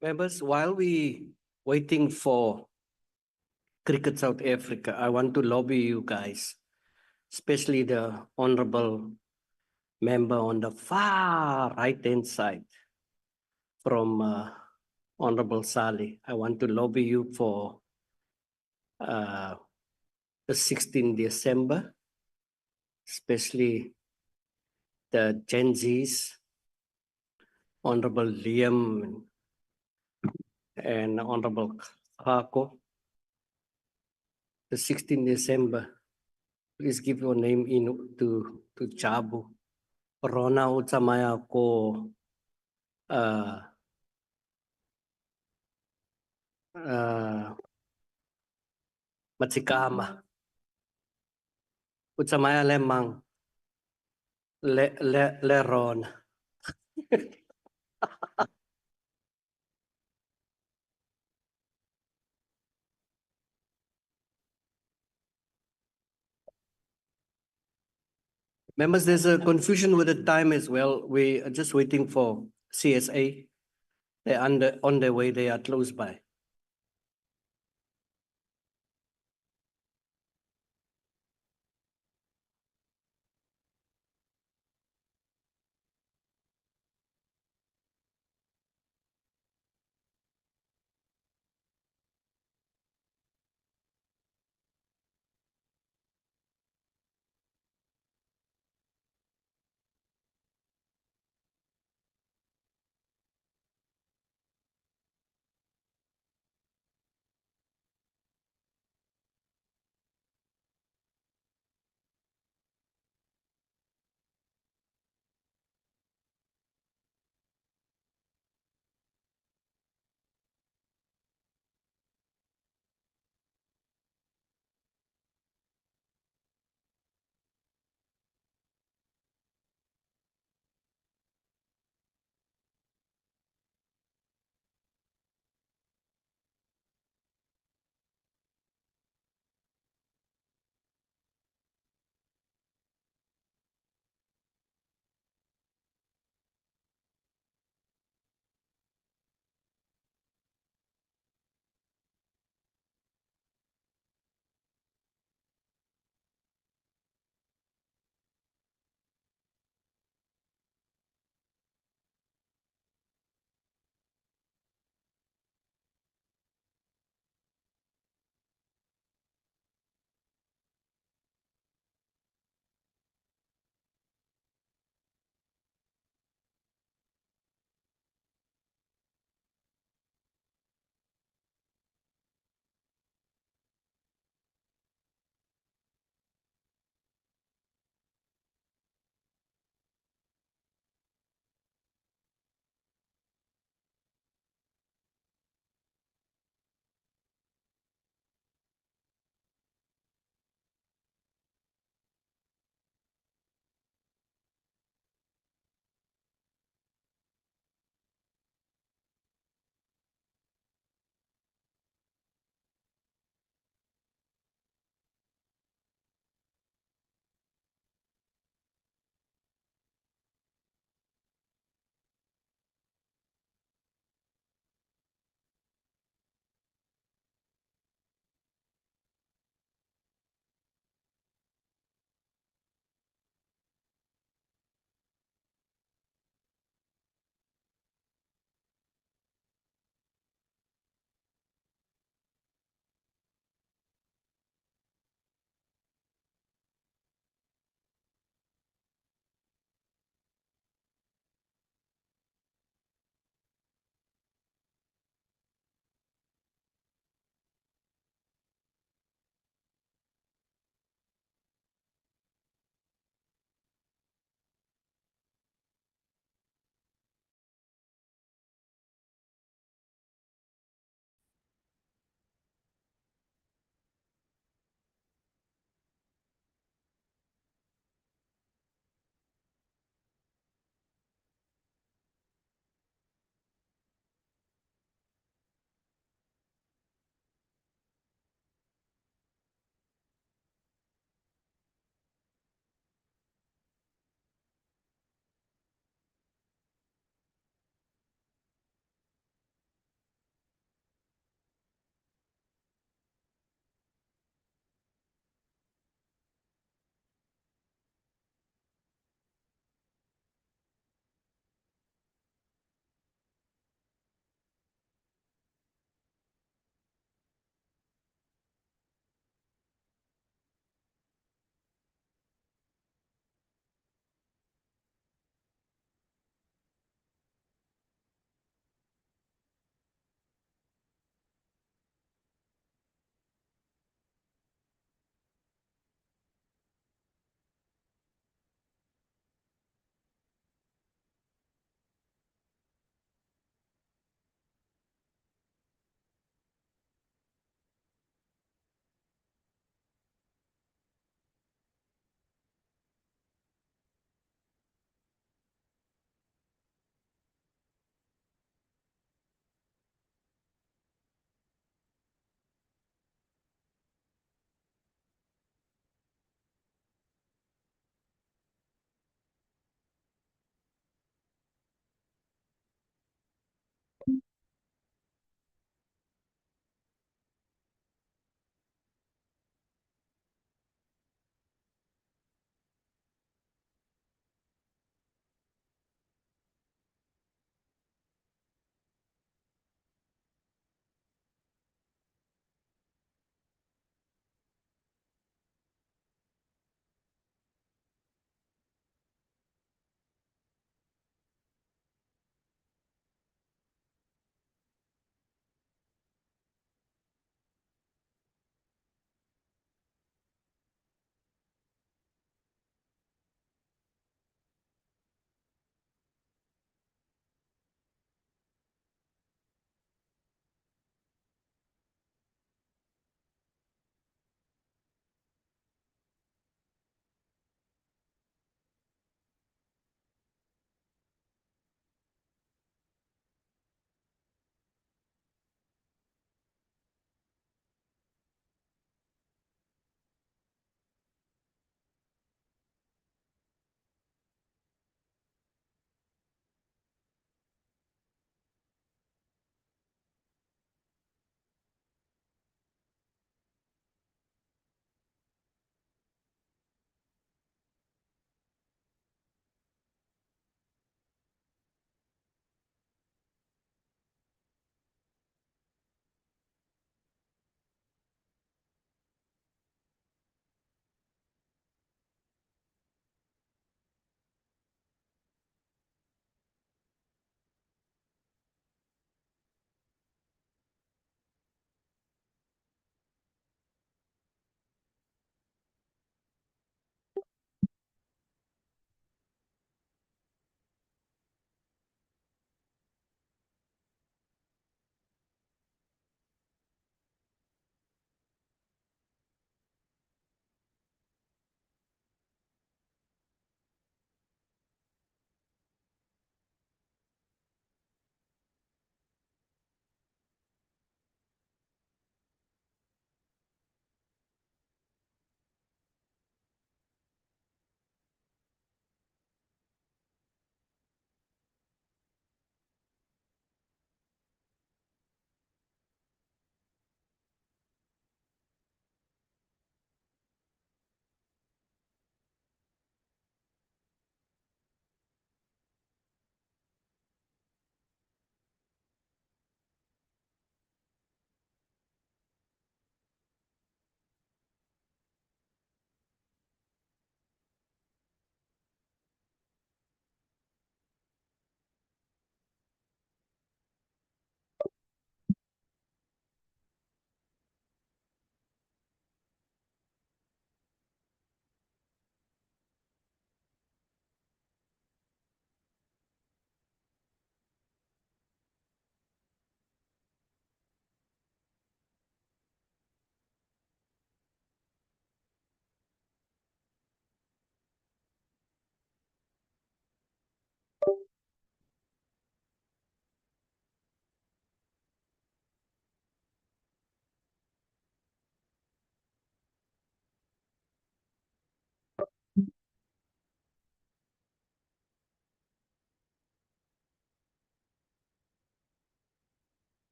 Members, while we waiting for Cricket South Africa, I want to lobby you guys, especially the honorable member on the far right-hand side from Honorable Sali. I want to lobby you for uh, the 16th December, especially the Gen Zs, Honorable Liam and Honorable Kako. The 16th December, please give your name in to Chabu. Rona utsamaya ko uh, Matsikama. Utsamaya lemang le Rona. Members, there's a confusion with the time as well. We are just waiting for CSA. They're on their way. They are close by.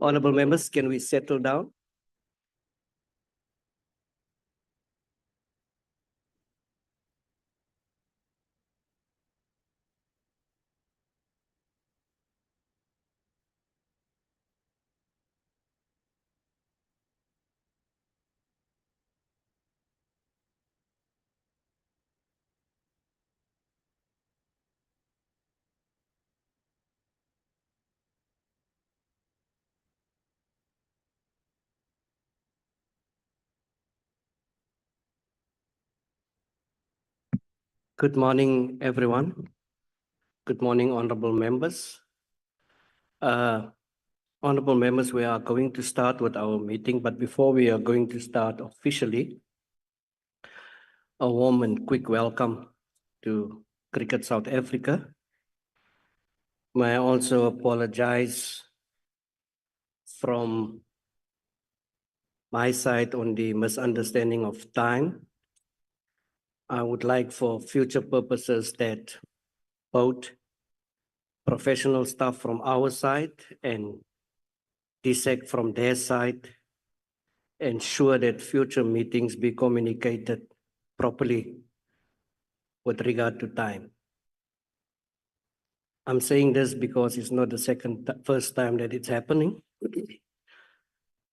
Honorable members, can we settle down? Good morning, everyone. Good morning, honorable members. Honorable members, we are going to start with our meeting, but before we are going to start officially, a warm and quick welcome to Cricket South Africa. May I also apologize from my side on the misunderstanding of time. I would like for future purposes that both professional staff from our side and DSEC from their side ensure that future meetings be communicated properly with regard to time. I'm saying this because it's not the first time that it's happening.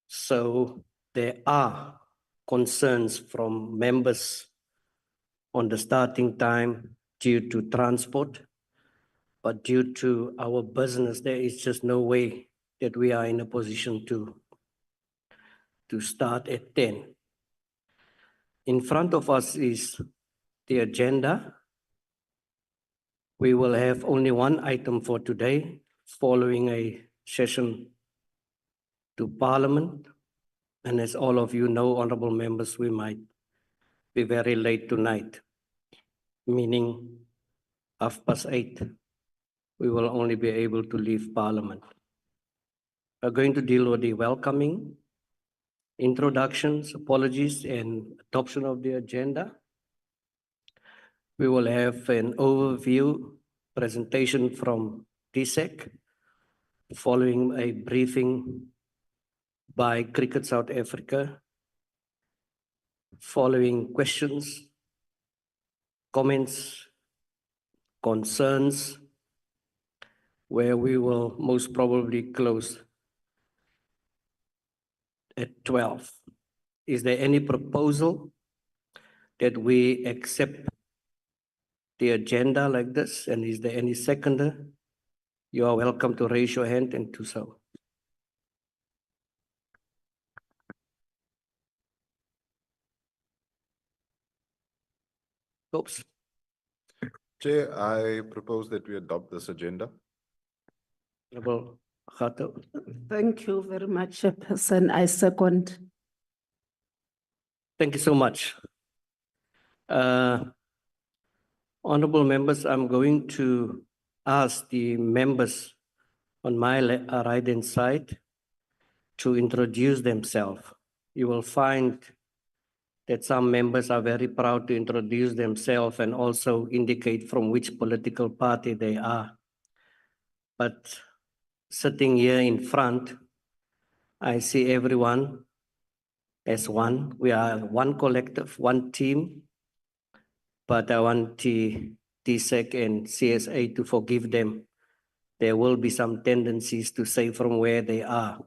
So there are concerns from members on the starting time due to transport, but due to our business, there is just no way that we are in a position to start at 10. In front of us is the agenda. We will have only one item for today, following a session to Parliament. And as all of you know, honorable members, we might be very late tonight, meaning 8:30. We will only be able to leave Parliament. We're going to deal with the welcoming, introductions, apologies, and adoption of the agenda. We will have an overview presentation from DSEC, following a briefing by Cricket South Africa, following questions, comments, concerns, where we will most probably close at 12. Is there any proposal that we accept the agenda like this? And is there any seconder? You are welcome to raise your hand and do so. Oops. Chair, I propose that we adopt this agenda. Honorable Gato. Thank you very much, Chairperson. I second. Thank you so much. Honorable members, I'm going to ask the members on my right-hand side to introduce themselves. You will find that some members are very proud to introduce themselves and also indicate from which political party they are. But sitting here in front, I see everyone as one. We are one collective, one team, but I want DSEC and CSA to forgive them. There will be some tendencies to say from where they are,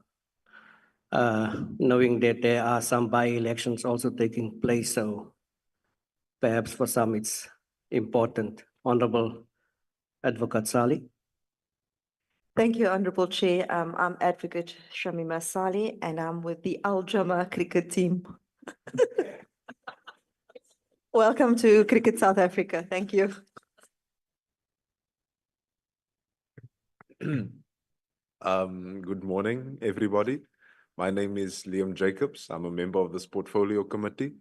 knowing that there are some by-elections also taking place, so perhaps for some it's important. Honorable Advocate Sali. Thank you, Honorable Chair. I'm Advocate Shamima Sali, and I'm with the Al Jama cricket team. Welcome to Cricket South Africa. Thank you. Good morning, everybody. My name is Liam Jacobs. I'm a member of this portfolio committee,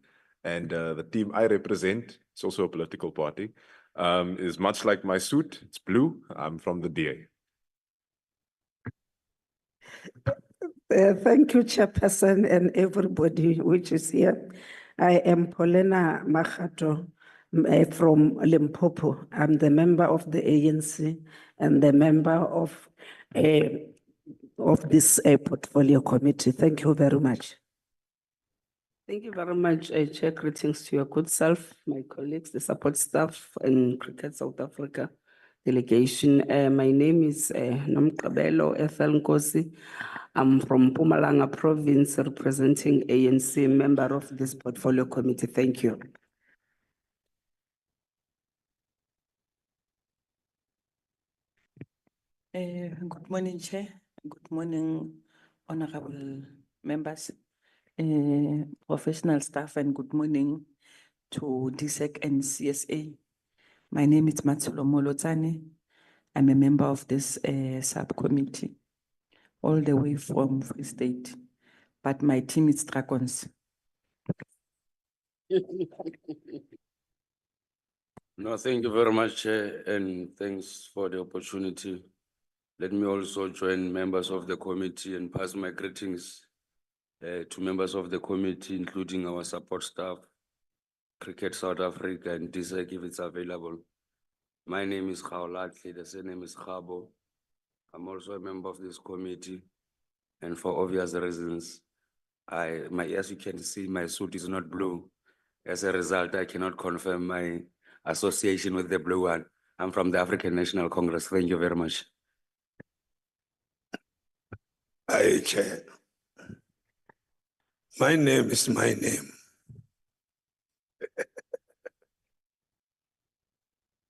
and the team I represent, it's also a political party, is much like my suit. It's blue. I'm from the DA. Thank you, Chairperson, and everybody which is here. I am Paulina Machato from Limpopo. I'm the member of the ANC and the member of of this portfolio committee. Thank you very much. Thank you very much, Chair. Greetings to your good self, my colleagues, the support staff, and Cricket South Africa delegation. My name is Nomkabelo Ethel Nkosi. I'm from Mpumalanga province, representing ANC, member of this portfolio committee. Thank you. Good morning, Chair. Good morning, honorable members, professional staff, and good morning to DSEC and CSA. My name is Matsulo Molotane. I'm a member of this subcommittee, all the way from Free State, but my team is Dragons. No, thank you very much, Chair, and thanks for the opportunity. Let me also join members of the committee and pass my greetings to members of the committee, including our support staff, Cricket South Africa, and DSEC if it's available. My name is Khaolatli, the surname is Khabo. I'm also a member of this committee, and for obvious reasons, as you can see, my suit is not blue. As a result, I cannot confirm my association with the blue one. I'm from the African National Congress. Thank you very much. Hi, Chair. My name is my name.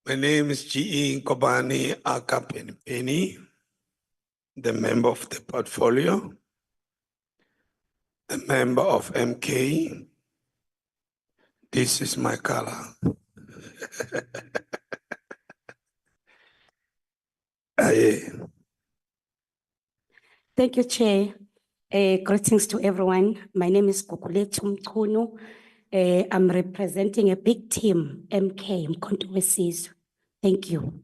My name is G.E. Kobani Akapenipeni, the member of the portfolio, the member of MK. This is my color. Thank you, Chair. Greetings to everyone. My name is Kukulethu Mchunu. I'm representing a big team, MK, Mkhonto Wesizwe. Thank you.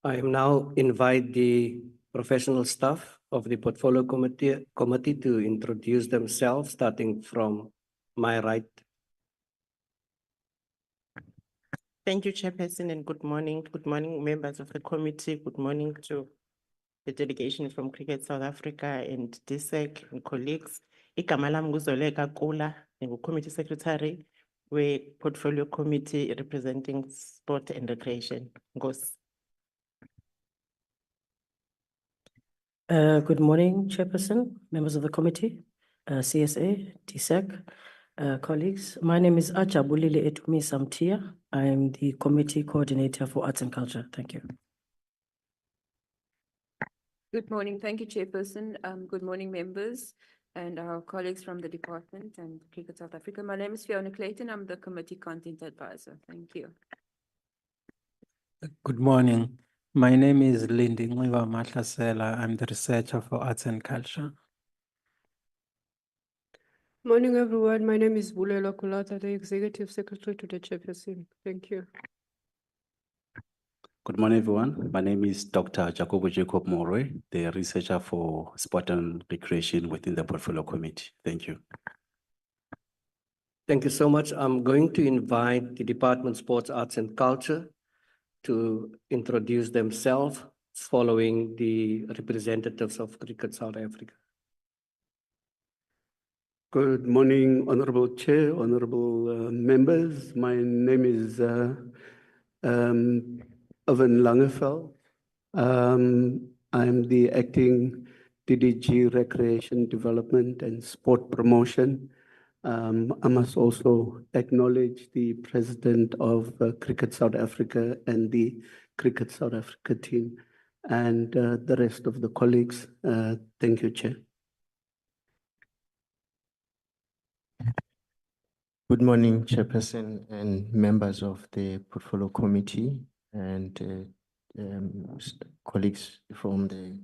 I now invite the professional staff of the portfolio committee to introduce themselves, starting from my right. Thank you, Chairperson, and good morning. Good morning, members of the committee. Good morning to the delegation from Cricket South Africa and DSEC and colleagues. Igama lami nguZoleka Kula, Committee Secretary, we Portfolio Committee representing Sport and Recreation. Ngos. Good morning, Chairperson, members of the committee, CSA, DSEC, colleagues. My name is Ajabulile Etumi Samtia. I'm the committee coordinator for arts and culture. Thank you. Good morning. Thank you, Chairperson. Good morning, members and our colleagues from the department and Cricket South Africa. My name is Fiona Clayton. I'm the committee content advisor. Thank you. Good morning. My name is Lindy Nwiwa Mahlasela. I'm the researcher for arts and culture. Morning, everyone. My name is Bulela Kulata, the executive secretary to the Chairperson. Thank you. Good morning, everyone. My name is Dr. Jacobo Jacob Morwe, the researcher for sport and recreation within the portfolio committee. Thank you. Thank you so much. I'm going to invite the Department Sports, Arts and Culture to introduce themselves following the representatives of Cricket South Africa. Good morning, Honorable Chair, honorable members. My name is Owen Langeveld. I'm the acting DDG Recreation Development and Sport Promotion. I must also acknowledge the president of Cricket South Africa and the Cricket South Africa team and the rest of the colleagues. Thank you, Chair. Good morning, Chairperson and members of the Portfolio Committee and colleagues from the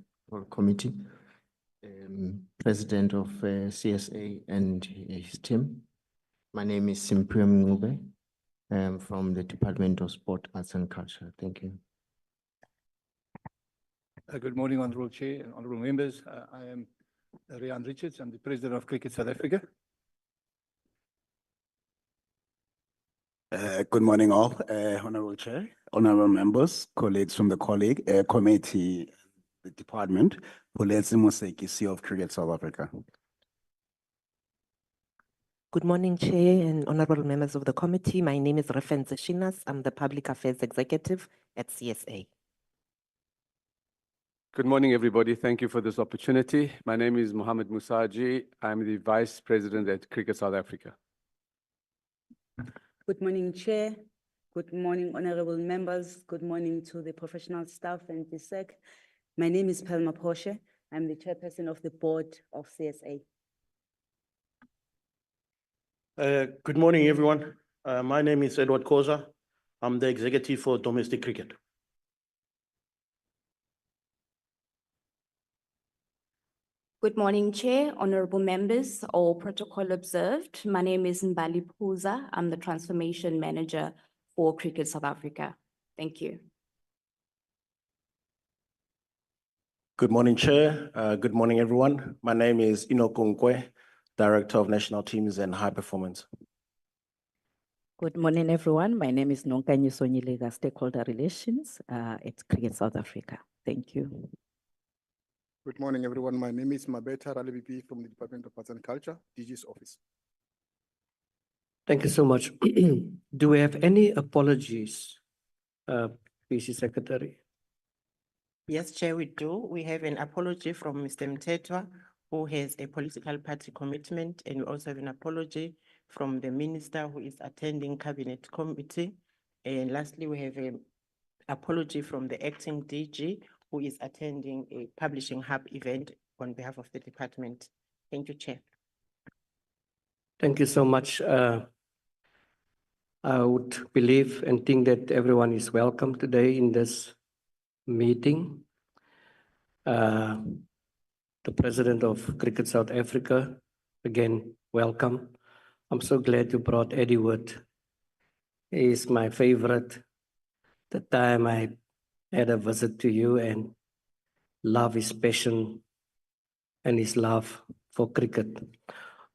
committee, President of CSA and his team. My name is Simpiwe Mngube. I'm from the Department of Sport, Arts and Culture. Thank you. Good morning, Honorable Chair and honorable members. I am Rian Richards. I'm the President of Cricket South Africa. Good morning, all. Honorable Chair, honorable members, colleagues from the committee, the department, Pulezi Moseki, CEO of Cricket South Africa. Good morning, Chair and honorable members of the committee. My name is Reference Shinas. I'm the Public Affairs Executive at CSA. Good morning, everybody. Thank you for this opportunity. My name is Mohammed Musaji. I'm the Vice President at Cricket South Africa. Good morning, Chair. Good morning, honorable members. Good morning to the professional staff and DSEC. My name is Pelma Porsche. I'm the Chairperson of the Board of CSA. Good morning, everyone. My name is Edward Koza. I'm the Executive for Domestic Cricket. Good morning, Chair, honorable members, all protocol observed. My name is Mbali Phuza. I'm the Transformation Manager for Cricket South Africa. Thank you. Good morning, Chair. Good morning, everyone. My name is Inokunkwe, Director of National Teams and High Performance. Good morning, everyone. My name is Nonkanyi Sonyilega, Stakeholder Relations at Cricket South Africa. Thank you. Good morning, everyone. My name is Mabeta Ralebipi from the Department of Arts and Culture, DG's office. Thank you so much. Do we have any apologies, PC Secretary? Yes, Chair, we do. We have an apology from Mr. Mtetwa, who has a political party commitment, and we also have an apology from the minister who is attending Cabinet Committee. And lastly, we have an apology from the acting DG, who is attending a Publishing Hub event on behalf of the department. Thank you, Chair. Thank you so much. I would believe and think that everyone is welcome today in this meeting. The President of Cricket South Africa, again, welcome. I'm so glad you brought Eddie Wood. He is my favorite. The time I had a visit to you and love his passion and his love for cricket.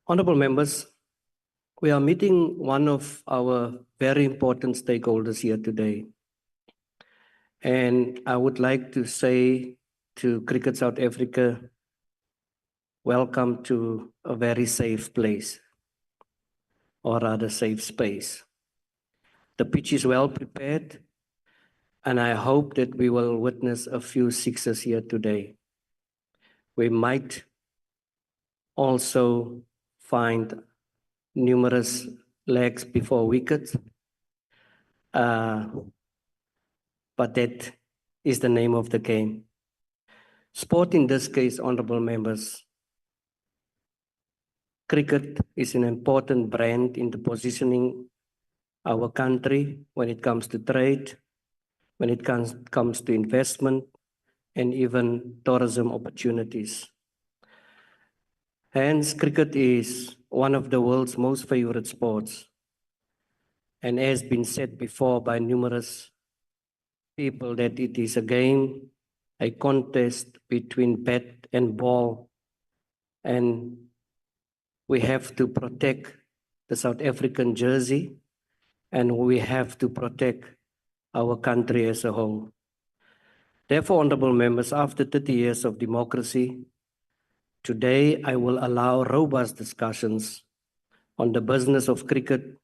Honorable members, we are meeting one of our very important stakeholders here today. And I would like to say to Cricket South Africa, welcome to a very safe place, or rather safe space. The pitch is well prepared, and I hope that we will witness a few sixes here today. We might also find numerous legs before wickets, but that is the name of the game. Sport in this case, honorable members, cricket is an important brand in the positioning our country when it comes to trade, when it comes to investment, and even tourism opportunities. Hence, cricket is one of the world's most favorite sports, and has been said before by numerous people that it is a game, a contest between bat and ball, and we have to protect the South African jersey, and we have to protect our country as a whole. Therefore, honorable members, after 30 years of democracy, today I will allow robust discussions on the business of cricket,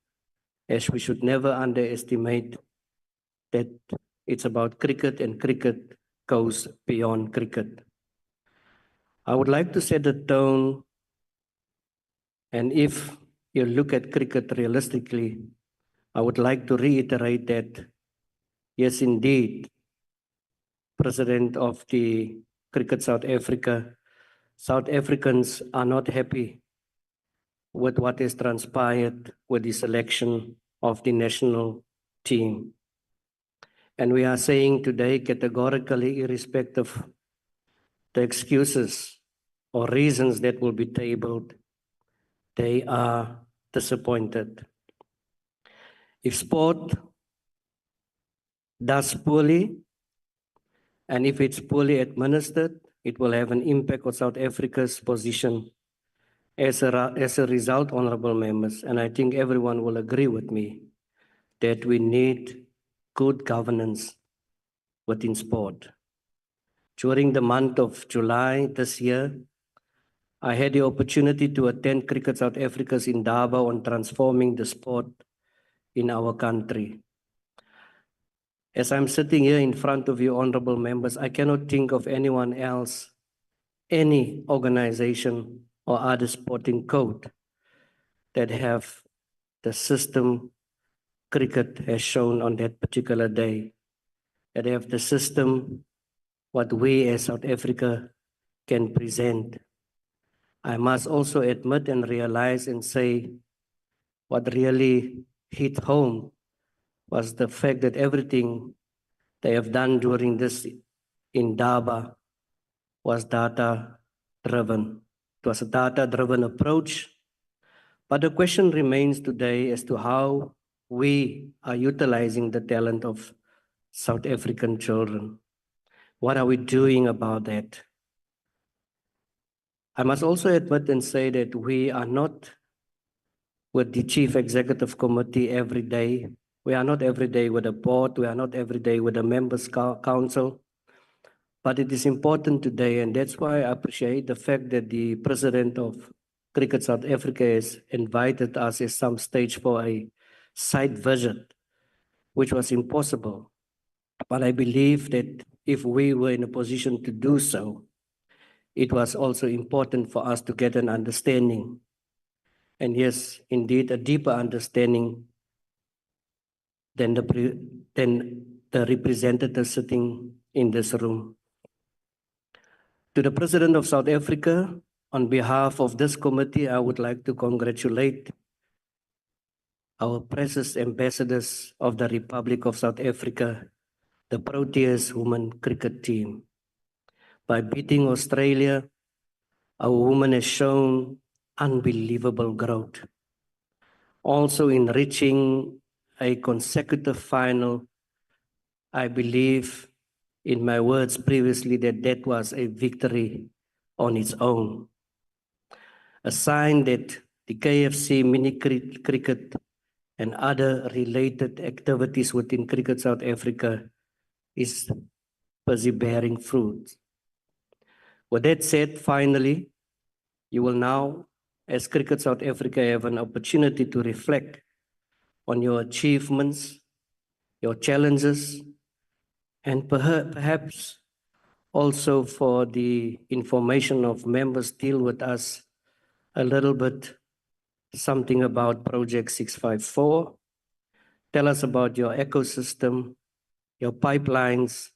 as we should never underestimate that it's about cricket, and cricket goes beyond cricket. I would like to set the tone, and if you look at cricket realistically, I would like to reiterate that, yes, indeed, President of the Cricket South Africa, South Africans are not happy with what has transpired with the selection of the national team. And we are saying today categorically, irrespective of the excuses or reasons that will be tabled, they are disappointed. If sport does poorly, and if it's poorly administered, it will have an impact on South Africa's position as a result, honorable members. And I think everyone will agree with me that we need good governance within sport. During the month of July this year, I had the opportunity to attend Cricket South Africa's Indaba on transforming the sport in our country. As I'm sitting here in front of you, honorable members, I cannot think of anyone else, any organization or other sporting code that have the system cricket has shown on that particular day, that have the system what we as South Africa can present. I must also admit and realize and say what really hit home was the fact that everything they have done during this Indaba was data-driven. It was a data-driven approach. But the question remains today as to how we are utilizing the talent of South African children. What are we doing about that? I must also admit and say that we are not with the Chief Executive Committee every day. We are not every day with the board. We are not every day with the Members' Council. But it is important today, and that's why I appreciate the fact that the President of Cricket South Africa has invited us at some stage for a site visit, which was impossible. But I believe that if we were in a position to do so, it was also important for us to get an understanding. And yes, indeed, a deeper understanding than the representatives sitting in this room. To the President of South Africa, on behalf of this committee, I would like to congratulate our precious ambassadors of the Republic of South Africa, the Proteas women cricket team. By beating Australia, our women has shown unbelievable growth. Also in reaching a consecutive final, I believe in my words previously that was a victory on its own. A sign that the KFC mini cricket and other related activities within Cricket South Africa is busy bearing fruit. With that said, finally, you will now, as Cricket South Africa, have an opportunity to reflect on your achievements, your challenges, and perhaps also for the information of members, deal with us a little bit something about Project 654. Tell us about your ecosystem, your pipelines,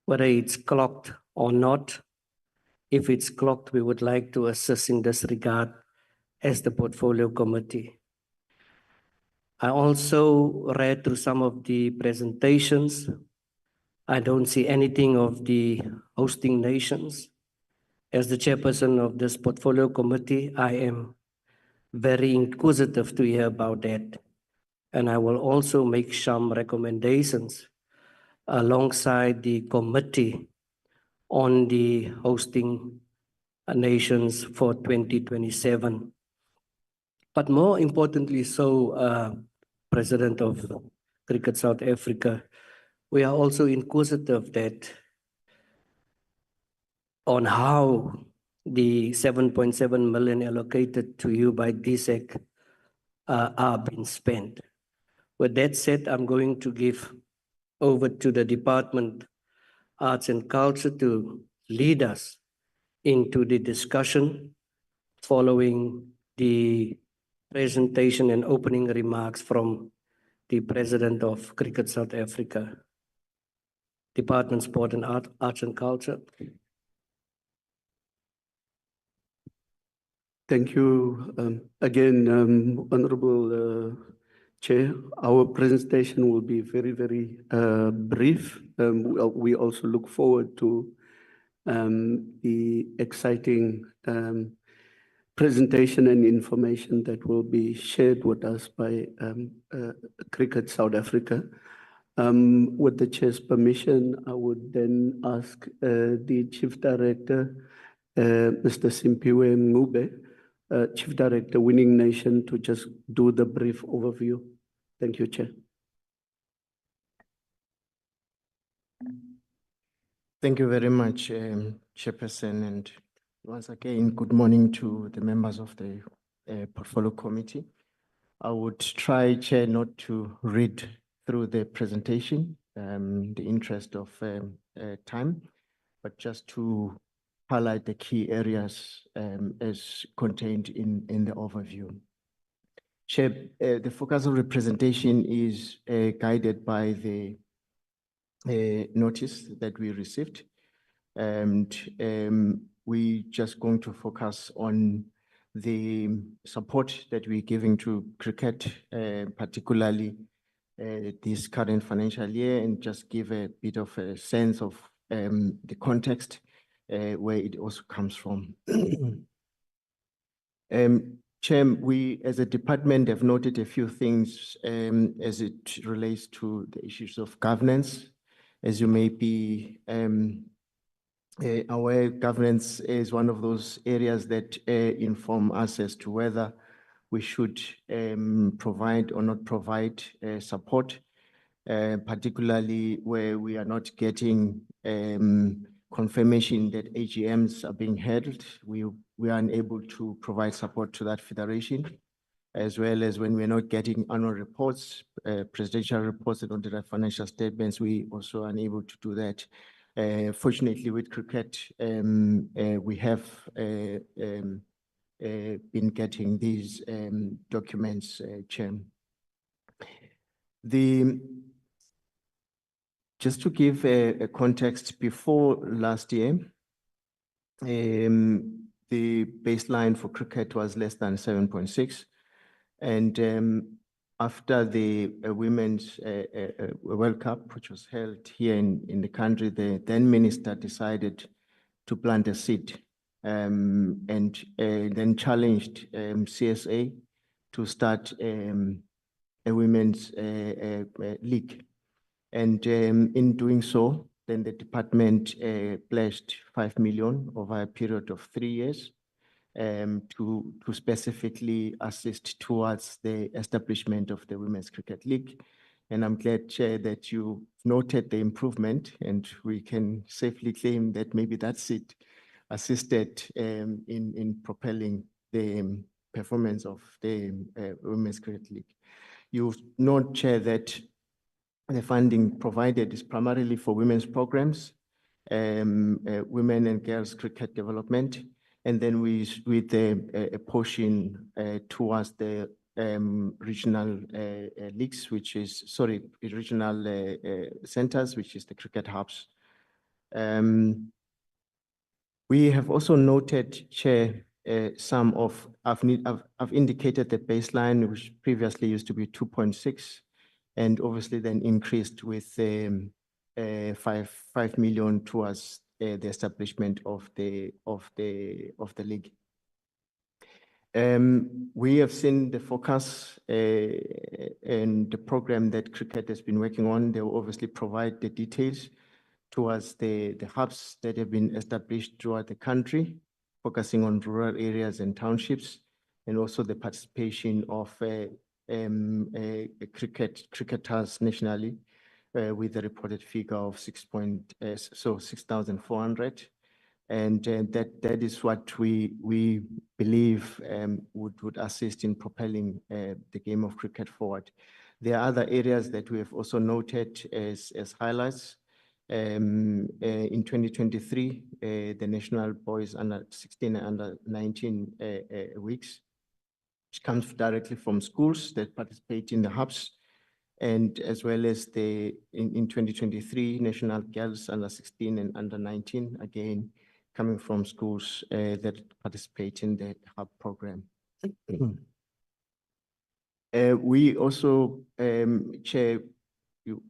whether it's clocked or not. If it's clocked, we would like to assist in this regard as the portfolio committee. I also read through some of the presentations. I don't see anything of the hosting nations. As the chairperson of this portfolio committee, I am very inquisitive to hear about that. And I will also make some recommendations alongside the committee on the hosting nations for 2027. But more importantly, President of Cricket South Africa, we are also inquisitive that on how the 7.7 million allocated to you by DSEC are being spent. With that said, I'm going to give over to the Department Arts and Culture to lead us into the discussion following the presentation and opening remarks from the President of Cricket South Africa. Department Sport and Arts and Culture. Thank you again, Honorable Chair. Our presentation will be very, very brief. We also look forward to the exciting presentation and information that will be shared with us by Cricket South Africa. With the Chair's permission, I would then ask the Chief Director, Mr. Simpiwe Ngube, Chief Director, Winning Nation, to just do the brief overview. Thank you, Chair. Thank you very much, Chairperson, and once again, good morning to the members of the Portfolio Committee. I would try, Chair, not to read through the presentation, the interest of time, but just to highlight the key areas as contained in the overview. Chair, the focus of the presentation is guided by the notice that we received. And we just going to focus on the support that we're giving to cricket, particularly this current financial year, and just give a bit of a sense of the context where it also comes from. Chair, we as a department have noted a few things as it relates to the issues of governance. As you may be aware, governance is one of those areas that inform us as to whether we should provide or not provide support, particularly where we are not getting confirmation that AGMs are being held. We are unable to provide support to that federation, as well as when we're not getting annual reports, presidential reports and audited financial statements, we also are unable to do that. Fortunately, with cricket, we have been getting these documents, Chair. Just to give a context, before last year, the baseline for cricket was less than 7.6. And after the Women's World Cup, which was held here in the country, the then minister decided to plant a seed and then challenged CSA to start a women's league. And in doing so, then the department pledged 5 million over a period of 3 years to specifically assist towards the establishment of the Women's Cricket League. And I'm glad, Chair, that you noted the improvement, and we can safely claim that maybe that's it assisted in propelling the performance of the Women's Cricket League. You note, Chair, that the funding provided is primarily for women's programs, women and girls cricket development, and then with a portion towards the regional leagues, regional centers, which is the cricket hubs. We have also noted, Chair, I've indicated the baseline, which previously used to be 2.6, and obviously then increased with 5 million towards the establishment of the league. We have seen the focus and the program that cricket has been working on. They will obviously provide the details towards the hubs that have been established throughout the country, focusing on rural areas and townships, and also the participation of cricketers nationally, with a reported figure of 6,400. And that is what we believe would assist in propelling the game of cricket forward. There are other areas that we have also noted as highlights. In 2023, the national boys under 16 and under 19 weeks, which comes directly from schools that participate in the hubs, and as well as in 2023, national girls under 16 and under 19, again, coming from schools that participate in the hub program. We also, Chair, you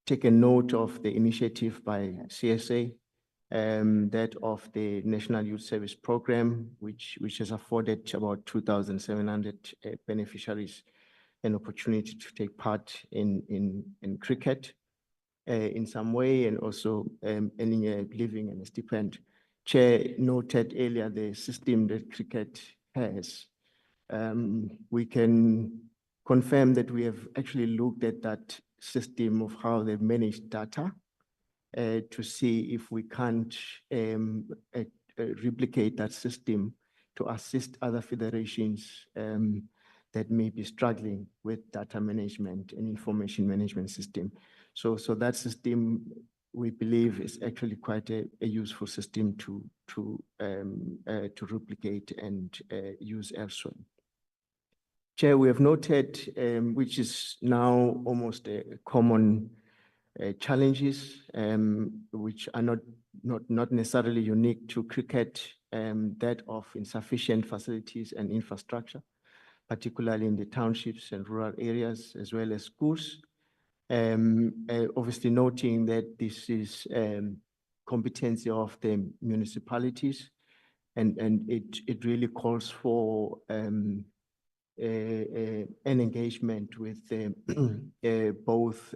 take a note of the initiative by CSA, that of the National Youth Service Program, which has afforded about 2,700 beneficiaries an opportunity to take part in cricket in some way, and also earning a living and a stipend. Chair noted earlier the system that cricket has. We can confirm that we have actually looked at that system of how they manage data to see if we can't replicate that system to assist other federations that may be struggling with data management and information management system. So that system, we believe, is actually quite a useful system to replicate and use elsewhere. Chair, we have noted, which is now almost a common challenges, which are not necessarily unique to cricket, that of insufficient facilities and infrastructure, particularly in the townships and rural areas, as well as schools. Obviously noting that this is competency of the municipalities, and it really calls for an engagement with both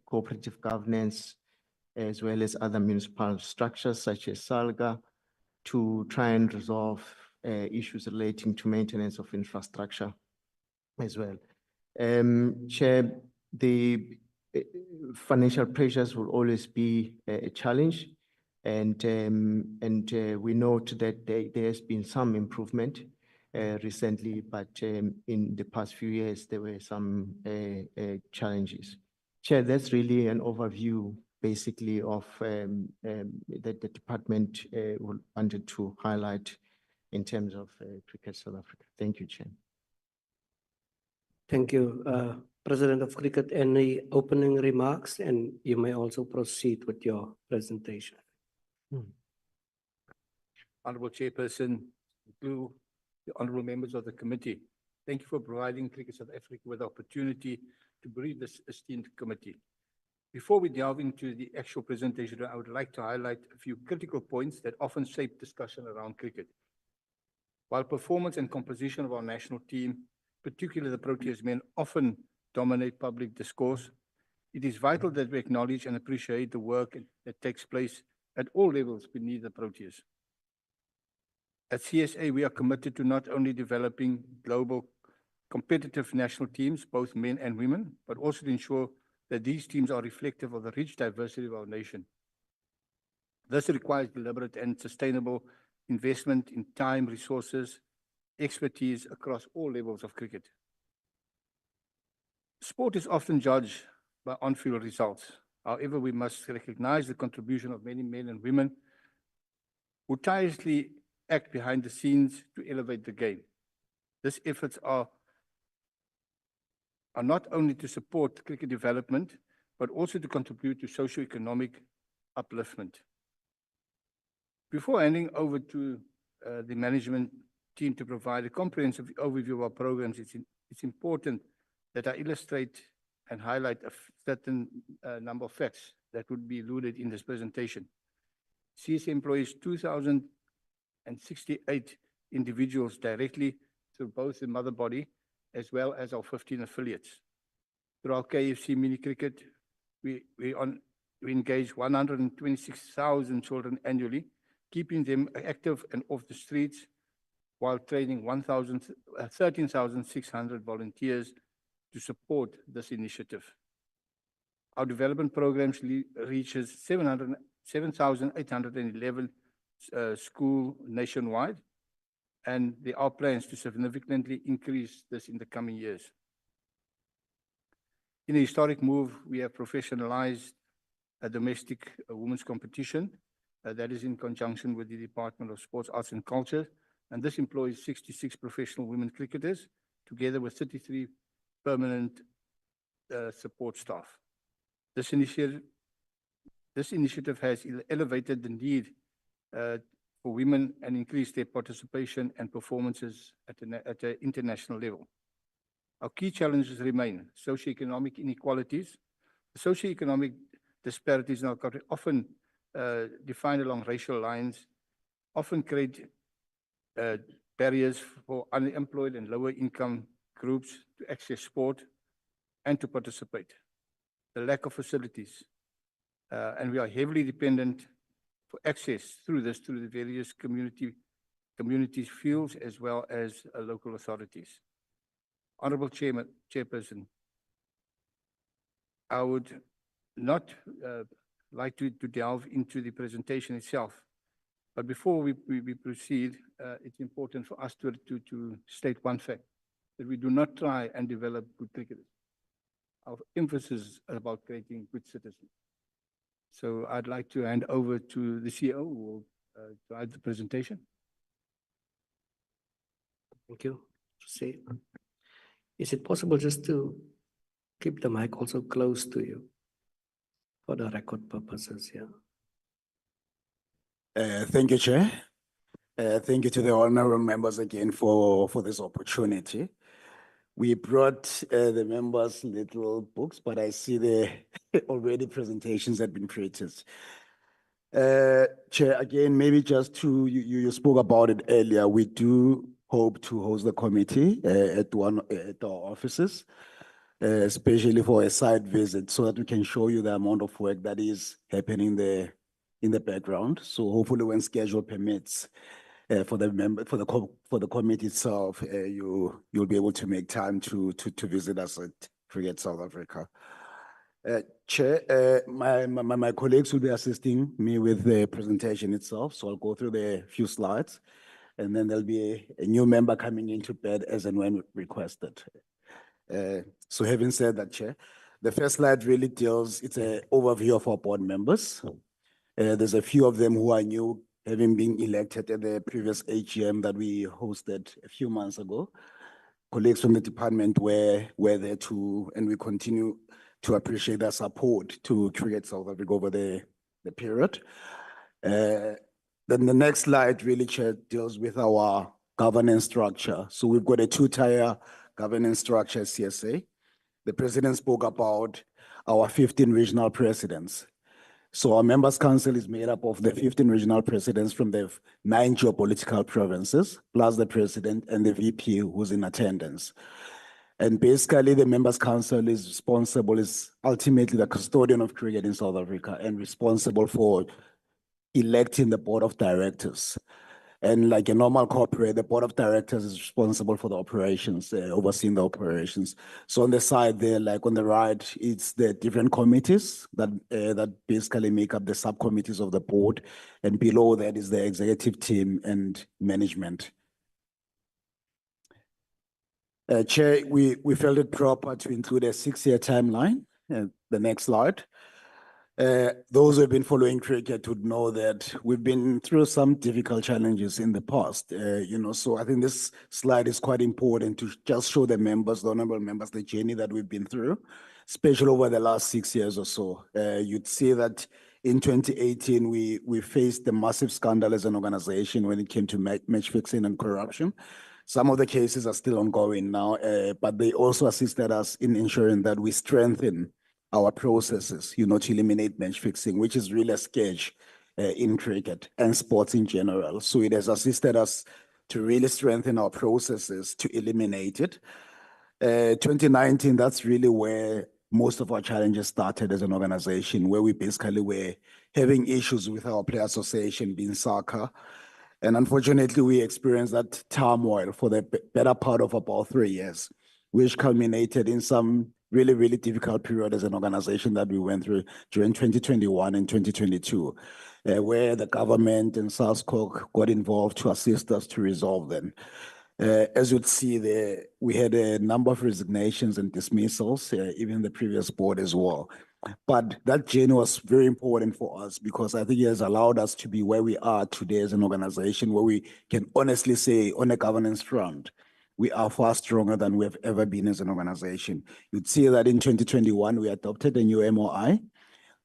cooperative governance as well as other municipal structures such as SALGA to try and resolve issues relating to maintenance of infrastructure as well. Chair, the financial pressures will always be a challenge, and we note that there has been some improvement recently, but in the past few years, there were some challenges. Chair, that's really an overview, basically, of that the department wanted to highlight in terms of Cricket South Africa. Thank you, Chair. Thank you. President of Cricket, any opening remarks? And you may also proceed with your presentation. Honorable Chairperson, the honorable members of the committee, thank you for providing Cricket South Africa with the opportunity to brief this esteemed committee. Before we delve into the actual presentation, I would like to highlight a few critical points that often shape discussion around cricket. While performance and composition of our national team, particularly the Proteas men, often dominate public discourse, it is vital that we acknowledge and appreciate the work that takes place at all levels beneath the Proteas. At CSA, we are committed to not only developing global competitive national teams, both men and women, but also to ensure that these teams are reflective of the rich diversity of our nation. This requires deliberate and sustainable investment in time, resources, expertise across all levels of cricket. Sport is often judged by on-field results. However, we must recognize the contribution of many men and women who tirelessly act behind the scenes to elevate the game. These efforts are not only to support cricket development, but also to contribute to socio-economic upliftment. Before handing over to the management team to provide a comprehensive overview of our programs, it's important that I illustrate and highlight a certain number of facts that would be alluded in this presentation. CSA employs 2,068 individuals directly through both the mother body as well as our 15 affiliates. Through our KFC mini cricket, we engage 126,000 children annually, keeping them active and off the streets, while training 13,600 volunteers to support this initiative. Our development programs reaches 7,811 schools nationwide, and there are plans to significantly increase this in the coming years. In a historic move, we have professionalized a domestic women's competition that is in conjunction with the Department of Sports, Arts and Culture, and this employs 66 professional women cricketers together with 33 permanent support staff. This initiative has elevated the need for women and increased their participation and performances at the international level. Our key challenges remain socioeconomic inequalities. Socioeconomic disparities in our country, often defined along racial lines, often create barriers for unemployed and lower income groups to access sport and to participate. The lack of facilities, and we are heavily dependent for access through the various communities fields as well as local authorities. Honorable Chairperson, I would not like to delve into the presentation itself. But before we proceed, it's important for us to state one fact, that we do not try and develop good cricketers. Our emphasis is about creating good citizens. So I'd like to hand over to the CEO who will drive the presentation. Thank you. See, is it possible just to keep the mic also close to you for the record purposes? Yeah. Thank you, Chair. Thank you to the honorable members again for this opportunity. We brought the members little books, but I see the already presentations have been created. Chair, again, maybe just to, you spoke about it earlier, we do hope to host the committee at our offices, especially for a site visit, so that we can show you the amount of work that is happening there in the background. So hopefully when schedule permits, for the committee itself, you'll be able to make time to visit us at Cricket South Africa. Chair, my colleagues will be assisting me with the presentation itself, so I'll go through the few slides, and then there'll be a new member coming into bed as and when requested. So having said that, Chair, the first slide really it's an overview of our board members. There's a few of them who are new, having been elected at the previous AGM that we hosted a few months ago. Colleagues from the department were there too, and we continue to appreciate their support to Cricket South Africa over the period. Then the next slide really, Chair, deals with our governance structure. So we've got a two-tier governance structure at CSA. The president spoke about our 15 regional presidents. So our members' council is made up of the 15 regional presidents from the 9 geopolitical provinces, plus the president and the VP who's in attendance. And basically, the members' council is ultimately the custodian of cricket in South Africa and responsible for electing the board of directors. And like a normal corporate, the board of directors is responsible for the operations, overseeing the operations. So on the side there, like on the right, it's the different committees that basically make up the subcommittees of the board. And below that is the executive team and management. Chair, we felt it proper to include a 6-year timeline. The next slide. Those who have been following cricket would know that we've been through some difficult challenges in the past, so I think this slide is quite important to just show the honorable members, the journey that we've been through, especially over the last 6 years or so. You'd see that in 2018, we faced a massive scandal as an organization when it came to match fixing and corruption. Some of the cases are still ongoing now, but they also assisted us in ensuring that we strengthen our processes, to eliminate match fixing, which is really a scourge in cricket and sports in general. So it has assisted us to really strengthen our processes to eliminate it. 2019, that's really where most of our challenges started as an organization, where we basically were having issues with our player association, being SACA. And unfortunately, we experienced that turmoil for the better part of about 3 years, which culminated in some really, really difficult period as an organization that we went through during 2021 and 2022, where the government and SASCOC got involved to assist us to resolve them. As you'd see there, we had a number of resignations and dismissals, even the previous board as well. But that journey was very important for us because I think it has allowed us to be where we are today as an organization, where we can honestly say on a governance front, we are far stronger than we have ever been as an organization. You'd see that in 2021, we adopted a new MOI,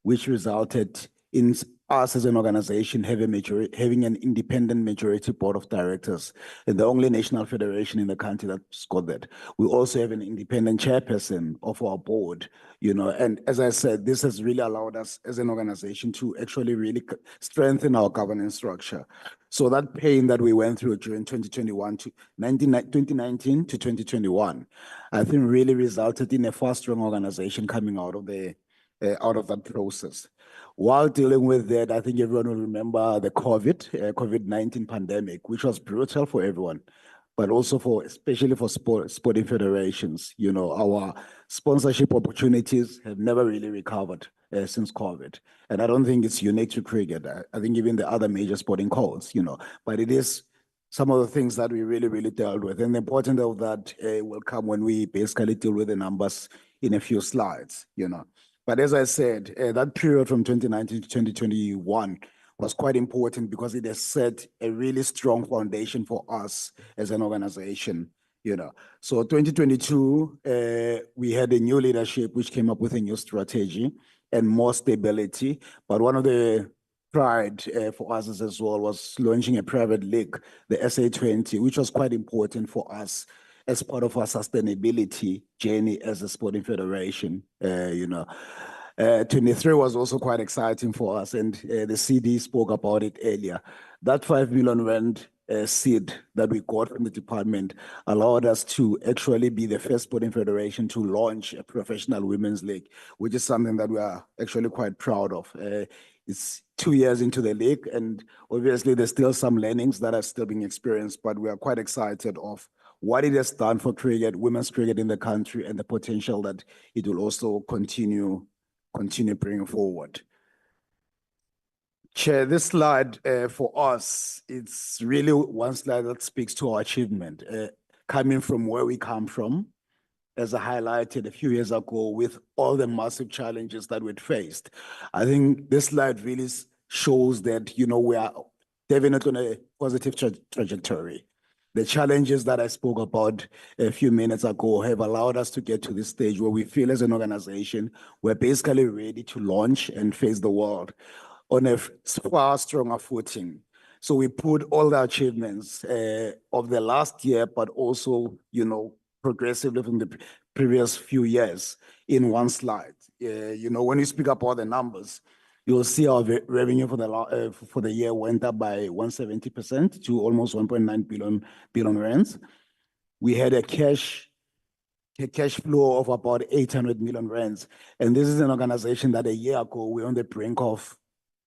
which resulted in us as an organization having an independent majority board of directors, and the only national federation in the country that's got that. We also have an independent chairperson of our board, and as I said, this has really allowed us as an organization to actually really strengthen our governance structure. So that pain that we went through during 2019 to 2021, I think really resulted in a far stronger organization coming out of that process. While dealing with that, I think everyone will remember the COVID-19 pandemic, which was brutal for everyone. but also for, especially for sporting federations. You know, our sponsorship opportunities have never really recovered since COVID. And I don't think it's unique to cricket. I think even the other major sporting codes, you know, but it is some of the things that we really dealt with. And the importance of that will come when we basically deal with the numbers in a few slides, you know. But as I said, that period from 2019 to 2021 was quite important because it has set a really strong foundation for us as an organization, you know. So 2022, we had a new leadership which came up with a new strategy and more stability. But one of the pride for us as well was launching a private league, the SA20, which was quite important for us as part of our sustainability journey as a sporting federation, you know. 23 was also quite exciting for us, and the CD spoke about it earlier. That 5 million rand seed that we got from the department allowed us to actually be the first sporting federation to launch a professional women's league, which is something that we are actually quite proud of. It's 2 years into the league, and obviously there's still some learnings that are still being experienced, but we are quite excited of what it has done for cricket, women's cricket in the country, and the potential that it will also continue bringing forward. Chair, this slide for us, it's really one slide that speaks to our achievement, coming from where we come from, as I highlighted a few years ago with all the massive challenges that we'd faced. I think this slide really shows that, you know, we are definitely on a positive trajectory. The challenges that I spoke about a few minutes ago have allowed us to get to this stage where we feel as an organization, we're basically ready to launch and face the world on a far stronger footing. So we put all the achievements of the last year, but also, you know, progressively from the previous few years in one slide. You know, when you speak about the numbers, you'll see our revenue for the year went up by 170% to almost 1.9 billion rands. We had a cash flow of about 800 million rands. And this is an organization that a year ago, we were on the brink of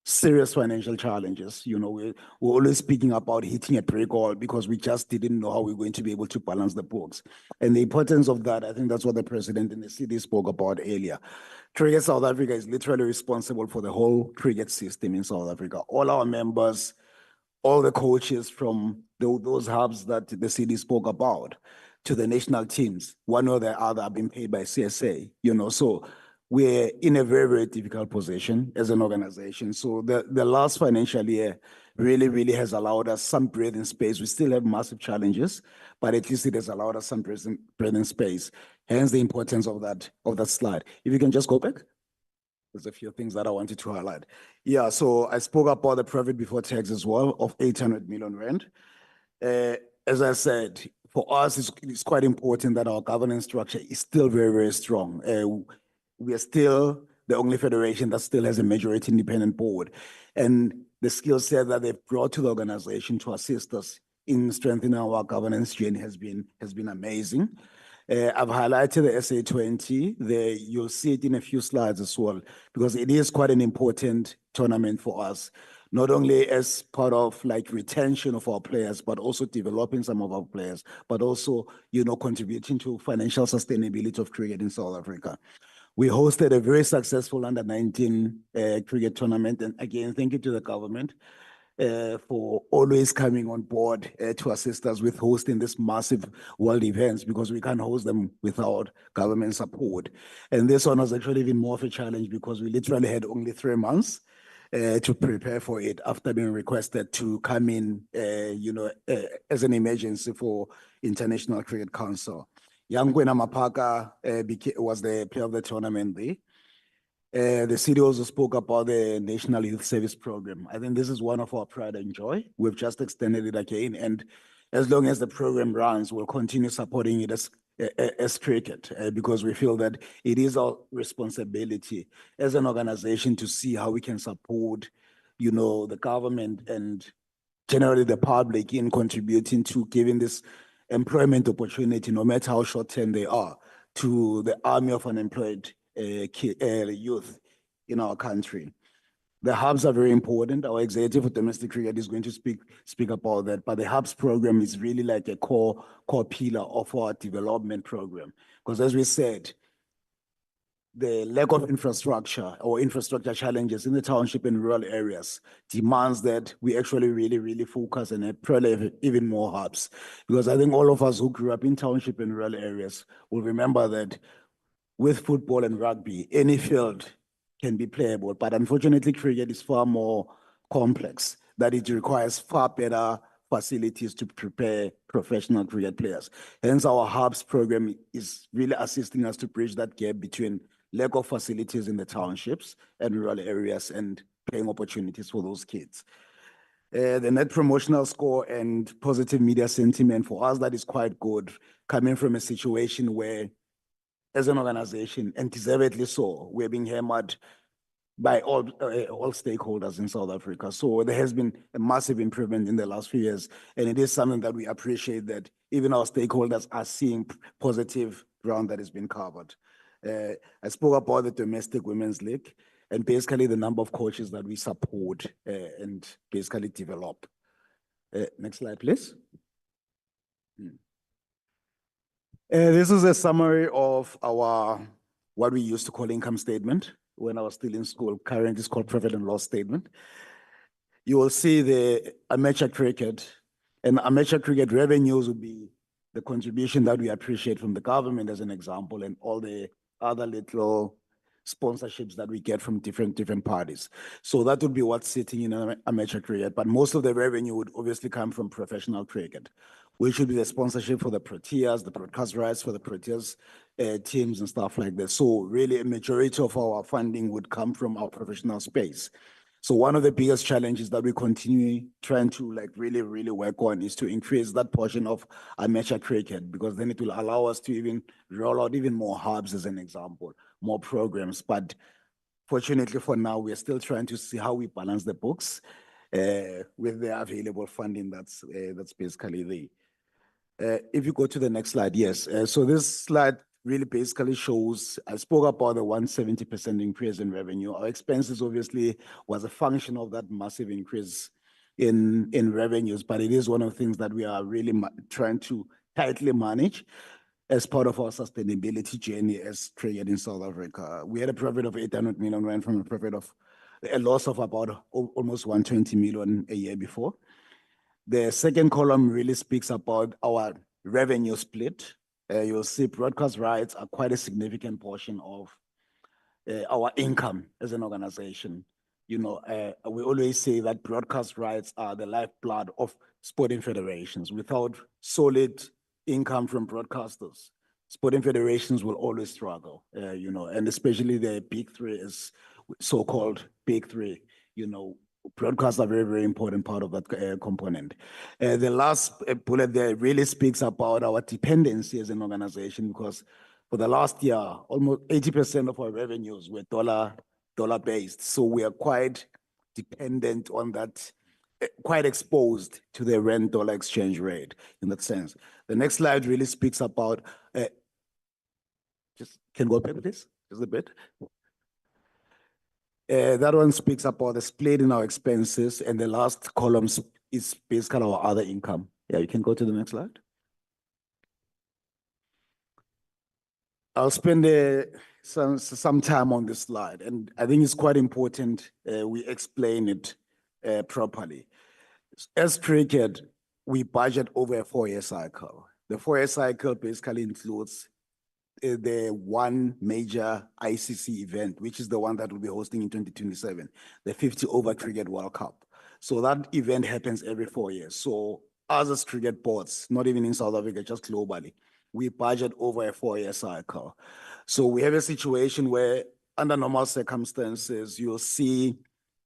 serious financial challenges. You know, we're always speaking about hitting a brick wall because we just didn't know how we're going to be able to balance the books. And the importance of that, I think that's what the president in the city spoke about earlier. Cricket South Africa is literally responsible for the whole cricket system in South Africa. All our members, all the coaches from those hubs that the city spoke about to the national teams, one or the other have been paid by CSA, you know, so we're in a very difficult position as an organization. So the last financial year really has allowed us some breathing space. We still have massive challenges, but at least it has allowed us some breathing space. Hence the importance of that slide. If you can just go back. There's a few things that I wanted to highlight. Yeah, so I spoke about the profit before tax as well of 800 million rand. As I said, for us, it's quite important that our governance structure is still very strong. We are still the only federation that still has a majority independent board. And the skill set that they've brought to the organization to assist us in strengthening our governance journey has been amazing. I've highlighted the SA20 there. You'll see it in a few slides as well, because it is quite an important tournament for us, not only as part of like retention of our players, but also developing some of our players, but also, you know, contributing to financial sustainability of cricket in South Africa. We hosted a very successful under-19 cricket tournament. And again, thank you to the government for always coming on board to assist us with hosting this massive world events, because we can't host them without government support. And this one was actually even more of a challenge because we literally had only 3 months to prepare for it after being requested to come in, you know, as an emergency for International Cricket Council. Yangwena Mapaka was the player of the tournament there. The city also spoke about the National Youth Service Program. I think this is one of our pride and joy. We've just extended it again. And as long as the program runs, we'll continue supporting it as cricket, because we feel that it is our responsibility as an organization to see how we can support, you know, the government and generally the public in contributing to giving this employment opportunity, no matter how short-term they are, to the army of unemployed youth in our country. The hubs are very important. Our executive for domestic cricket is going to speak about that, but the hubs program is really like a core pillar of our development program. Because as we said, the lack of infrastructure or infrastructure challenges in the township and rural areas demands that we actually really focus and probably have even more hubs. Because I think all of us who grew up in township and rural areas will remember that with football and rugby, any field can be playable, but unfortunately cricket is far more complex, that it requires far better facilities to prepare professional cricket players. Hence our hubs program is really assisting us to bridge that gap between lack of facilities in the townships and rural areas and playing opportunities for those kids. The net promotional score and positive media sentiment for us, that is quite good, coming from a situation where as an organization, and deservedly so, we're being hammered by all stakeholders in South Africa. So there has been a massive improvement in the last few years, and it is something that we appreciate that even our stakeholders are seeing positive ground that has been covered. I spoke about the domestic women's league and basically the number of coaches that we support and basically develop. Next slide, please. This is a summary of our, what we used to call income statement when I was still in school. Currently it's called profit and loss statement. You will see the amateur cricket, and amateur cricket revenues would be the contribution that we appreciate from the government as an example, and all the other little sponsorships that we get from different parties. So that would be what's sitting in amateur cricket, but most of the revenue would obviously come from professional cricket, which would be the sponsorship for the Proteas, the broadcast rights for the Proteas teams and stuff like that. So really a majority of our funding would come from our professional space. So one of the biggest challenges that we continue trying to like really work on is to increase that portion of amateur cricket, because then it will allow us to even roll out even more hubs as an example, more programs. But fortunately for now, we're still trying to see how we balance the books with the available funding that's basically there. If you go to the next slide, yes. So this slide really basically shows, I spoke about the 170% increase in revenue. Our expenses obviously was a function of that massive increase in revenues, but it is one of the things that we are really trying to tightly manage as part of our sustainability journey as cricket in South Africa. We had a profit of 800 million rand from a loss of about almost 120 million a year before. The second column really speaks about our revenue split. You'll see broadcast rights are quite a significant portion of our income as an organization. You know, we always say that broadcast rights are the lifeblood of sporting federations. Without solid income from broadcasters, sporting federations will always struggle, you know, and especially the big three, is so-called big three, you know, broadcasts are very important part of that component. The last bullet there really speaks about our dependency as an organization, because for the last year, almost 80% of our revenues were dollar based. So we are quite dependent on that, quite exposed to the rand dollar exchange rate in that sense. The next slide really speaks about, just can go back please, just a bit. That one speaks about the split in our expenses, and the last column is basically our other income. Yeah, you can go to the next slide. I'll spend some time on this slide, and I think it's quite important we explain it properly. As cricket, we budget over a 4-year cycle. The 4-year cycle basically includes the one major ICC event, which is the one that we'll be hosting in 2027, the 50 over Cricket World Cup. So that event happens every 4 years. So us as cricket boards, not even in South Africa, just globally, we budget over a 4-year cycle. So we have a situation where under normal circumstances, you'll see,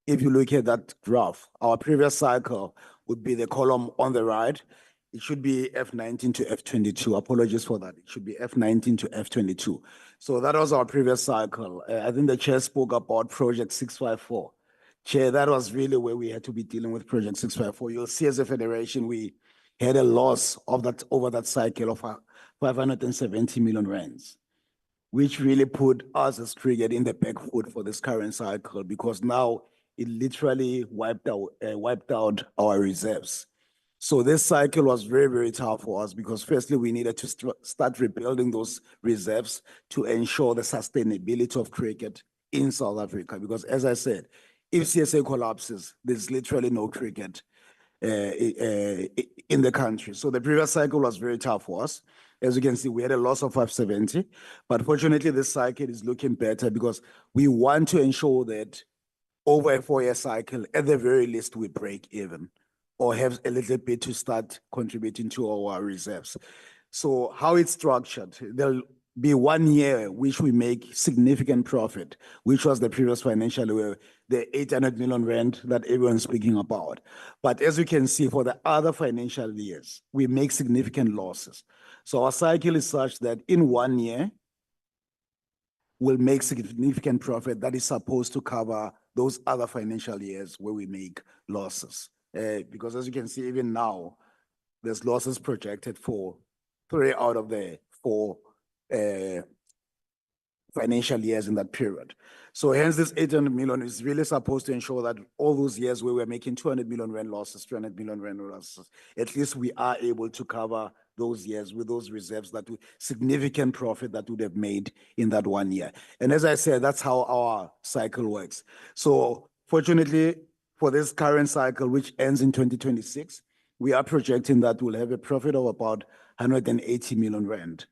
if you look at that graph, our previous cycle would be the column on the right. It should be F19 to F22. Apologies for that. It should be F19 to F22. So that was our previous cycle. I think the chair spoke about Project 654. Chair, that was really where we had to be dealing with Project 654. You'll see as a federation, we had a loss of that over that cycle of 570 million rands, which really put us as cricket in the back foot for this current cycle, because now it literally wiped out our reserves. So this cycle was very, very tough for us because firstly, we needed to start rebuilding those reserves to ensure the sustainability of cricket in South Africa. Because as I said, if CSA collapses, there's literally no cricket in the country. So the previous cycle was very tough for us. As you can see, we had a loss of 570, but fortunately this cycle is looking better because we want to ensure that over a 4-year cycle, at the very least, we break even or have a little bit to start contributing to our reserves. So how it's structured, there'll be 1 year which we make significant profit, which was the previous financial year, the 800 million rand that everyone's speaking about. But as you can see, for the other financial years, we make significant losses. So our cycle is such that in 1 year, we'll make significant profit that is supposed to cover those other financial years where we make losses. Because as you can see, even now, there's losses projected for 3 out of the 4 financial years in that period. So hence this 800 million is really supposed to ensure that all those years where we're making 200 million rand losses, 300 million rand losses, at least we are able to cover those years with those reserves that significant profit that would have made in that 1 year. And as I said, that's how our cycle works. So fortunately for this current cycle, which ends in 2026, we are projecting that we'll have a profit of about 180 million rand.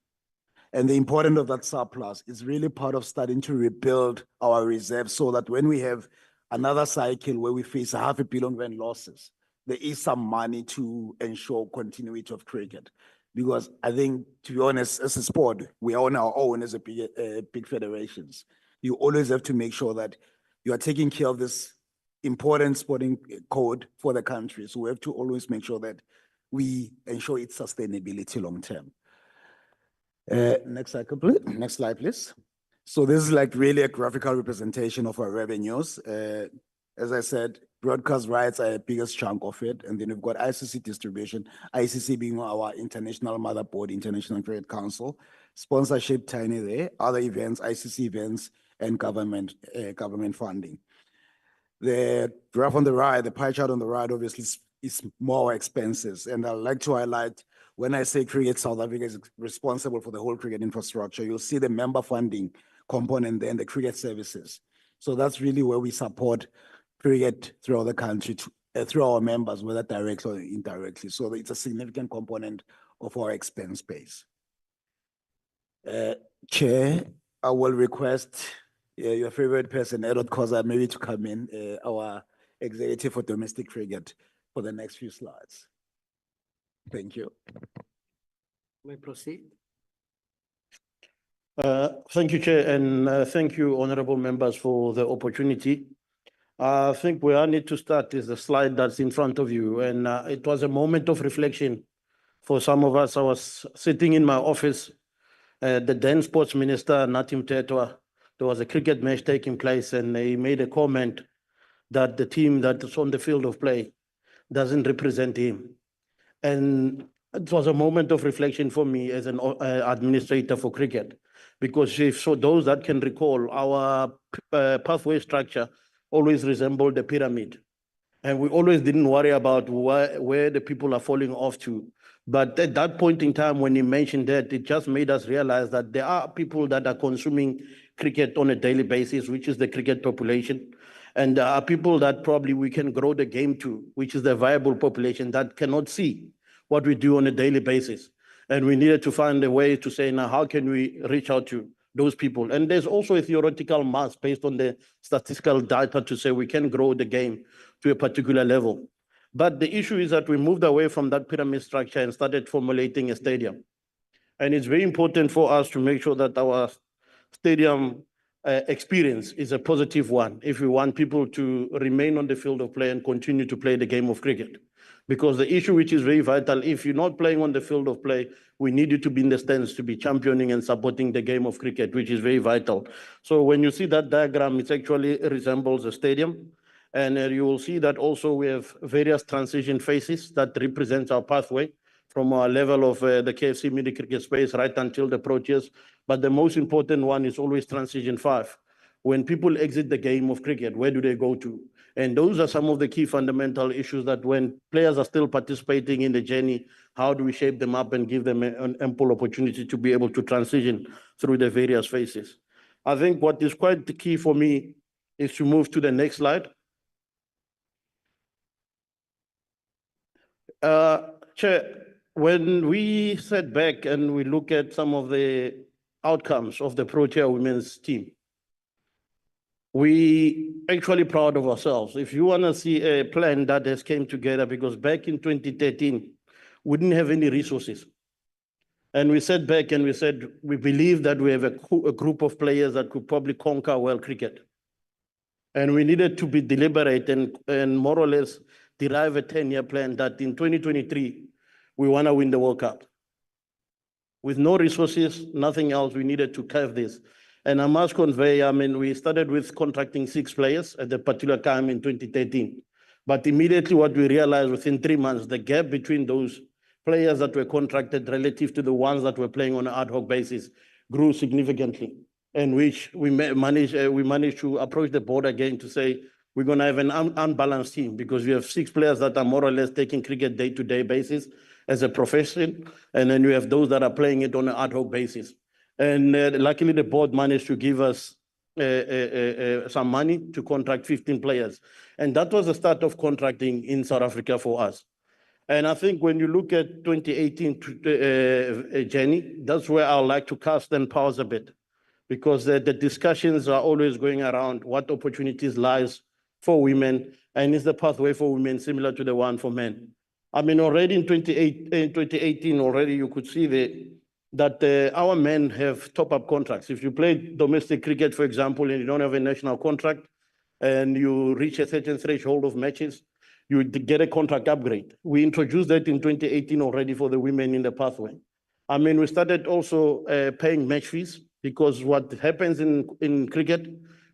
And the importance of that surplus is really part of starting to rebuild our reserves so that when we have another cycle where we face 500 million rand losses, there is some money to ensure continuity of cricket. Because I think, to be honest, as a sport, we are on our own as a big federations. You always have to make sure that you are taking care of this important sporting code for the country. So we have to always make sure that we ensure its sustainability long term. Next slide, please. So this is like really a graphical representation of our revenues. As I said, broadcast rights are the biggest chunk of it. And then we've got ICC distribution, ICC being our international motherboard, International Cricket Council, sponsorship tiny there, other events, ICC events, and government funding. The graph on the right, the pie chart on the right, obviously is more expenses. And I'd like to highlight, when I say Cricket South Africa is responsible for the whole cricket infrastructure, you'll see the member funding component there and the cricket services. So that's really where we support cricket throughout the country, through our members, whether directly or indirectly. So it's a significant component of our expense base. Chair, I will request your favorite person, Edward Koza, maybe to come in, our executive for domestic cricket, for the next few slides. Thank you. May I proceed? Thank you, Chair, and thank you, honorable members, for the opportunity. I think where I need to start is the slide that's in front of you, and it was a moment of reflection for some of us. I was sitting in my office, the then Sports Minister, Nathi Mthethwa. There was a cricket match taking place, and he made a comment that the team that is on the field of play doesn't represent him. And it was a moment of reflection for me as an administrator for cricket, because those that can recall, our pathway structure always resembled a pyramid. And we always didn't worry about where the people are falling off to. But at that point in time, when he mentioned that, it just made us realize that there are people that are consuming cricket on a daily basis, which is the cricket population. And there are people that probably we can grow the game to, which is the viable population that cannot see what we do on a daily basis. And we needed to find a way to say, now, how can we reach out to those people? And there's also a theoretical mass based on the statistical data to say we can grow the game to a particular level. But the issue is that we moved away from that pyramid structure and started formulating a stadium. And it's very important for us to make sure that our stadium experience is a positive one if we want people to remain on the field of play and continue to play the game of cricket. Because the issue which is very vital, if you're not playing on the field of play, we need you to be in the stands to be championing and supporting the game of cricket, which is very vital. So when you see that diagram, it actually resembles a stadium. And you will see that also we have various transition phases that represent our pathway from our level of the KFC mini cricket space right until the Proteas. But the most important one is always transition 5, when people exit the game of cricket, where do they go to? And those are some of the key fundamental issues that when players are still participating in the journey, how do we shape them up and give them an ample opportunity to be able to transition through the various phases? I think what is quite the key for me is to move to the next slide. Chair, when we sat back and we look at some of the outcomes of the Protea women's team, we actually proud of ourselves. If you want to see a plan that has came together, because back in 2013, we didn't have any resources. And we sat back and we said, we believe that we have a group of players that could probably conquer world cricket. And we needed to be deliberate and more or less derive a 10-year plan that in 2023, we want to win the World Cup. With no resources, nothing else, we needed to curve this. And I must convey, I mean, we started with contracting 6 players at the particular time in 2013. But immediately what we realized within 3 months, the gap between those players that were contracted relative to the ones that were playing on an ad hoc basis grew significantly, in which we managed to approach the board again to say, we're going to have an unbalanced team because we have 6 players that are more or less taking cricket day-to-day basis as a profession, and then you have those that are playing it on an ad hoc basis. And luckily, the board managed to give us some money to contract 15 players. And that was the start of contracting in South Africa for us. And I think when you look at 2018 journey, that's where I would like to cast and pause a bit, because the discussions are always going around what opportunities lies for women, and is the pathway for women similar to the one for men. I mean, already in 2018, already you could see that our men have top-up contracts. If you play domestic cricket, for example, and you don't have a national contract, and you reach a certain threshold of matches, you get a contract upgrade. We introduced that in 2018 already for the women in the pathway. I mean, we started also paying match fees, because what happens in cricket,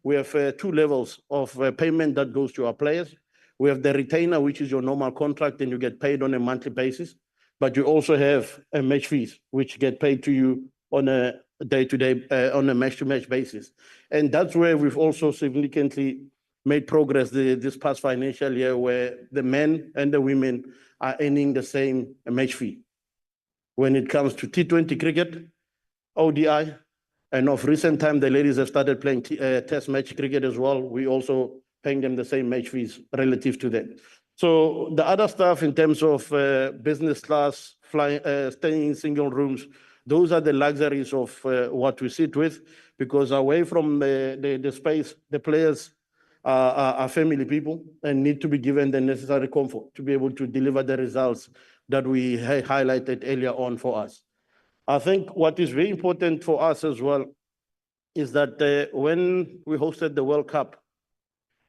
we have 2 levels of payment that goes to our players. We have the retainer, which is your normal contract, and you get paid on a monthly basis. But you also have a match fees, which get paid to you on a day-to-day, on a match-to-match basis. And that's where we've also significantly made progress this past financial year, where the men and the women are earning the same match fee. When it comes to T20 cricket, ODI, and of recent time, the ladies have started playing test match cricket as well. We also paying them the same match fees relative to that. So the other stuff in terms of business class, flying, staying in single rooms, those are the luxuries of what we sit with, because away from the space, the players are family people and need to be given the necessary comfort to be able to deliver the results that we highlighted earlier on for us. I think what is very important for us as well is that when we hosted the World Cup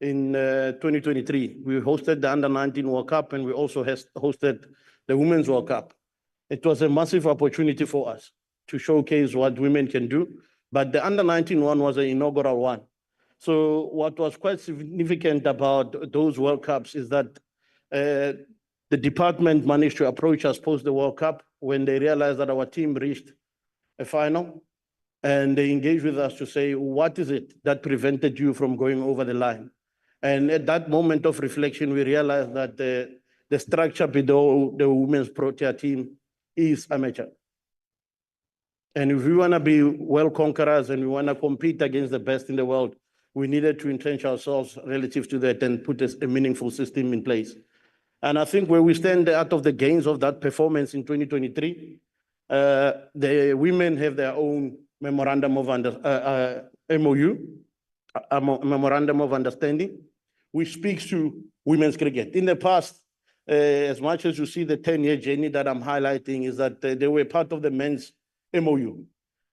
in 2023, we hosted the Under-19 World Cup, and we also hosted the Women's World Cup. It was a massive opportunity for us to showcase what women can do, but the Under-19 one was an inaugural one. So what was quite significant about those World Cups is that the department managed to approach us post the World Cup when they realized that our team reached a final, and they engaged with us to say, what is it that prevented you from going over the line? And at that moment of reflection, we realized that the structure below the women's Protea team is amateur. And if we want to be world conquerors and we want to compete against the best in the world, we needed to entrench ourselves relative to that and put a meaningful system in place. And I think where we stand out of the gains of that performance in 2023, the women have their own memorandum of MOU, a memorandum of understanding, which speaks to women's cricket. In the past, as much as you see the 10-year journey that I'm highlighting is that they were part of the men's MOU.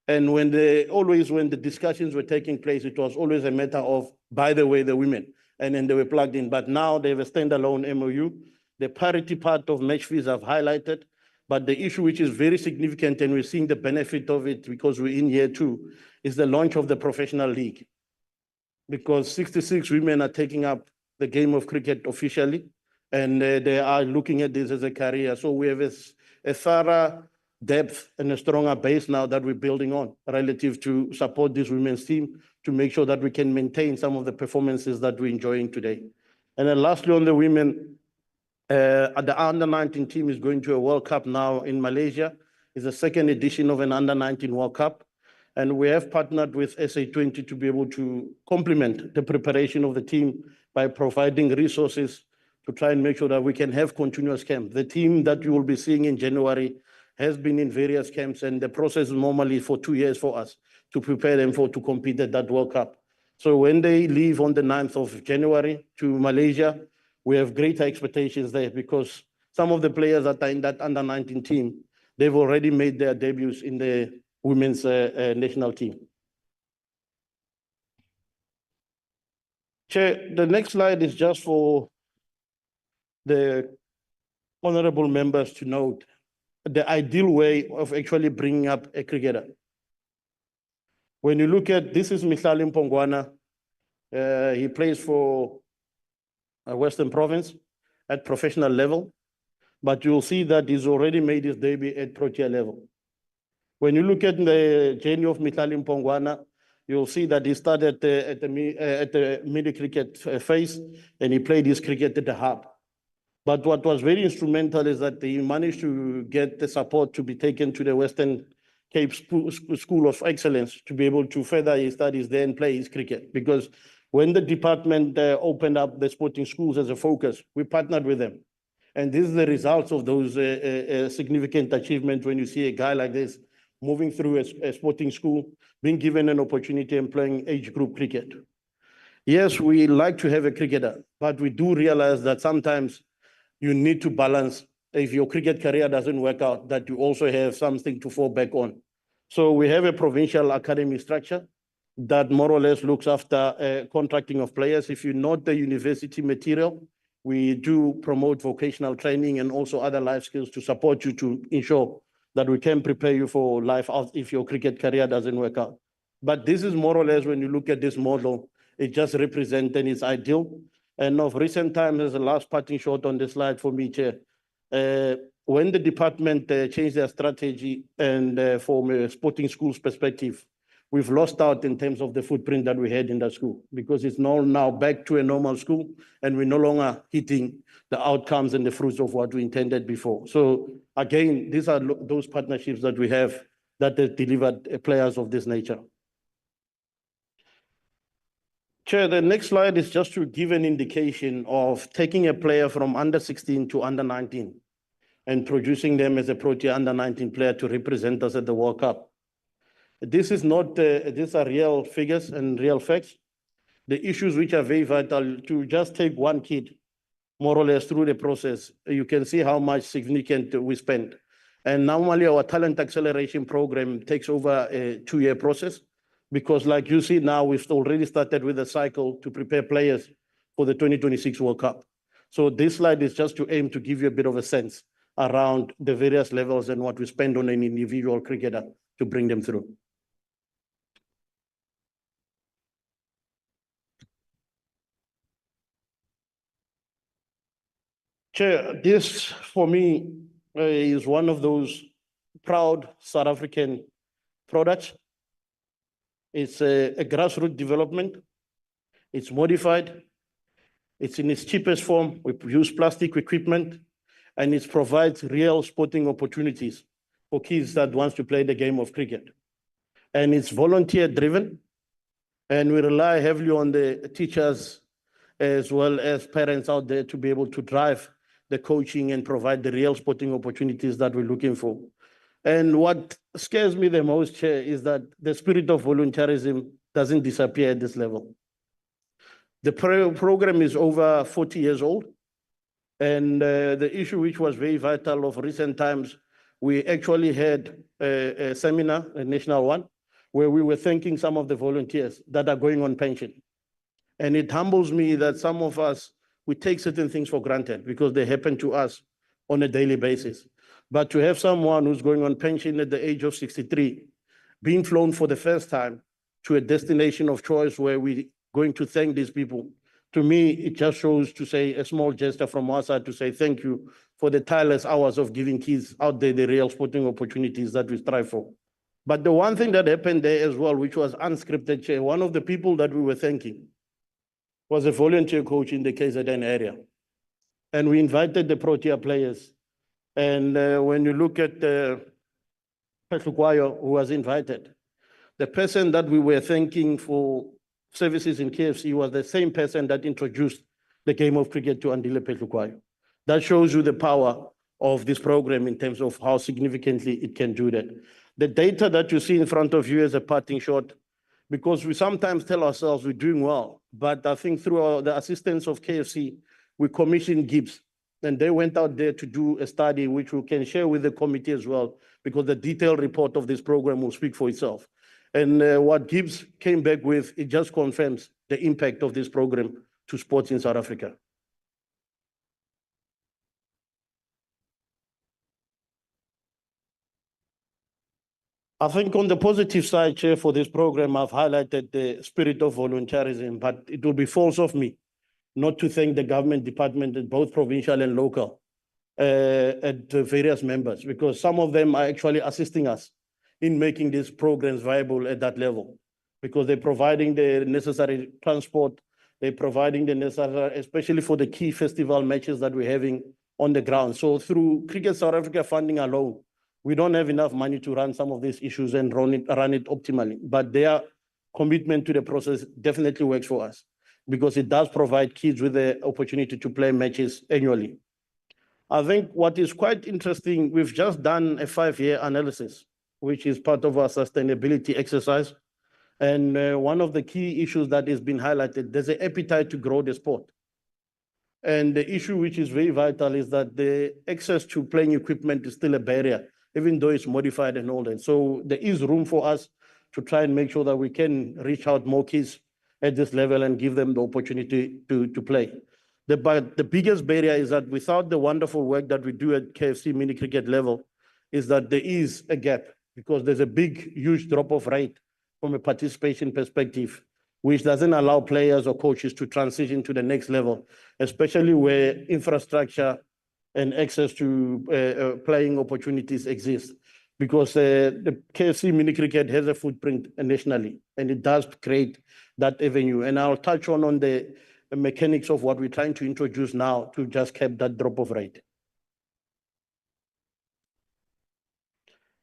And when the discussions were taking place, it was always a matter of, by the way, the women, and then they were plugged in. But now they have a standalone MOU. The parity part of match fees I've highlighted, but the issue which is very significant, and we're seeing the benefit of it because we're in year 2, is the launch of the professional league. Because 66 women are taking up the game of cricket officially, and they are looking at this as a career. So we have a thorough depth and a stronger base now that we're building on relative to support this women's team to make sure that we can maintain some of the performances that we're enjoying today. And then lastly, on the women, the under-19 team is going to a World Cup now in Malaysia. It's the second edition of an under-19 World Cup. And we have partnered with SA20 to be able to complement the preparation of the team by providing resources to try and make sure that we can have continuous camp. The team that you will be seeing in January has been in various camps, and the process is normally for 2 years for us to prepare them to compete at that World Cup. So when they leave on the 9th of January to Malaysia, we have greater expectations there because some of the players that are in that under-19 team, they've already made their debuts in the women's national team. Chair, the next slide is just for the honorable members to note the ideal way of actually bringing up a cricketer. When you look at, this is Mihlali Mpongwana. He plays for Western Province at professional level, but you'll see that he's already made his debut at Protea level. When you look at the journey of Mihlali Mpongwana, you'll see that he started at the mini cricket phase, and he played his cricket at the hub. But what was very instrumental is that he managed to get the support to be taken to the Western Cape School of Excellence to be able to further his studies there and play his cricket. Because when the department opened up the sporting schools as a focus, we partnered with them. And this is the results of those significant achievements when you see a guy like this moving through a sporting school, being given an opportunity and playing age group cricket. Yes, we like to have a cricketer, but we do realize that sometimes you need to balance, if your cricket career doesn't work out, that you also have something to fall back on. So we have a provincial academy structure that more or less looks after contracting of players. If you note the university material, we do promote vocational training and also other life skills to support you to ensure that we can prepare you for life out if your cricket career doesn't work out. But this is more or less, when you look at this model, it just represents and it's ideal. And of recent times, there's a last parting shot on the slide for me, Chair. When the department changed their strategy and from a sporting schools perspective, we've lost out in terms of the footprint that we had in that school because it's now back to a normal school and we're no longer hitting the outcomes and the fruits of what we intended before. So again, these are those partnerships that we have that have delivered players of this nature. Chair, the next slide is just to give an indication of taking a player from under 16 to under 19 and producing them as a Protea under 19 player to represent us at the World Cup. This is not, these are real figures and real facts. The issues which are very vital to just take one kid more or less through the process, you can see how much significant we spend. And normally our talent acceleration program takes over a 2-year process. Because like you see now, we've already started with a cycle to prepare players for the 2026 World Cup. So this slide is just to aim to give you a bit of a sense around the various levels and what we spend on an individual cricketer to bring them through. Chair, this for me is one of those proud South African products. It's a grassroots development. It's modified. It's in its cheapest form. We use plastic equipment, and it provides real sporting opportunities for kids that wants to play the game of cricket. And it's volunteer-driven, and we rely heavily on the teachers as well as parents out there to be able to drive the coaching and provide the real sporting opportunities that we're looking for. And what scares me the most, Chair, is that the spirit of volunteerism doesn't disappear at this level. The program is over 40 years old. And the issue which was very vital of recent times, we actually had a seminar, a national one, where we were thanking some of the volunteers that are going on pension. And it humbles me that some of us, we take certain things for granted because they happen to us on a daily basis. But to have someone who's going on pension at the age of 63, being flown for the first time to a destination of choice where we're going to thank these people, To me, it just shows to say a small gesture from our side to say thank you for the tireless hours of giving kids out there the real sporting opportunities that we strive for. But the one thing that happened there as well, which was unscripted, Chair, one of the people that we were thanking was a volunteer coach in the KZN area. And we invited the Protea players. And when you look at Petlukwayo, who was invited, the person that we were thanking for services in KFC was the same person that introduced the game of cricket to Andile Petlukwayo. That shows you the power of this program in terms of how significantly it can do that. The data that you see in front of you is a parting shot, because we sometimes tell ourselves we're doing well, but I think through the assistance of KFC, we commissioned Gibbs, and they went out there to do a study which we can share with the committee as well, because the detailed report of this program will speak for itself. And what Gibbs came back with, it just confirms the impact of this program to sports in South Africa. I think on the positive side, Chair, for this program, I've highlighted the spirit of volunteerism, but it will be false of me not to thank the government department, both provincial and local, at the various members, because some of them are actually assisting us in making these programs viable at that level, because they're providing the necessary transport, they're providing the necessary, especially for the key festival matches that we're having on the ground. So through Cricket South Africa funding alone, we don't have enough money to run some of these issues and run it optimally, but their commitment to the process definitely works for us, because it does provide kids with the opportunity to play matches annually. I think what is quite interesting, we've just done a 5-year analysis, which is part of our sustainability exercise. And one of the key issues that has been highlighted, there's an appetite to grow the sport. And the issue which is very vital is that the access to playing equipment is still a barrier, even though it's modified and all that. So there is room for us to try and make sure that we can reach out more kids at this level and give them the opportunity to play. But the biggest barrier is that without the wonderful work that we do at KFC mini cricket level, is that there is a gap, because there's a big, huge drop-off rate from a participation perspective, which doesn't allow players or coaches to transition to the next level, especially where infrastructure and access to playing opportunities exist. Because the KFC mini cricket has a footprint nationally, and it does create that avenue. And I'll touch on the mechanics of what we're trying to introduce now to just cap that drop-off rate.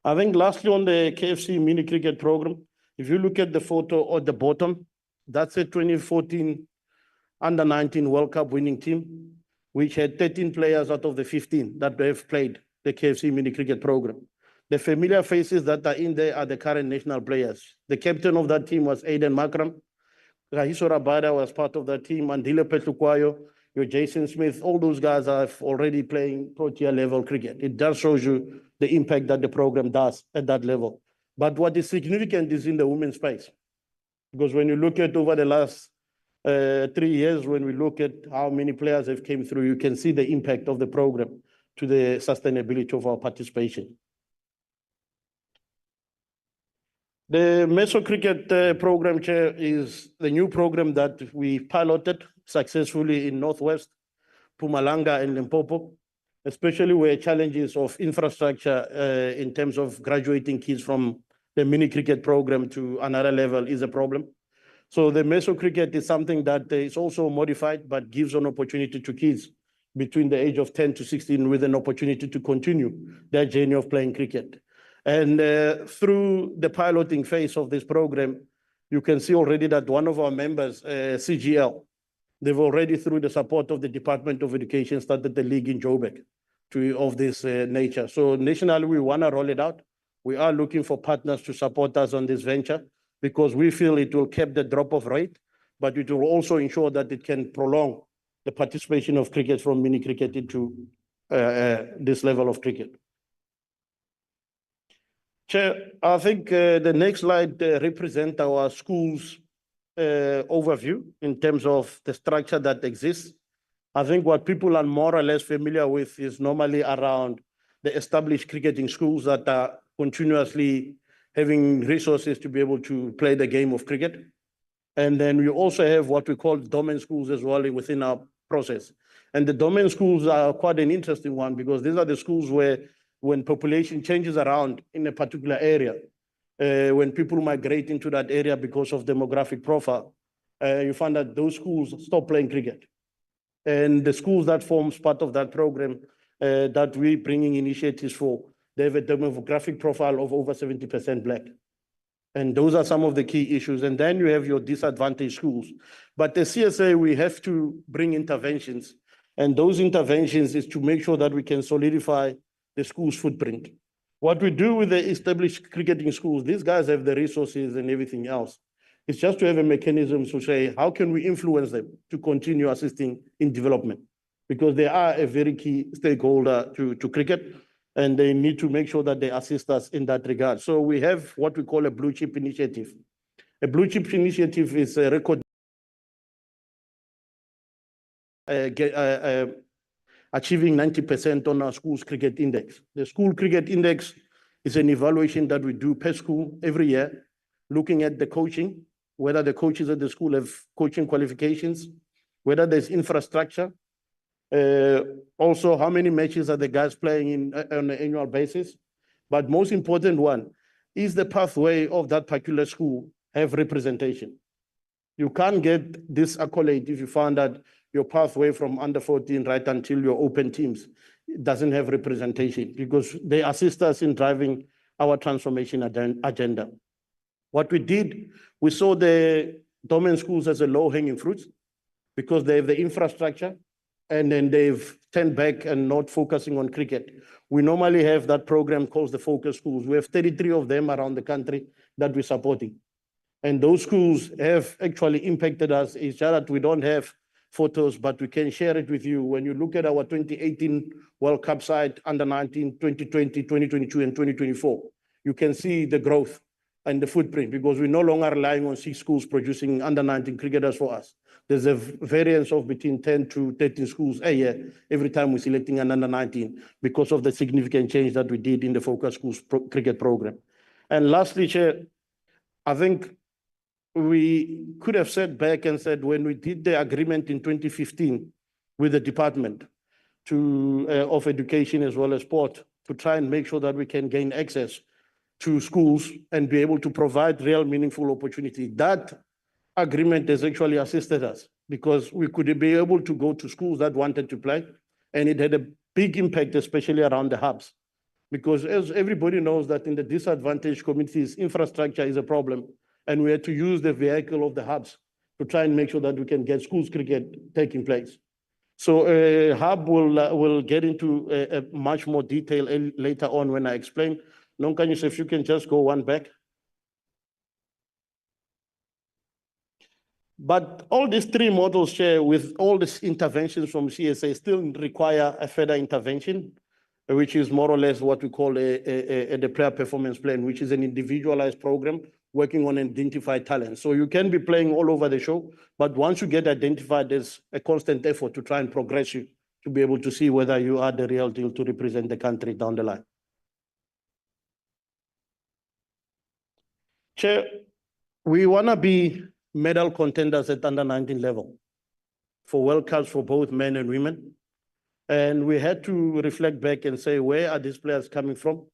I think lastly on the KFC mini cricket program, if you look at the photo at the bottom, that's a 2014 Under-19 World Cup winning team, which had 13 players out of the 15 that have played the KFC mini cricket program. The familiar faces that are in there are the current national players. The captain of that team was Aiden Makram. Rahiso Rabada was part of that team, Andile Petlukwayo, your Jason Smith, all those guys are already playing Protea level cricket. It just shows you the impact that the program does at that level. But what is significant is in the women's space. Because when you look at over the last 3 years, when we look at how many players have came through, you can see the impact of the program to the sustainability of our participation. The Meso Cricket Program, Chair, is the new program that we piloted successfully in Northwest, Mpumalanga and Limpopo, especially where challenges of infrastructure in terms of graduating kids from the mini cricket program to another level is a problem. So the Meso Cricket is something that is also modified, but gives an opportunity to kids between the age of 10 to 16 with an opportunity to continue their journey of playing cricket. And through the piloting phase of this program, you can see already that one of our members, CGL, they've already, through the support of the Department of Education, started the league in Joburg of this nature. So nationally, we want to roll it out. We are looking for partners to support us on this venture, because we feel it will cap the drop-off rate, but it will also ensure that it can prolong the participation of cricket from mini cricket into this level of cricket. Chair, I think the next slide represents our school's overview in terms of the structure that exists. I think what people are more or less familiar with is normally around the established cricketing schools that are continuously having resources to be able to play the game of cricket. And then we also have what we call domain schools as well within our process. And the domain schools are quite an interesting one because these are the schools where when population changes around in a particular area, when people migrate into that area because of demographic profile, you find that those schools stop playing cricket. And the schools that forms part of that program that we're bringing initiatives for, they have a demographic profile of over 70% Black. And those are some of the key issues. And then you have your disadvantaged schools. But the CSA, we have to bring interventions. And those interventions is to make sure that we can solidify the school's footprint. What we do with the established cricketing schools, these guys have the resources and everything else. It's just to have a mechanism to say, how can we influence them to continue assisting in development? Because they are a very key stakeholder to cricket, and they need to make sure that they assist us in that regard. So we have what we call a blue chip initiative. A blue chip initiative is a record achieving 90% on our school's cricket index. The school cricket index is an evaluation that we do per school every year, looking at the coaching, whether the coaches at the school have coaching qualifications, whether there's infrastructure, also how many matches are the guys playing on an annual basis. But most important one is the pathway of that particular school have representation. You can't get this accolade if you find that your pathway from under 14 right until your open teams doesn't have representation, because they assist us in driving our transformation agenda. What we did, we saw the domain schools as a low-hanging fruit because they have the infrastructure, and then they've turned back and not focusing on cricket. We normally have that program called the focus schools. We have 33 of them around the country that we're supporting. And those schools have actually impacted us. It's just that we don't have photos, but we can share it with you. When you look at our 2018 World Cup side, under 19, 2020, 2022, and 2024, you can see the growth and the footprint, because we're no longer relying on 6 schools producing under 19 cricketers for us. There's a variance of between 10 to 13 schools a year every time we're selecting an under 19 because of the significant change that we did in the focus schools cricket program. And lastly, Chair, I think we could have sat back and said, when we did the agreement in 2015 with the Department of Education as well as Sport, to try and make sure that we can gain access to schools and be able to provide real meaningful opportunity. That agreement has actually assisted us because we could be able to go to schools that wanted to play, and it had a big impact, especially around the hubs. Because as everybody knows that in the disadvantaged communities, infrastructure is a problem, and we had to use the vehicle of the hubs to try and make sure that we can get schools cricket taking place. So hub will get into a much more detail later on when I explain. Nonkanyis, if you can just go one back. But all these 3 models share with all these interventions from CSA still require a further intervention, which is more or less what we call the player performance plan, which is an individualized program working on identified talent. So you can be playing all over the show, but once you get identified, there's a constant effort to try and progress you to be able to see whether you are the real deal to represent the country down the line. Chair, we want to be medal contenders at under 19 level for World Cups for both men and women. And we had to reflect back and say, where are these players coming from?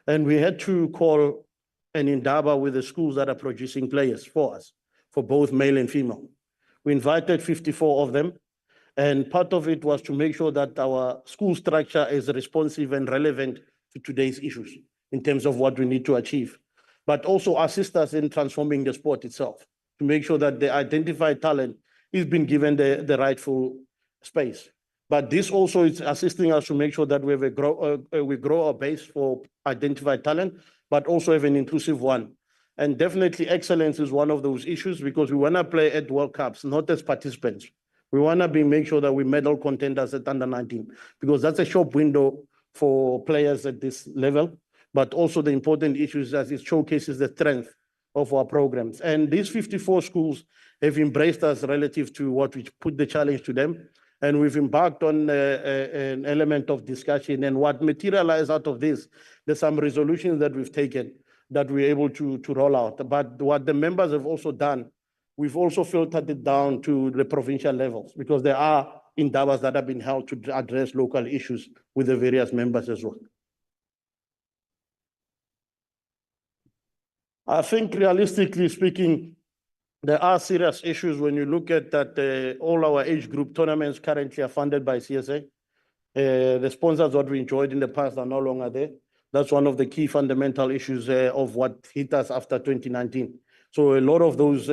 And we had to call an Indaba with the schools that are producing players for us, for both male and female. We invited 54 of them. And part of it was to make sure that our school structure is responsive and relevant to today's issues in terms of what we need to achieve, but also assist us in transforming the sport itself to make sure that the identified talent is being given the rightful space. But this also is assisting us to make sure that we have we grow our base for identified talent, but also have an inclusive one. And definitely excellence is one of those issues, because we want to play at World Cups, not as participants. We want to make sure that we medal contenders at under 19, because that's a short window for players at this level. But also the important issue is that it showcases the strength of our programs. And these 54 schools have embraced us relative to what we put the challenge to them. And we've embarked on an element of discussion, and what materialized out of this, there's some resolutions that we've taken that we're able to roll out. But what the members have also done we've also filtered it down to the provincial levels because there are Indabas that have been held to address local issues with the various members as well. I think realistically speaking, there are serious issues when you look at that all our age group tournaments currently are funded by CSA. The sponsors that we enjoyed in the past are no longer there. That's one of the key fundamental issues of what hit us after 2019. So a lot of those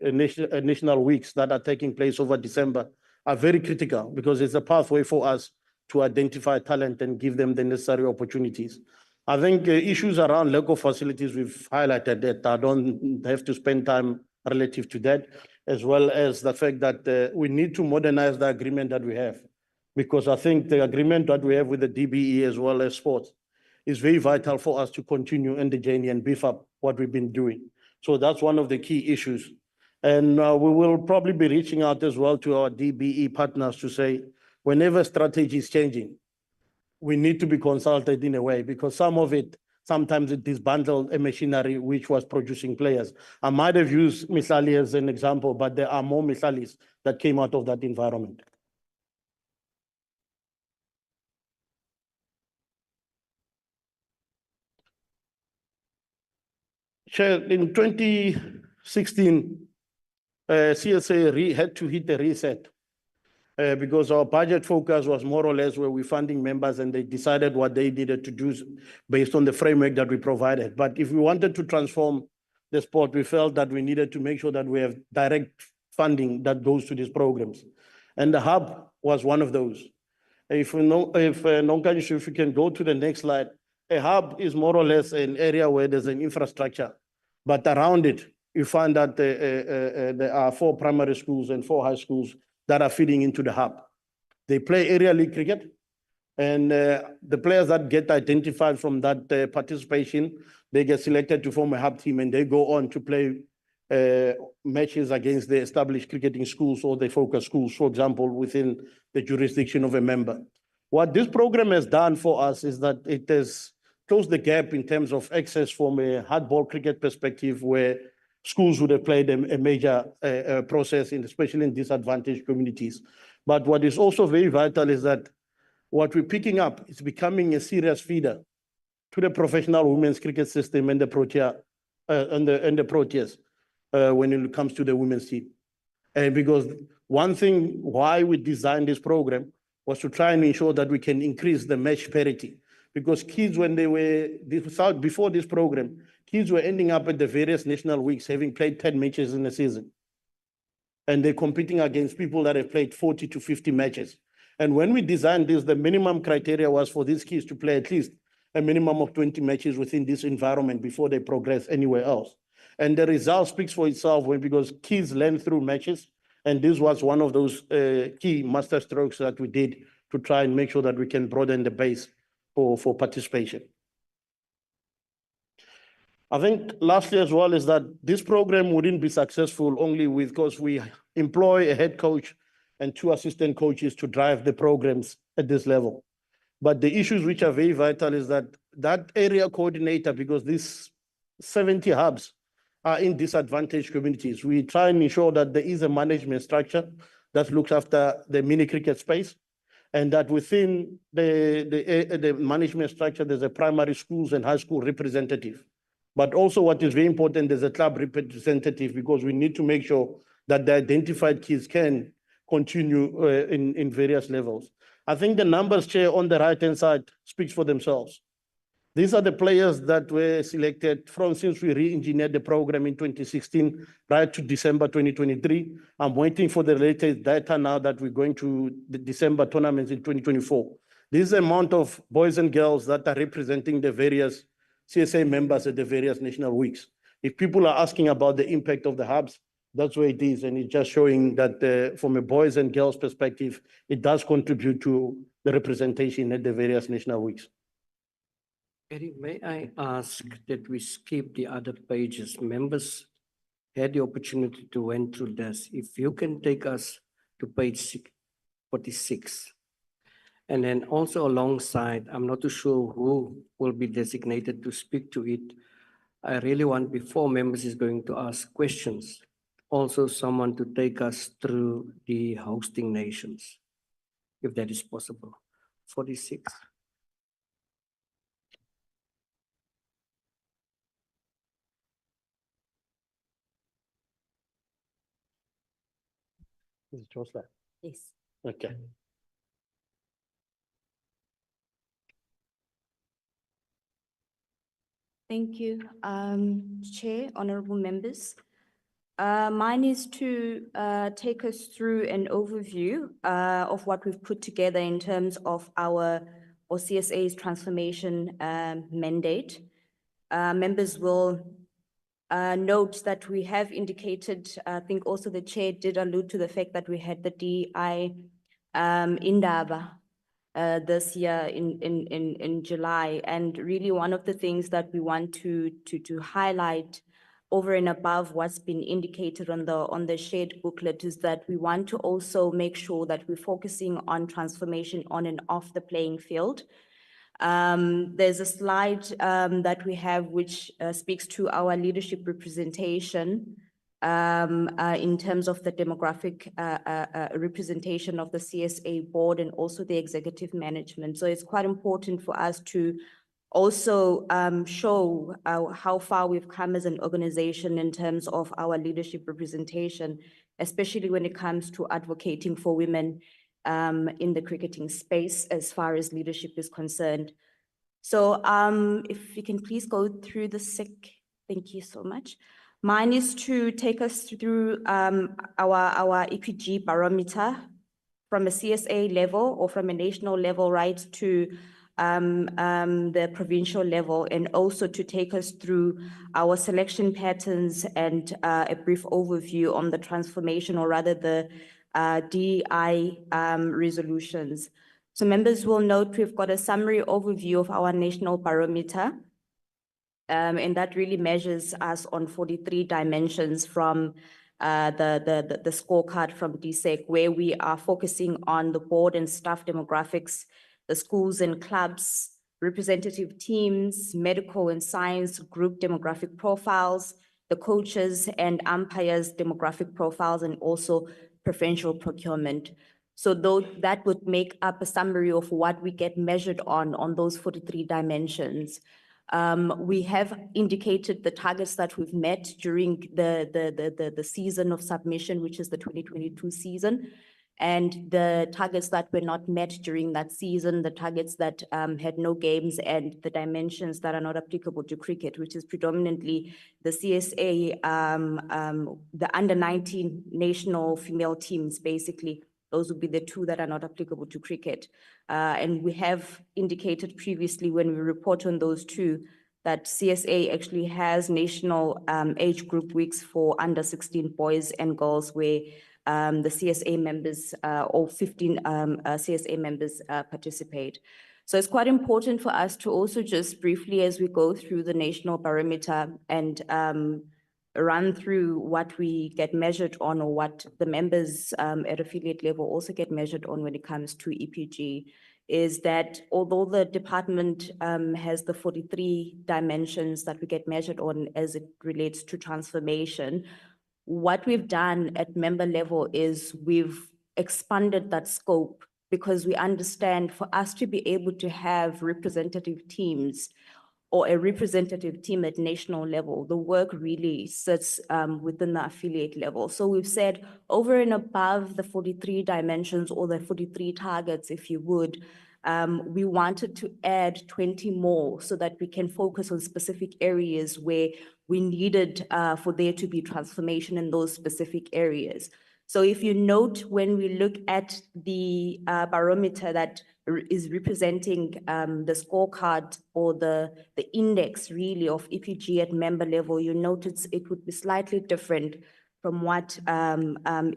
national weeks that are taking place over December are very critical because it's a pathway for us to identify talent and give them the necessary opportunities. I think issues around lack of facilities, we've highlighted that. I don't have to spend time relative to that, as well as the fact that we need to modernize the agreement that we have. Because I think the agreement that we have with the DBE as well as sports is very vital for us to continue in the journey and beef up what we've been doing. So that's one of the key issues. And we will probably be reaching out as well to our DBE partners to say, whenever strategy is changing, we need to be consulted in a way because some of it, sometimes it disbundled a machinery which was producing players. I might have used Mihlali as an example, but there are more Mihlalis that came out of that environment. Chair, in 2016, CSA had to hit a reset because our budget focus was more or less where we're funding members and they decided what they needed to do based on the framework that we provided. But if we wanted to transform the sport, we felt that we needed to make sure that we have direct funding that goes to these programs. And the hub was one of those. If you can go to the next slide, a hub is more or less an area where there's an infrastructure, but around it, you find that there are 4 primary schools and 4 high schools that are feeding into the hub. They play area league cricket, and the players that get identified from that participation, they get selected to form a hub team and they go on to play matches against the established cricketing schools or the focus schools, for example, within the jurisdiction of a member. What this program has done for us is that it has closed the gap in terms of access from a hardball cricket perspective where schools would have played a major process, especially in disadvantaged communities. But what is also very vital is that what we're picking up is becoming a serious feeder to the professional women's cricket system and the Protea and the Proteas when it comes to the women's team. And because one thing why we designed this program was to try and ensure that we can increase the match parity. Because kids, when they were, before this program, kids were ending up at the various national weeks having played 10 matches in a season. And they're competing against people that have played 40 to 50 matches. And when we designed this, the minimum criteria was for these kids to play at least a minimum of 20 matches within this environment before they progress anywhere else. And the result speaks for itself because kids learn through matches. And this was one of those key master strokes that we did to try and make sure that we can broaden the base for participation. I think lastly as well is that this program wouldn't be successful only because we employ a head coach and 2 assistant coaches to drive the programs at this level. But the issues which are very vital is that area coordinator, because these 70 hubs are in disadvantaged communities, we try and ensure that there is a management structure that looks after the mini cricket space, and that within the management structure, there's a primary schools and high school representative. But also what is very important, there's a club representative because we need to make sure that the identified kids can continue in various levels. I think the numbers, Chair, on the right-hand side speaks for themselves. These are the players that were selected since we re-engineered the program in 2016, right to December 2023. I'm waiting for the latest data now that we're going to the December tournaments in 2024. This is the amount of boys and girls that are representing the various CSA members at the various national weeks. If people are asking about the impact of the hubs, that's where it is. And it's just showing that from a boys and girls perspective, it does contribute to the representation at the various national weeks. Eddie, may I ask that we skip the other pages? Members had the opportunity to went through this. If you can take us to page 46. And then also alongside, I'm not too sure who will be designated to speak to it. I really want, before members is going to ask questions, also someone to take us through the hosting nations, if that is possible. 46. Is it your slide? Yes. Okay. Thank you, Chair, honorable members. Mine is to take us through an overview of what we've put together in terms of our CSA's transformation mandate. Members will note that we have indicated, I think also the Chair did allude to the fact that we had the DI Indaba this year in July. And really one of the things that we want to highlight over and above what's been indicated on the shared booklet is that we want to also make sure that we're focusing on transformation on and off the playing field. There's a slide that we have which speaks to our leadership representation in terms of the demographic representation of the CSA board and also the executive management. So it's quite important for us to also show how far we've come as an organization in terms of our leadership representation, especially when it comes to advocating for women in the cricketing space as far as leadership is concerned. So if you can please go through the thank you so much. Mine is to take us through our EPG barometer from a CSA level or from a national level right to the provincial level, and also to take us through our selection patterns and a brief overview on the transformation, or rather the DI resolutions. So members will note we've got a summary overview of our national barometer, and that really measures us on 43 dimensions from the scorecard from DSEC, where we are focusing on the board and staff demographics, the schools and clubs, representative teams, medical and science group demographic profiles, the coaches and umpires demographic profiles, and also preferential procurement. So that would make up a summary of what we get measured on those 43 dimensions. We have indicated the targets that we've met during the season of submission, which is the 2022 season, and the targets that were not met during that season, the targets that had no games, and the dimensions that are not applicable to cricket, which is predominantly the CSA, the under-19 national female teams, basically. Those would be the two that are not applicable to cricket. And we have indicated previously when we report on those two that CSA actually has national age group weeks for under 16 boys and girls, where the CSA members, all 15 CSA members participate. So it's quite important for us to also just briefly, as we go through the national barometer and run through what we get measured on, or what the members at affiliate level also get measured on when it comes to EPG, is that although the department has the 43 dimensions that we get measured on as it relates to transformation, what we've done at member level is we've expanded that scope, because we understand for us to be able to have representative teams or a representative team at national level, the work really sits within the affiliate level. So we've said over and above the 43 dimensions, or the 43 targets, if you would, we wanted to add 20 more so that we can focus on specific areas where we needed for there to be transformation in those specific areas. So if you note, when we look at the barometer that is representing the scorecard, or the index really of EPG at member level, you notice it would be slightly different from what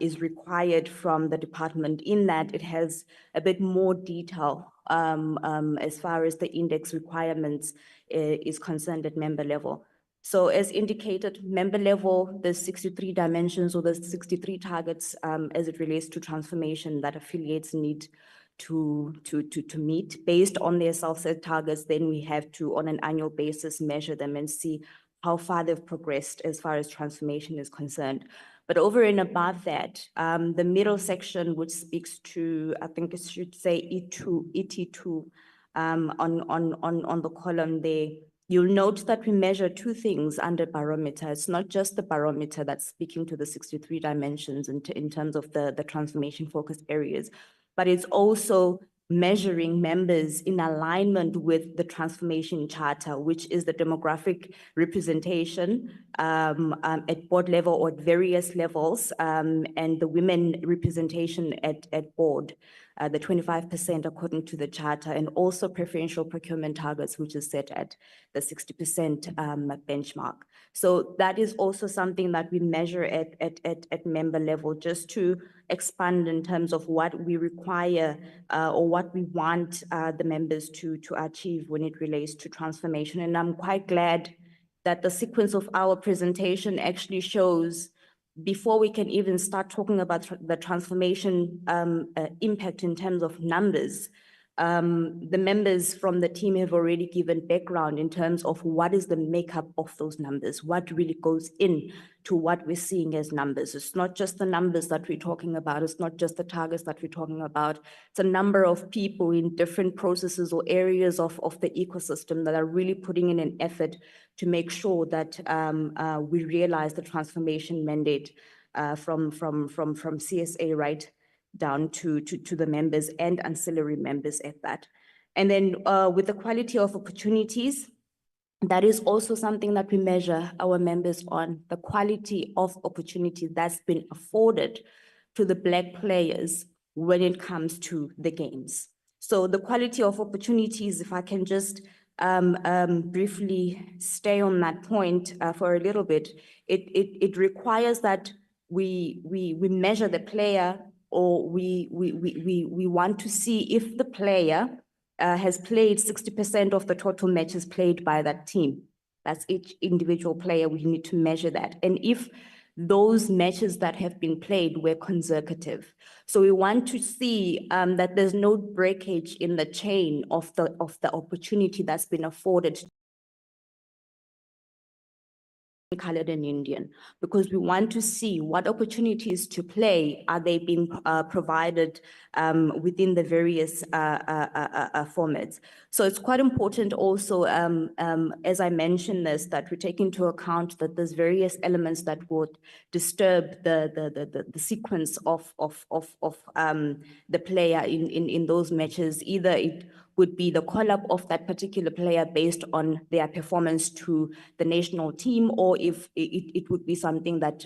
is required from the department, in that it has a bit more detail as far as the index requirements is concerned at member level. So as indicated, member level, there's 63 dimensions, or there's 63 targets as it relates to transformation that affiliates need to meet based on their self-set targets. Then we have to, on an annual basis, measure them and see how far they've progressed as far as transformation is concerned. But over and above that, the middle section, which speaks to, I think it should say ET2, on the column there, you'll note that we measure two things under barometer. It's not just the barometer that's speaking to the 63 dimensions in terms of the transformation focused areas, but it's also measuring members in alignment with the transformation charter, which is the demographic representation at board level or at various levels, and the women representation at board, the 25% according to the charter, and also preferential procurement targets, which is set at the 60% benchmark. So that is also something that we measure at member level, just to expand in terms of what we require or what we want the members to achieve when it relates to transformation. And I'm quite glad that the sequence of our presentation actually shows, before we can even start talking about the transformation impact in terms of numbers, the members from the team have already given background in terms of what is the makeup of those numbers, what really goes in to what we're seeing as numbers. It's not just the numbers that we're talking about. It's not just the targets that we're talking about. It's a number of people in different processes or areas of the ecosystem that are really putting in an effort to make sure that we realize the transformation mandate from CSA right down to the members and ancillary members at that. And then with the quality of opportunities, that is also something that we measure our members on, the quality of opportunity that's been afforded to the Black players when it comes to the games. So the quality of opportunities, if I can just briefly stay on that point for a little bit, it requires that we measure the player, or we want to see if the player has played 60% of the total matches played by that team. That's each individual player. We need to measure that. And if those matches that have been played were consecutive. So we want to see that there's no breakage in the chain of the opportunity that's been afforded colored and Indian, because we want to see what opportunities to play are they being provided within the various formats. So it's quite important also, as I mentioned this, that we take into account that there's various elements that would disturb the sequence of the player in those matches. Either it would be the call-up of that particular player based on their performance to the national team, or if it would be something that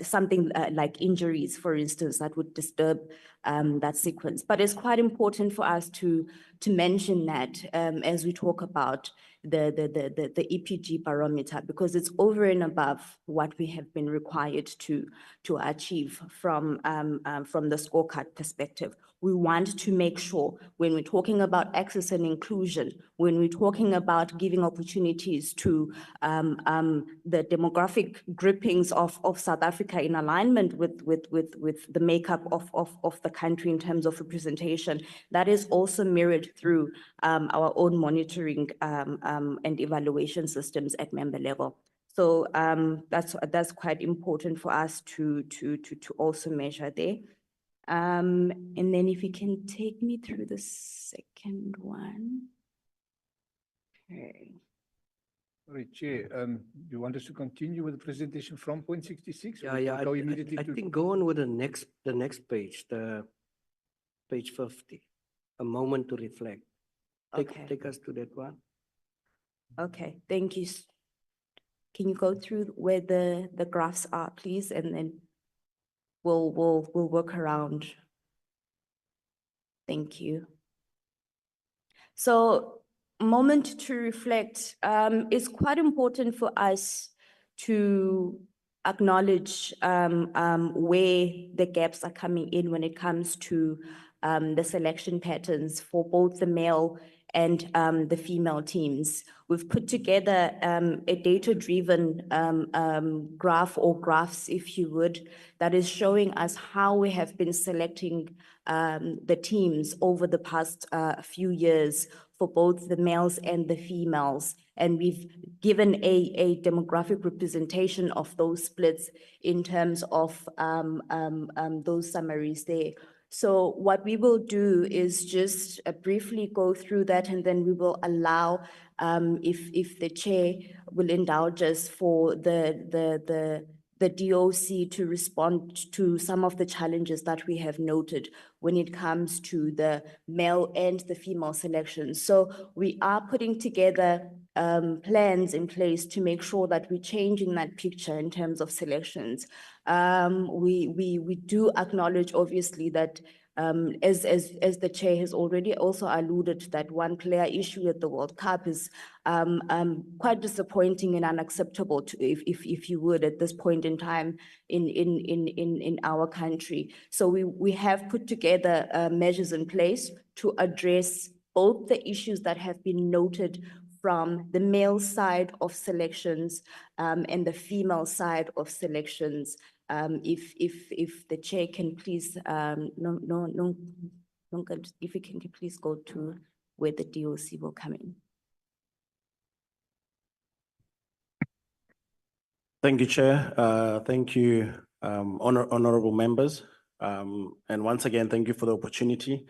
something like injuries, for instance, that would disturb that sequence. But it's quite important for us to mention that as we talk about the EPG barometer, because it's over and above what we have been required to achieve from the scorecard perspective. We want to make sure when we're talking about access and inclusion, when we're talking about giving opportunities to the demographic groupings of South Africa in alignment with the makeup of the country in terms of representation, that is also mirrored through our own monitoring and evaluation systems at member level. So that's quite important for us to also measure there. And then if you can take me through the second one. Okay. Sorry, Chair, you want us to continue with the presentation from point 66? Yeah, Go immediately I to think go on with the next page, the page 50. A moment to reflect. Take us to that one. Okay, thank you. Can you go through where the graphs are, please, and then we'll work around. Thank you. So, moment to reflect is quite important for us to acknowledge where the gaps are coming in when it comes to the selection patterns for both the male and the female teams. We've put together a data-driven graph, or graphs, if you would, that is showing us how we have been selecting the teams over the past few years for both the males and the females. And we've given a demographic representation of those splits in terms of those summaries there. So what we will do is just briefly go through that, and then we will allow, if the chair will indulge us, for the DOC to respond to some of the challenges that we have noted when it comes to the male and the female selections. So we are putting together plans in place to make sure that we're changing that picture in terms of selections. We do acknowledge, obviously, that as the chair has already also alluded, that one player issue at the World Cup is quite disappointing and unacceptable, if you would, at this point in time in our country. So we have put together measures in place to address both the issues that have been noted from the male side of selections and the female side of selections. If the chair can please, if you can please go to where the DOC will come in. Thank you, Chair. Thank you, honorable members. And once again, thank you for the opportunity.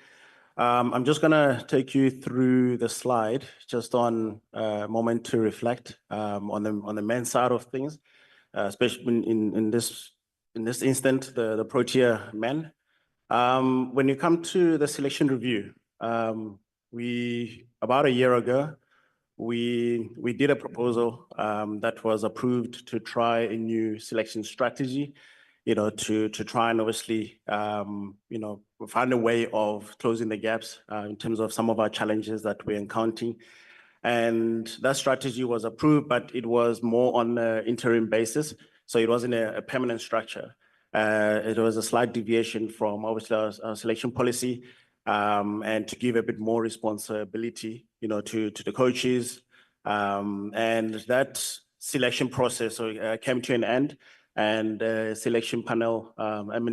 I'm just gonna take you through the slide just on a moment to reflect on the men's side of things, especially in this instant, the Protea men. When you come to the selection review, about a year ago, we did a proposal that was approved to try a new selection strategy, to try and obviously, find a way of closing the gaps in terms of some of our challenges that we're encountering. And that strategy was approved, but it was more on an interim basis. So it wasn't a permanent structure. It was a slight deviation from obviously our selection policy, and to give a bit more responsibility, to the coaches. And that selection process came to an end, and the selection panel,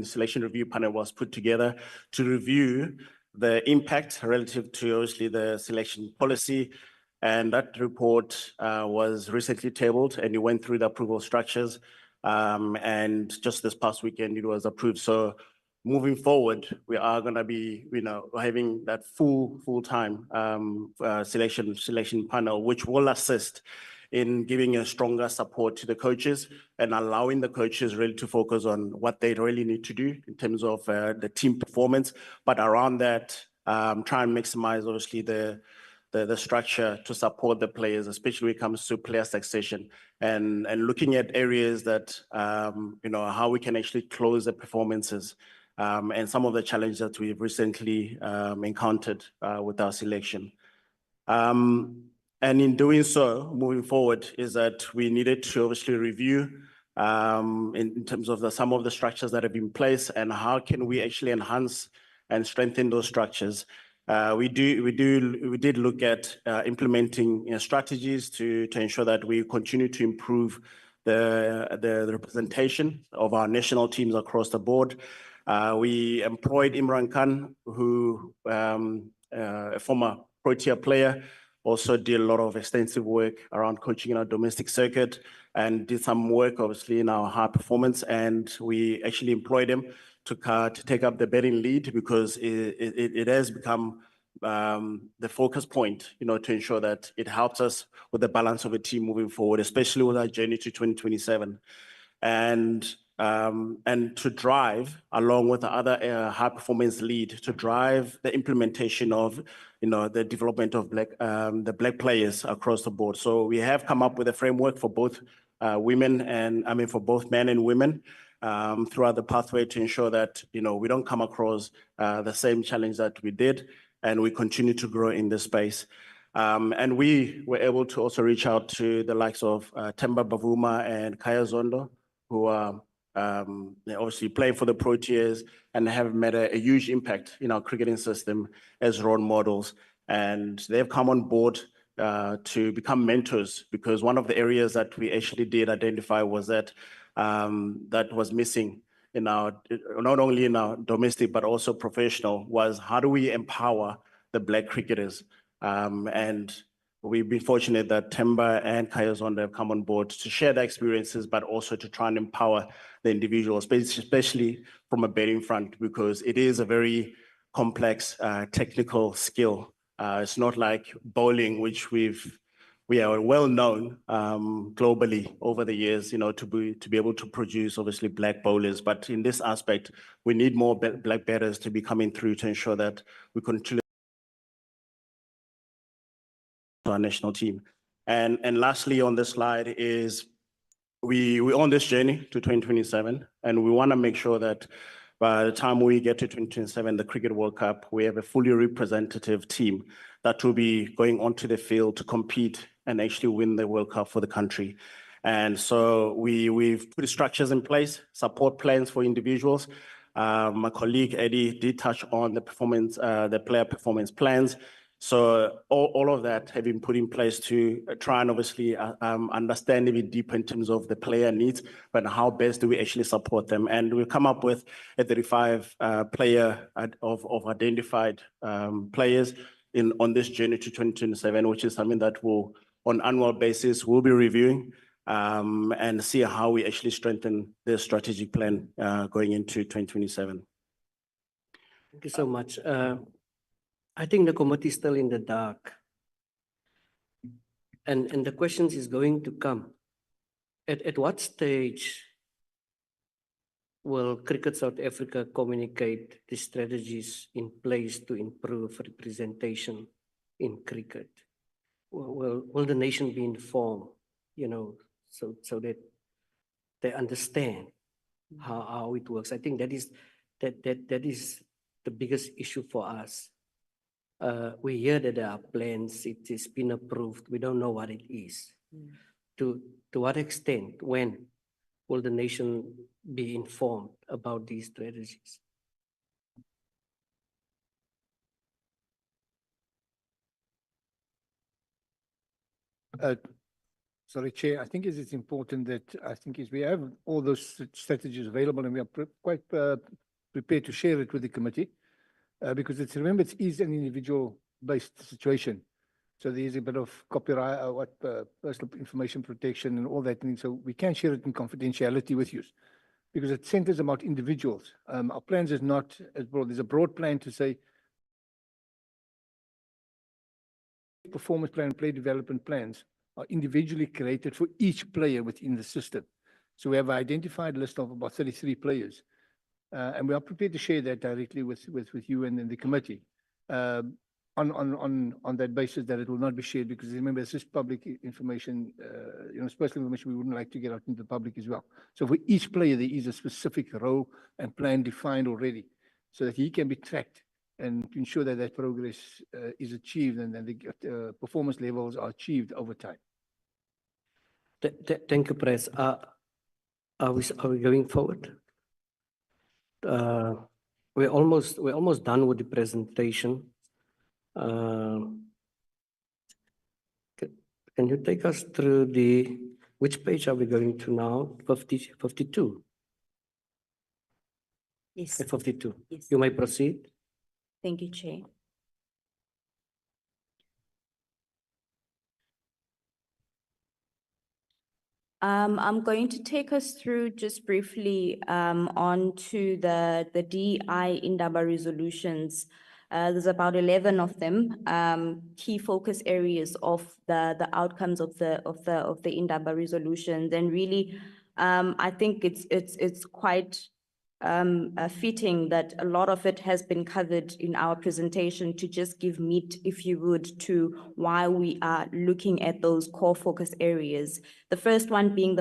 selection review panel was put together to review the impact relative to obviously the selection policy. And that report was recently tabled, and it went through the approval structures. And just this past weekend, it was approved. So moving forward, we are going to be, having that full-time selection panel, which will assist in giving a stronger support to the coaches and allowing the coaches really to focus on what they really need to do in terms of the team performance. But around that, try and maximize obviously the structure to support the players, especially when it comes to player succession, and looking at areas that, how we can actually close the performances, and some of the challenges that we've recently encountered with our selection. And in doing so, moving forward, is that we needed to obviously review in terms of some of the structures that have been in place, and how can we actually enhance and strengthen those structures. We did look at implementing strategies to ensure that we continue to improve the representation of our national teams across the board. We employed Imran Khan, who a former Protea player, also did a lot of extensive work around coaching in our domestic circuit, and did some work obviously in our high performance. And we actually employed him to take up the betting lead, because it has become the focus point, to ensure that it helps us with the balance of a team moving forward, especially with our journey to 2027. And to drive, along with the other high performance lead, to drive the implementation of, the development of the black players across the board. So we have come up with a framework for both for both men and women, throughout the pathway, to ensure that, we don't come across the same challenge that we did, and we continue to grow in this space. And we were able to also reach out to the likes of Themba Bavuma and Kaya Zondo, who are obviously playing for the Proteas and have made a huge impact in our cricketing system as role models. And they've come on board to become mentors, because one of the areas that we actually did identify was that that was missing in our, not only in our domestic but also professional, was how do we empower the black cricketers And we've been fortunate that Temba and Kayazonda have come on board to share their experiences, but also to try and empower the individuals, especially from a betting front, because it is a very complex technical skill. It's not like bowling, which we are well known globally over the years, to be able to produce obviously black bowlers. But in this aspect, we need more black batters to be coming through to ensure that we continue our national team. And lastly on this slide is we're on this journey to 2027, and we want to make sure that by the time we get to 2027, the Cricket World Cup, we have a fully representative team that will be going onto the field to compete and actually win the World Cup for the country. And so we've put structures in place, support plans for individuals. My colleague Eddie did touch on the performance, the player performance plans. So all of that have been put in place to try and obviously understand a bit deeper in terms of the player needs, but how best do we actually support them. And we've come up with a 35 player of identified players on this journey to 2027, which is something that will, on annual basis, we'll be reviewing and see how we actually strengthen the strategic plan going into 2027. Thank you so much. I think the committee is still in the dark. And the questions is going to come. At what stage will Cricket South Africa communicate the strategies in place to improve representation in cricket? Will the nation be informed, so that they understand how it works? I think that is the biggest issue for us. We hear that there are plans, it has been approved, we don't know what it is. To what extent, when will the nation be informed about these strategies? Sorry, Chair, I think it's important that we have all those strategies available, and we are quite prepared to share it with the committee. Because remember, it is an individual-based situation. So there is a bit of copyright, personal information protection and all that. And so we can share it in confidentiality with you because it centers about individuals. Our plans is not as broad. There's a broad plan to say performance plan, play development plans are individually created for each player within the system. So we have an identified list of about 33 players. And we are prepared to share that directly with you and the committee on that basis that it will not be shared, because remember, this is public information, it's personal information we wouldn't like to get out into the public as well. So for each player, there is a specific role and plan defined already so that he can be tracked and ensure that that progress is achieved and that the performance levels are achieved over time. Thank you, Press. Are we going forward? We're almost done with the presentation. Can you take us through which page are we going to now? 52? Yes. 52. Yes. You may proceed. Thank you, Chair. I'm going to take us through just briefly onto the DI Indaba resolutions. There's about 11 of them, key focus areas of the outcomes of the Indaba resolutions, and really, I think it's quite fitting that a lot of it has been covered in our presentation to just give meat, if you would, to why we are looking at those core focus areas. The first one being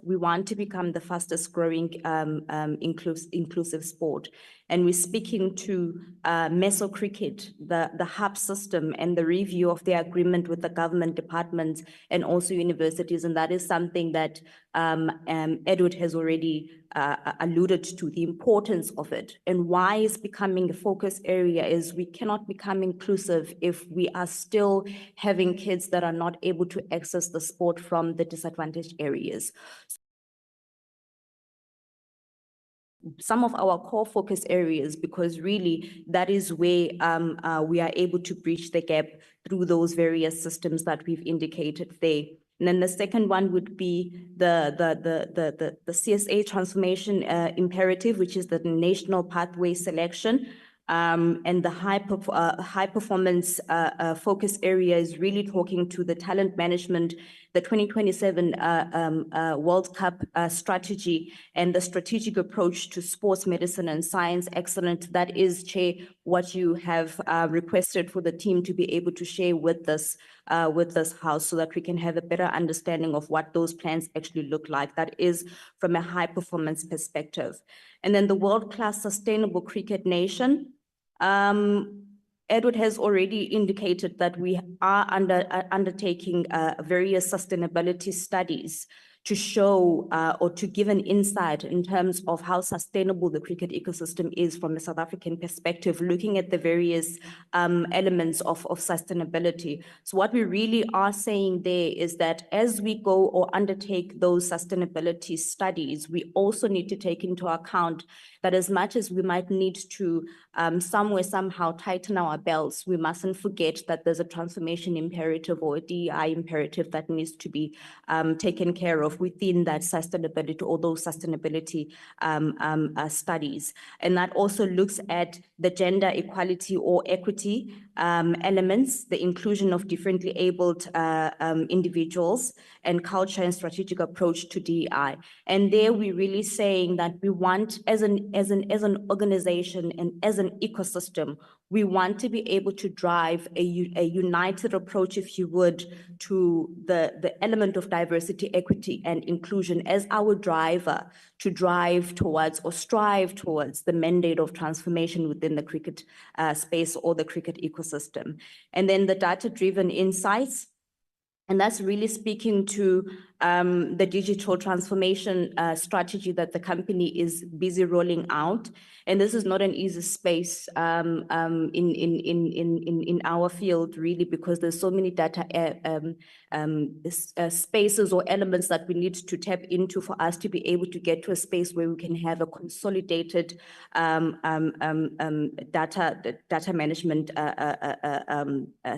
we want to become the fastest growing inclusive sport. And we're speaking to Meso Cricket, the hub system, and the review of the agreement with the government departments and also universities. And that is something that Edward has already alluded to, the importance of it. And why it's becoming a focus area is we cannot become inclusive if we are still having kids that are not able to access the sport from the disadvantaged areas. some of our core focus areas, because really that is where we are able to bridge the gap through those various systems that we've indicated there. And then the second one would be the CSA transformation imperative, which is the national pathway selection. And the high performance focus area is really talking to the talent management, the 2027 World Cup strategy, and the strategic approach to sports medicine and science excellence. That is, Chair, what you have requested for the team to be able to share with this House, so that we can have a better understanding of what those plans actually look like. That is from a high performance perspective. And then the world-class sustainable cricket nation. Edward has already indicated that we are undertaking various sustainability studies to show or to give an insight in terms of how sustainable the cricket ecosystem is from a South African perspective, looking at the various elements of sustainability. So what we really are saying there is that as we go or undertake those sustainability studies, we also need to take into account that as much as we might need to somehow tighten our belts, we mustn't forget that there's a transformation imperative or a DEI imperative that needs to be taken care of within that sustainability or those sustainability studies. And that also looks at the gender equality or equity elements, the inclusion of differently abled individuals, and culture and strategic approach to DEI. And there we're really saying that we want, as an organization and as an ecosystem, we want to be able to drive a united approach, if you would, to the element of diversity, equity, and inclusion as our driver to drive towards or strive towards the mandate of transformation within the cricket space or the cricket ecosystem. And then the data-driven insights. And that's really speaking to the digital transformation strategy that the company is busy rolling out. And this is not an easy space in our field, really, because there's so many data spaces or elements that we need to tap into for us to be able to get to a space where we can have a consolidated data management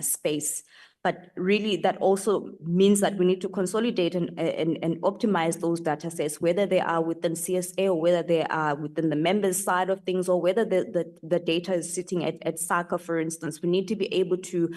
space. But really, that also means that we need to consolidate and optimize those data sets, whether they are within CSA or whether they are within the members side of things, or whether the data is sitting at SACA, for instance. We need to be able to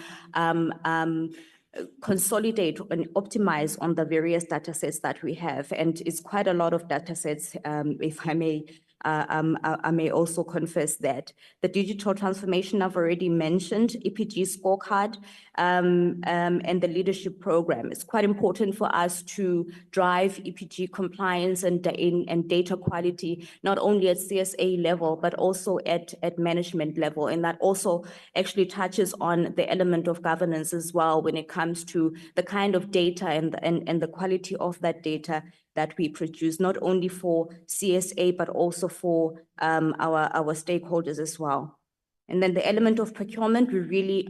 consolidate and optimize on the various data sets that we have. And it's quite a lot of data sets, if I may also confess that. The digital transformation I've already mentioned, EPG scorecard, and the leadership program. It's quite important for us to drive EPG compliance and data quality, not only at CSA level, but also at management level. And that also actually touches on the element of governance as well when it comes to the kind of data and the quality of that data that we produce, not only for CSA, but also for our stakeholders as well. And then the element of procurement, we really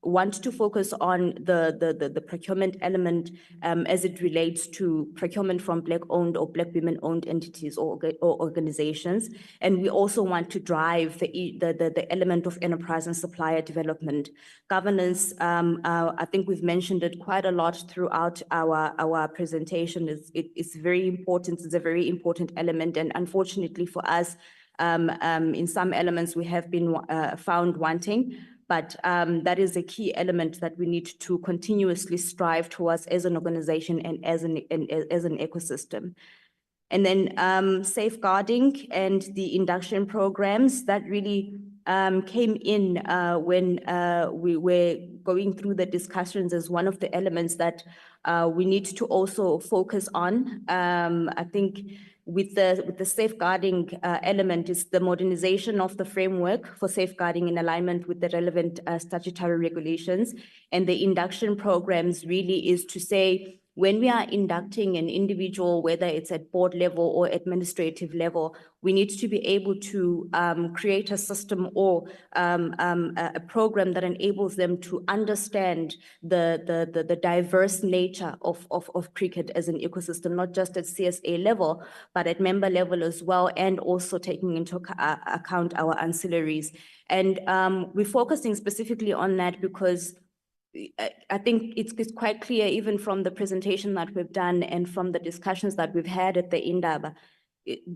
want to focus on the procurement element as it relates to procurement from Black-owned or Black women-owned entities or organizations. And we also want to drive the element of enterprise and supplier development. Governance, I think we've mentioned it quite a lot throughout our presentation. It's very important. It's a very important element. And unfortunately for us, in some elements we have been found wanting, but that is a key element that we need to continuously strive towards as an organization and as an ecosystem. And then safeguarding and the induction programs that really came in when we were going through the discussions as one of the elements that we need to also focus on. I think with the safeguarding element is the modernization of the framework for safeguarding in alignment with the relevant statutory regulations. And the induction programs really is to say, when we are inducting an individual, whether it's at board level or administrative level, we need to be able to create a system or a program that enables them to understand the diverse nature of cricket as an ecosystem, not just at CSA level, but at member level as well, and also taking into account our ancillaries. And we're focusing specifically on that because I think it's quite clear, even from the presentation that we've done and from the discussions that we've had at the Indaba,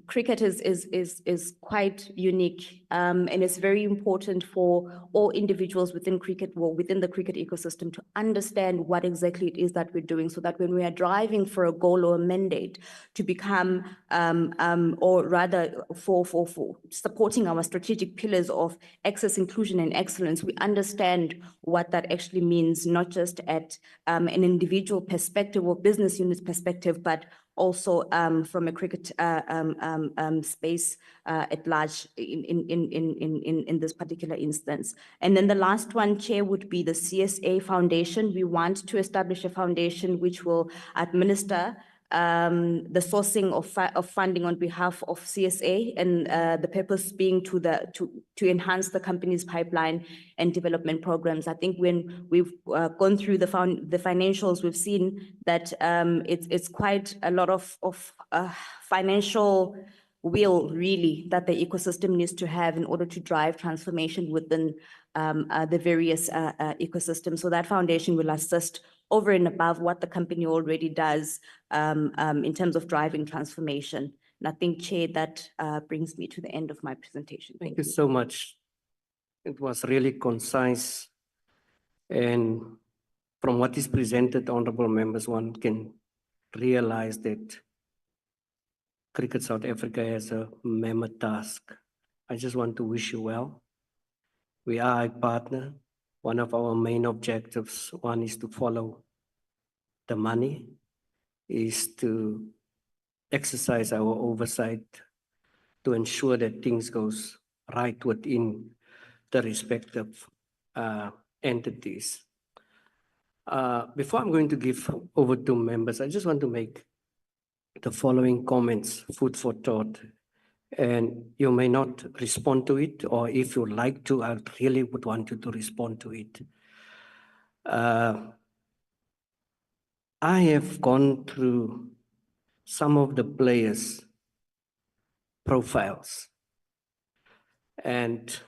cricket is quite unique, and it's very important for all individuals within cricket, well, within the cricket ecosystem, to understand what exactly it is that we're doing, so that when we are driving for a goal or a mandate to become, or rather for supporting our strategic pillars of access, inclusion, and excellence, we understand what that actually means, not just at an individual perspective or business unit perspective, but also from a cricket space at large in this particular instance. And then the last one, Chair, would be the CSA Foundation. We want to establish a foundation which will administer the sourcing of funding on behalf of CSA, and the purpose being to enhance the company's pipeline and development programs. I think when we've gone through the financials, we've seen that it's quite a lot of financial will, really, that the ecosystem needs to have in order to drive transformation within the various ecosystems. So that foundation will assist over and above what the company already does in terms of driving transformation. And I think, Chair, that brings me to the end of my presentation. Thank you so much. It was really concise. And from what is presented, honorable members, one can realize that Cricket South Africa has a mammoth task. I just want to wish you well. We are a partner. One of our main objectives, one is to follow the money, is to exercise our oversight to ensure that things goes right within the respective entities. Before I'm going to give over to members, I just want to make the following comments, food for thought. And you may not respond to it, or if you like to, I really would want you to respond to it. I have gone through some of the players' profiles, and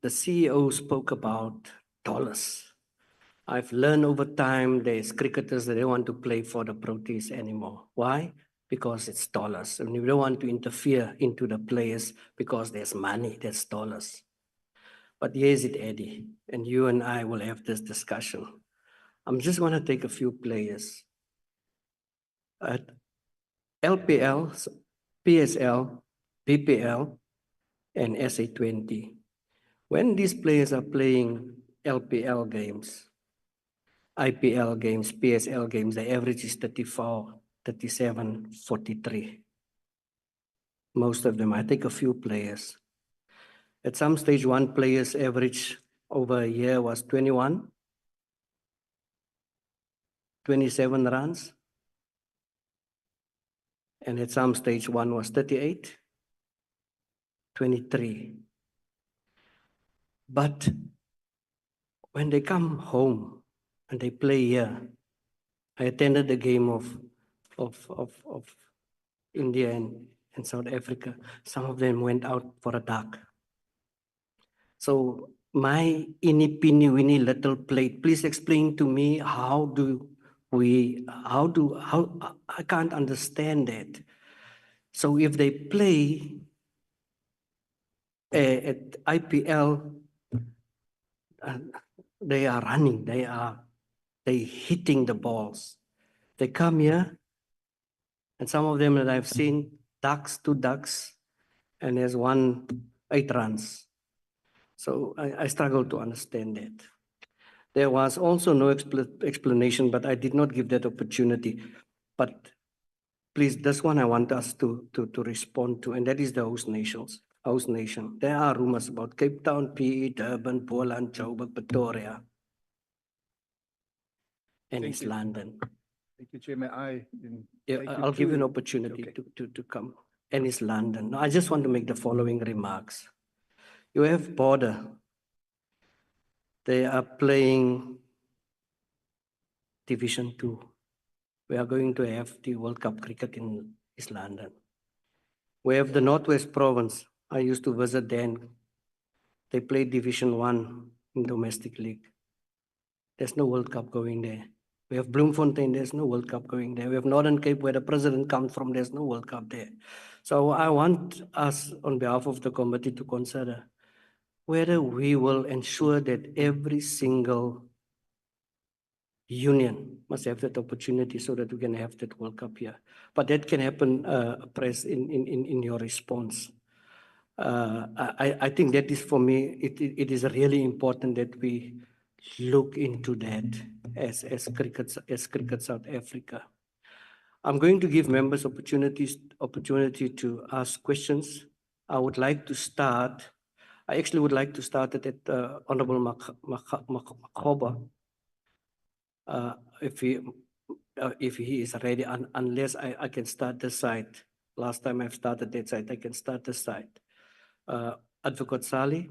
the CEO spoke about dollars. I've learned over time there's cricketers that don't want to play for the Proteas anymore. Why? Because it's dollars. And we don't want to interfere into the players because there's money, there's dollars. But here's it, Eddie, and you and I will have this discussion. I'm just going to take a few players. At LPL, PSL, PPL, and SA20. When these players are playing LPL games, IPL games, PSL games, the average is 34, 37, 43. Most of them. I take a few players. At some stage, one player's average over a year was 21, 27 runs. And at some stage, one was 38, 23. But when they come home and they play here, I attended the game of India and South Africa. Some of them went out for a duck. So my inny pinny winny little plate, please explain to me how I can't understand that. So if they play at IPL, they are running, they hitting the balls. They come here, and some of them that I've seen, two ducks, and there's 8 runs. So I struggle to understand that. There was also no explanation, but I did not give that opportunity. But please, this one I want us to respond to, and that is the host nation. There are rumors about Cape Town, PE, Durban, Poland, Joburg, Pretoria. and Thank East you. London. Thank you, Chair. May I then Yeah, take I'll give you an to- opportunity Okay. to come. And East London. Now, I just want to make the following remarks. You have Border. They are playing Division 2. We are going to have the World Cup cricket in East London. We have the Northwest Province. I used to visit them. They play Division 1 in domestic league. There's no World Cup going there. We have Bloemfontein, there's no World Cup going there. We have Northern Cape where the president comes from, there's no World Cup there. So I want us on behalf of the committee to consider whether we will ensure that every single union must have that opportunity so that we can have that World Cup here. But that can happen, Press, in your response. I think that is, for me, it is really important that we look into that as Cricket South Africa. I'm going to give members opportunity to ask questions. I would like to start. I actually would like to start at Honorable Makgoba. If he is ready, unless I can start this side. Last time I've started that side, I can start this side. Advocate Sally.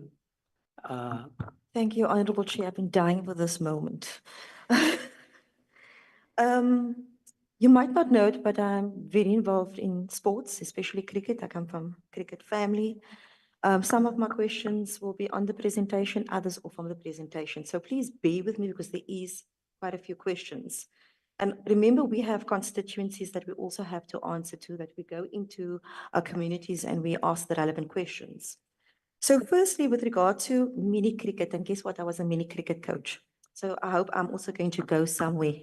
Thank you, Honorable Chair. I've been dying for this moment. You might not know it, but I'm very involved in sports, especially cricket. I come from a cricket family. Some of my questions will be on the presentation, others off from the presentation. So please bear with me because there is quite a few questions. And remember, we have constituencies that we also have to answer to, that we go into our communities and we ask the relevant questions. So firstly, with regard to mini cricket, and guess what? I was a mini cricket coach. So I hope I'm also going to go somewhere.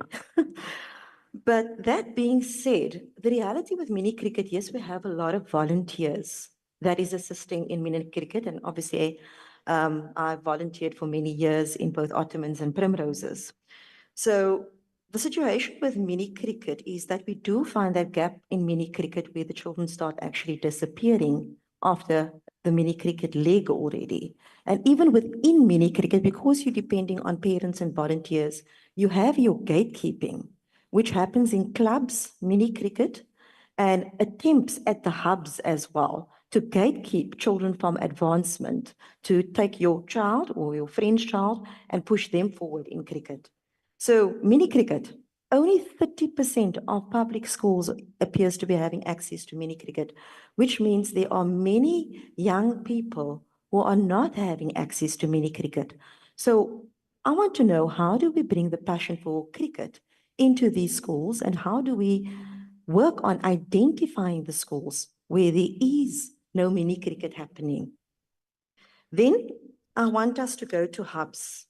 But that being said, the reality with mini cricket, yes, we have a lot of volunteers that is assisting in mini cricket. And obviously, I volunteered for many years in both Ottomans and Primroses. So the situation with mini cricket is that we do find that gap in mini cricket where the children start actually disappearing after the mini cricket leg already. And even within mini cricket, because you're depending on parents and volunteers, you have your gatekeeping, which happens in clubs, mini cricket, and attempts at the hubs as well to gatekeep children from advancement, to take your child or your friend's child and push them forward in cricket. So mini cricket, only 30% of public schools appears to be having access to mini cricket, which means there are many young people who are not having access to mini cricket. So I want to know, how do we bring the passion for cricket into these schools, and how do we work on identifying the schools where there is no mini cricket happening? Then I want us to go to hubs.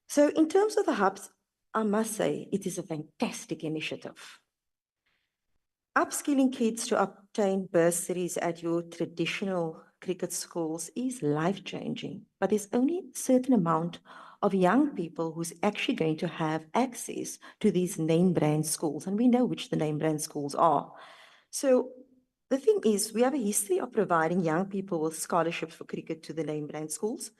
So in terms of the hubs, I must say it is a fantastic initiative. Upskilling kids to obtain bursaries at your traditional cricket schools is life-changing, but there's only a certain amount of young people who's actually going to have access to these name brand schools, and we know which the name brand schools are. So the thing is, we have a history of providing young people with scholarships for cricket to the name brand schools.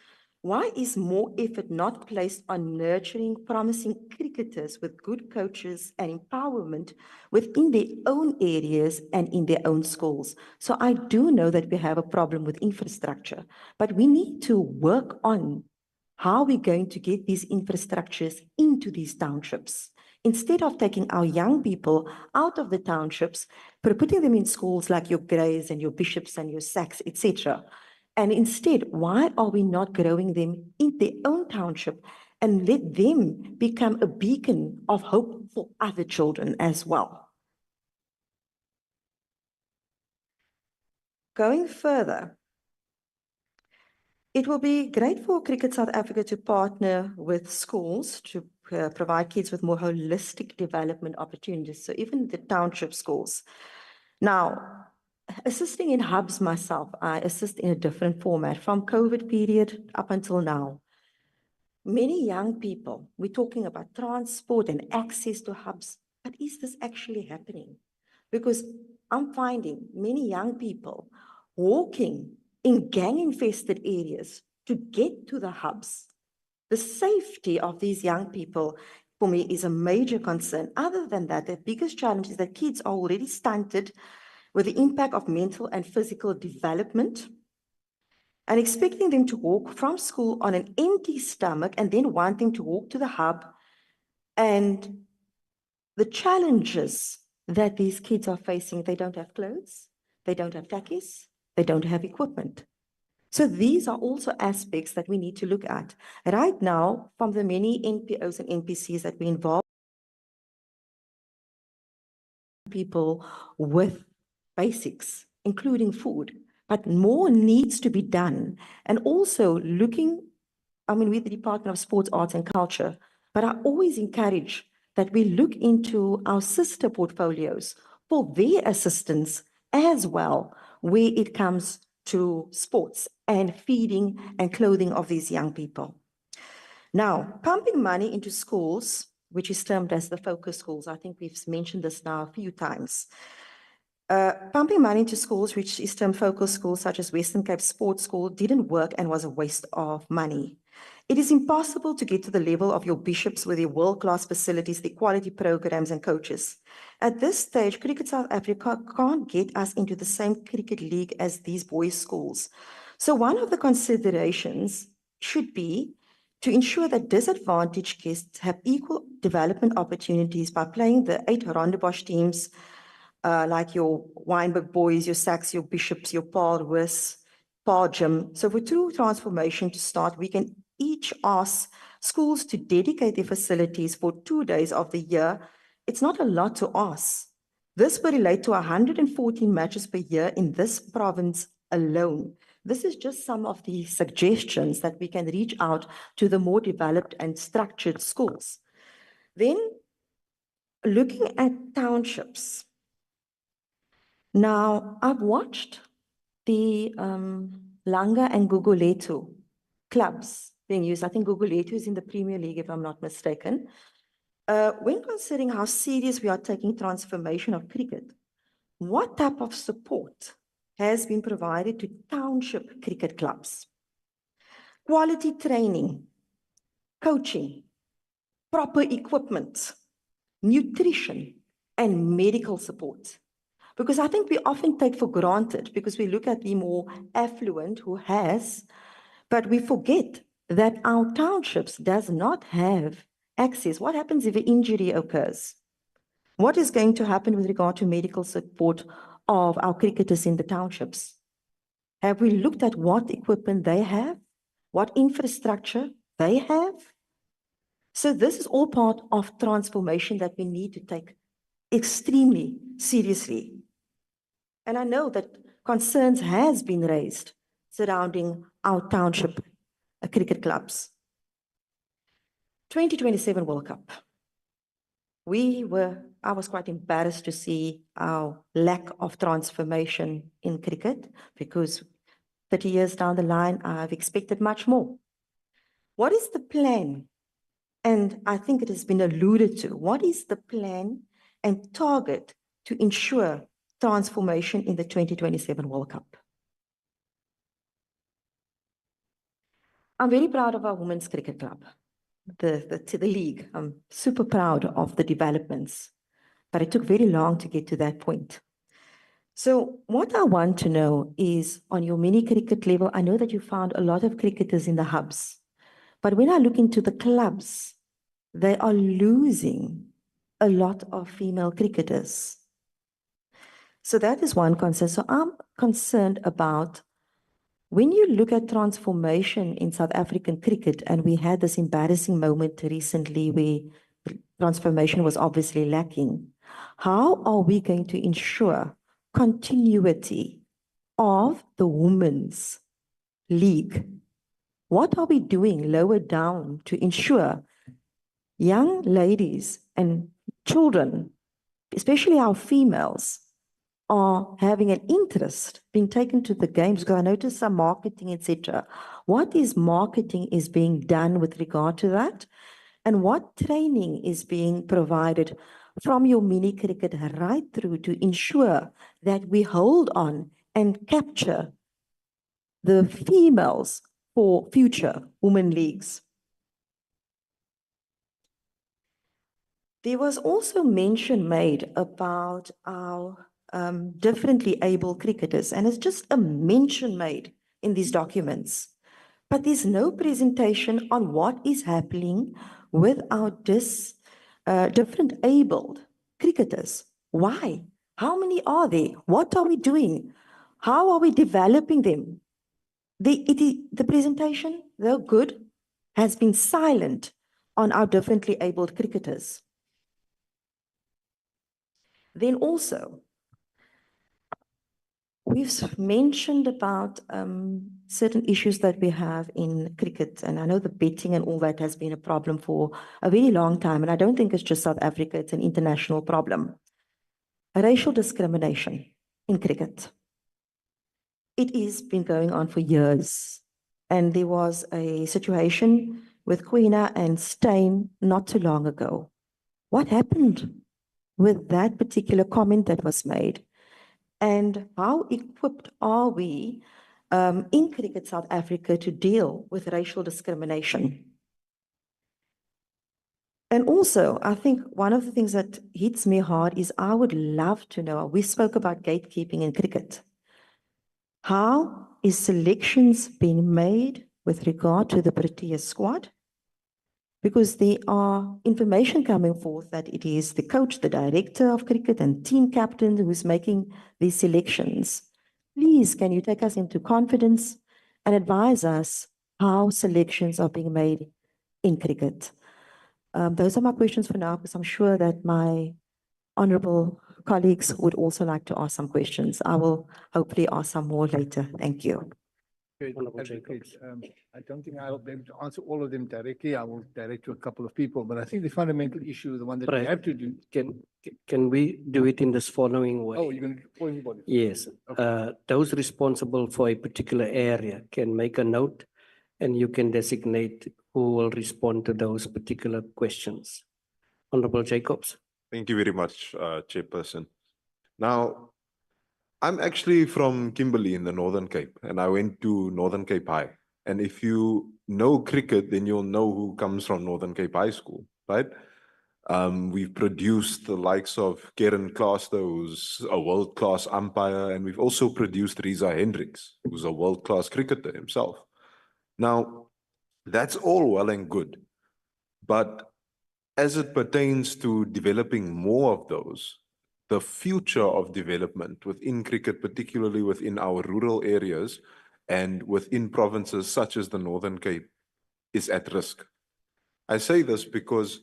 Why is more effort not placed on nurturing promising cricketers with good coaches and empowerment within their own areas and in their own schools? So I do know that we have a problem with infrastructure, but we need to work on how we're going to get these infrastructures into these townships. Instead of taking our young people out of the townships, but putting them in schools like your Greys and your Bishops and your Sacks, etc. And instead, why are we not growing them in their own township and let them become a beacon of hope for other children as well? Going further, it will be great for Cricket South Africa to partner with schools to provide kids with more holistic development opportunities, so even the township schools. Now, assisting in hubs myself, I assist in a different format from COVID period up until now. Many young people, we're talking about transport and access to hubs, but is this actually happening? Because I'm finding many young people walking in gang-infested areas to get to the hubs. The safety of these young people for me is a major concern. Other than that, the biggest challenge is that kids are already stunted with the impact of mental and physical development, and expecting them to walk from school on an empty stomach and then wanting to walk to the hub, and the challenges that these kids are facing. They don't have clothes, they don't have takis, they don't have equipment. So these are also aspects that we need to look at. Right now, from the many NPOs and NPCs that we involve, people with basics, including food, but more needs to be done. And also looking, with the Department of Sports, Arts and Culture, but I always encourage that we look into our sister portfolios for their assistance as well, where it comes to sports and feeding and clothing of these young people. Now, pumping money into schools, which is termed as the focus schools, I think we've mentioned this now a few times. Pumping money into schools, which is termed focus schools, such as Western Cape Sports School, didn't work and was a waste of money. It is impossible to get to the level of your bishops with their world-class facilities, the quality programs and coaches. At this stage, Cricket South Africa can't get us into the same cricket league as these boys' schools. So one of the considerations should be to ensure that disadvantaged kids have equal development opportunities by playing the 8 Rondebosch teams, like your Wynberg boys, your Sachs, your Bishops, your Paul Wis, Paul Jim. So for true transformation to start, we can each ask schools to dedicate their facilities for 2 days of the year. It's not a lot to ask. This will relate to 114 matches per year in this province alone. This is just some of the suggestions that we can reach out to the more developed and structured schools. Then, looking at townships. Now, I've watched the Langa and Gugulethu clubs being used. I think Gugulethu is in the Premier League, if I'm not mistaken. When considering how serious we are taking transformation of cricket, what type of support has been provided to township cricket clubs? Quality training, coaching, proper equipment, nutrition, and medical support. Because I think we often take for granted, because we look at the more affluent who has, but we forget that our townships does not have access. What happens if an injury occurs? What is going to happen with regard to medical support of our cricketers in the townships? Have we looked at what equipment they have, what infrastructure they have? So this is all part of transformation that we need to take extremely seriously. And I know that concerns has been raised surrounding our township cricket clubs. 2027 World Cup. I was quite embarrassed to see our lack of transformation in cricket, because 30 years down the line, I've expected much more. What is the plan? And I think it has been alluded to. What is the plan and target to ensure transformation in the 2027 World Cup? I'm very proud of our women's cricket club, the league. I'm super proud of the developments, but it took very long to get to that point. So what I want to know is, on your mini cricket level, I know that you found a lot of cricketers in the hubs, but when I look into the clubs, they are losing a lot of female cricketers. So that is one concern. So I'm concerned about, when you look at transformation in South African cricket, and we had this embarrassing moment recently where transformation was obviously lacking, how are we going to ensure continuity of the women's league? What are we doing lower down to ensure young ladies and children, especially our females, are having an interest being taken to the games? Because I noticed some marketing, etc. What is marketing is being done with regard to that? And what training is being provided from your mini cricket right through to ensure that we hold on and capture the females for future women leagues? There was also mention made about our differently abled cricketers, and it's just a mention made in these documents. But there's no presentation on what is happening with our different abled cricketers. Why? How many are there? What are we doing? How are we developing them? The presentation, though good, has been silent on our differently abled cricketers. Then also, we've mentioned about certain issues that we have in cricket, and I know the betting and all that has been a problem for a very long time, and I don't think it's just South Africa, it's an international problem. Racial discrimination in cricket. It has been going on for years, and there was a situation with Quina and Steyn not too long ago. What happened with that particular comment that was made? And how equipped are we in Cricket South Africa to deal with racial discrimination? And also, I think one of the things that hits me hard is I would love to know, we spoke about gatekeeping in cricket. How is selections being made with regard to the Proteas squad? Because there are information coming forth that it is the coach, the director of cricket and team captain who's making these selections. Please, can you take us into confidence and advise us how selections are being made in cricket? Those are my questions for now, because I'm sure that my honorable colleagues would also like to ask some questions. I will hopefully ask some more later. Thank you. Advocate, I don't think I'll be able to answer all of them directly. I will direct to a couple of people, but I think the fundamental issue, the one that we Right. have to do. Can we do it in this following way? Oh, you're going to point anybody? Yes, those responsible for a particular area can make a note and you can designate who will respond to those particular questions. Honorable Jacobs. Thank you very much, Chairperson. Now, I'm actually from Kimberley in the Northern Cape, and I went to Northern Cape High. And if you know cricket, then you'll know who comes from Northern Cape High School, right? We've produced the likes of Karen Klaster, who's a world-class umpire, and we've also produced Riza Hendricks, who's a world-class cricketer himself. Now, that's all well and good, but as it pertains to developing more of those, the future of development within cricket, particularly within our rural areas and within provinces such as the Northern Cape, is at risk. I say this because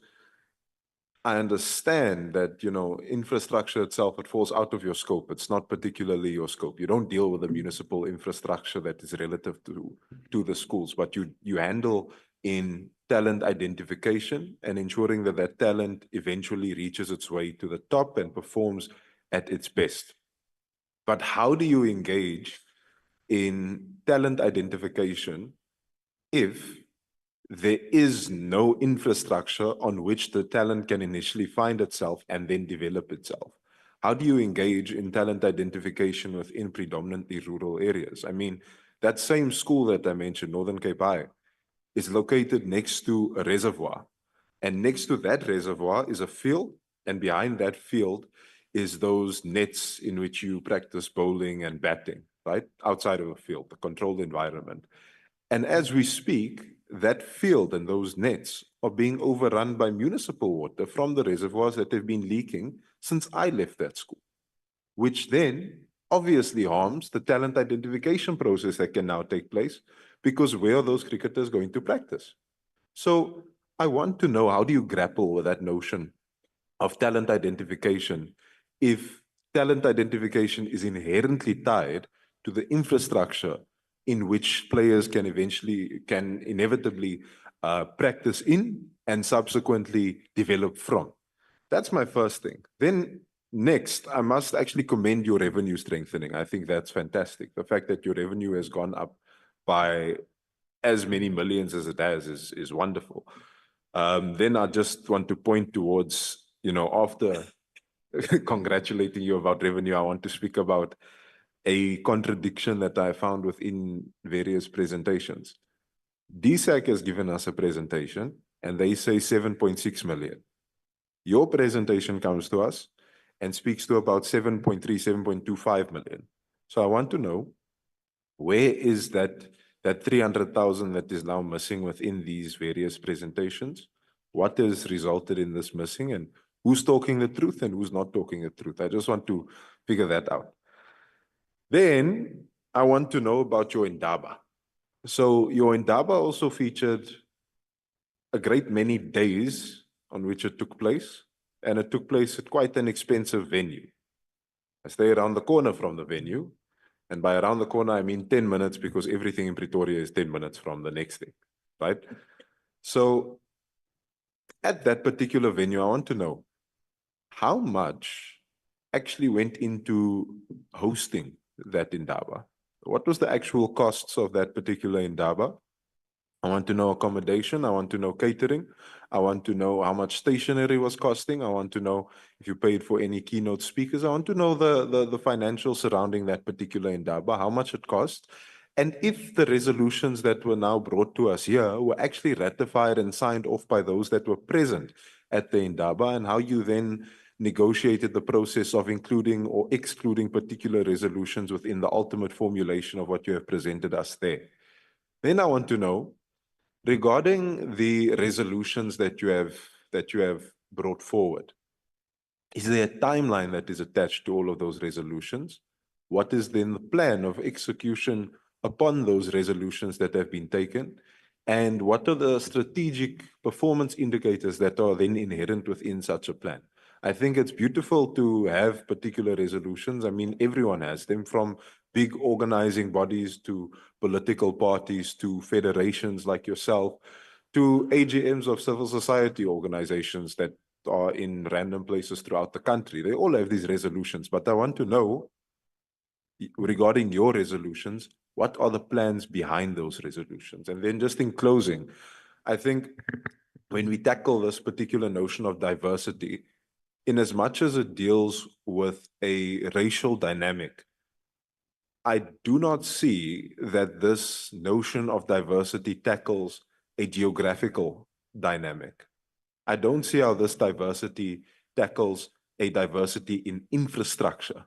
I understand that, you know, infrastructure itself, it falls out of your scope. It's not particularly your scope. You don't deal with the municipal infrastructure that is relative to the schools, but you handle in talent identification and ensuring that that talent eventually reaches its way to the top and performs at its best. But how do you engage in talent identification if there is no infrastructure on which the talent can initially find itself and then develop itself? How do you engage in talent identification within predominantly rural areas? I mean, that same school that I mentioned, Northern Cape High, is located next to a reservoir. And next to that reservoir is a field, and behind that field is those nets in which you practice bowling and batting, right? Outside of a field, the controlled environment. And as we speak, that field and those nets are being overrun by municipal water from the reservoirs that have been leaking since I left that school, which then obviously harms the talent identification process that can now take place, because where are those cricketers going to practice? So I want to know, how do you grapple with that notion of talent identification if talent identification is inherently tied to the infrastructure in which players can inevitably practice in and subsequently develop from? That's my first thing. Then next, I must actually commend your revenue strengthening. I think that's fantastic. The fact that your revenue has gone up by as many millions as it has is wonderful. Then I just want to point towards, you know, after congratulating you about revenue, I want to speak about a contradiction that I found within various presentations. DSAC has given us a presentation and they say 7.6 million. Your presentation comes to us and speaks to about 7.3, 7.25 million. So I want to know, where is that 300,000 that is now missing within these various presentations? What has resulted in this missing, and who's talking the truth and who's not talking the truth? I just want to figure that out. Then I want to know about your Indaba. So your Indaba also featured a great many days on which it took place, and it took place at quite an expensive venue. I stay around the corner from the venue, and by around the corner, I mean 10 minutes, because everything in Pretoria is 10 minutes from the next thing, right? So at that particular venue, I want to know how much actually went into hosting that Indaba. What was the actual costs of that particular Indaba? I want to know accommodation. I want to know catering. I want to know how much stationery was costing. I want to know if you paid for any keynote speakers. I want to know the financials surrounding that particular Indaba, how much it cost, and if the resolutions that were now brought to us here were actually ratified and signed off by those that were present at the Indaba, and how you then negotiated the process of including or excluding particular resolutions within the ultimate formulation of what you have presented us there. Then I want to know, regarding the resolutions that you have brought forward, is there a timeline that is attached to all of those resolutions? What is then the plan of execution upon those resolutions that have been taken? And what are the strategic performance indicators that are then inherent within such a plan? I think it's beautiful to have particular resolutions. I mean, everyone has them, from big organizing bodies to political parties to federations like yourself to AGMs of civil society organizations that are in random places throughout the country. They all have these resolutions, but I want to know, regarding your resolutions, what are the plans behind those resolutions? And then just in closing, I think when we tackle this particular notion of diversity, in as much as it deals with a racial dynamic, I do not see that this notion of diversity tackles a geographical dynamic. I don't see how this diversity tackles a diversity in infrastructure.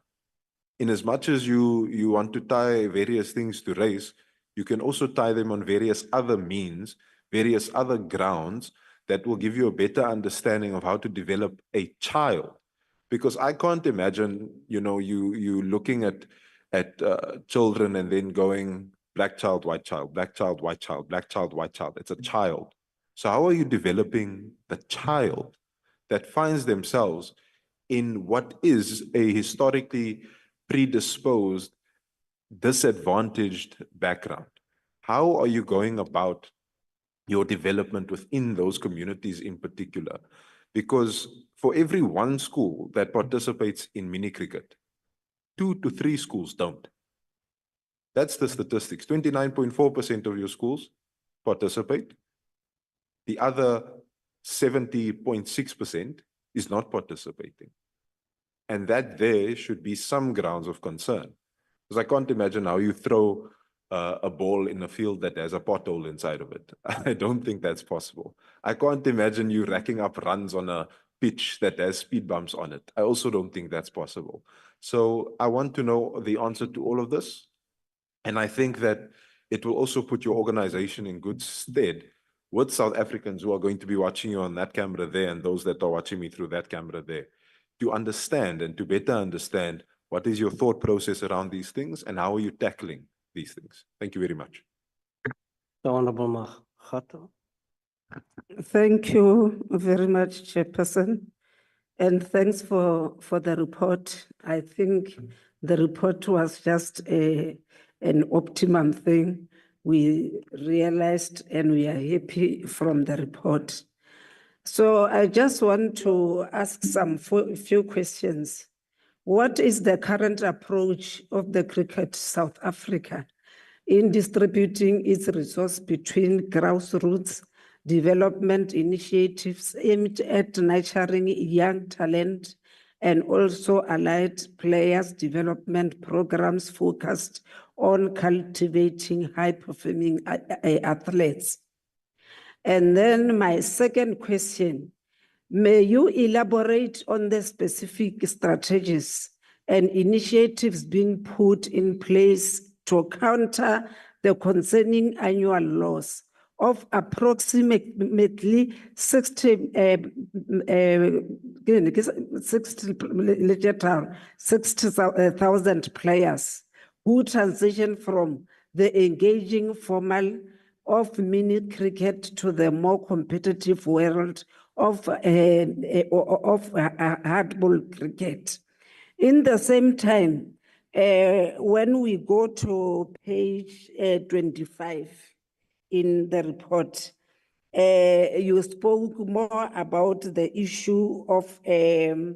In as much as you want to tie various things to race, you can also tie them on various other means, various other grounds that will give you a better understanding of how to develop a child. Because I can't imagine, you looking at children and then going black child, white child, black child, white child, black child, white child. It's a child. So how are you developing the child that finds themselves in what is a historically predisposed, disadvantaged background? How are you going about your development within those communities in particular? Because for every one school that participates in mini cricket, 2 to 3 schools don't. That's the statistics. 29.4% of your schools participate. The other 70.6% is not participating. And that there should be some grounds of concern. Because I can't imagine how you throw a ball in a field that has a pothole inside of it. I don't think that's possible. I can't imagine you racking up runs on a pitch that has speed bumps on it. I also don't think that's possible. So I want to know the answer to all of this. And I think that it will also put your organization in good stead with South Africans who are going to be watching you on that camera there and those that are watching me through that camera there, to understand and to better understand what is your thought process around these things and how are you tackling these things. Thank you very much. The Honorable Makgato. Thank you very much, Chairperson. And thanks for the report. I think the report was just an optimum thing. We realized and we are happy from the report. So I just want to ask few questions. What is the current approach of the Cricket South Africa in distributing its resource between grassroots development initiatives aimed at nurturing young talent and also allied players development programs focused on cultivating high-performing athletes? And then my second question, May you elaborate on the specific strategies and initiatives being put in place to counter the concerning annual loss of approximately 60,000 players who transition from the engaging formal of mini cricket to the more competitive world of hardball cricket. In the same time, when we go to page 25 in the report, you spoke more about the issue of the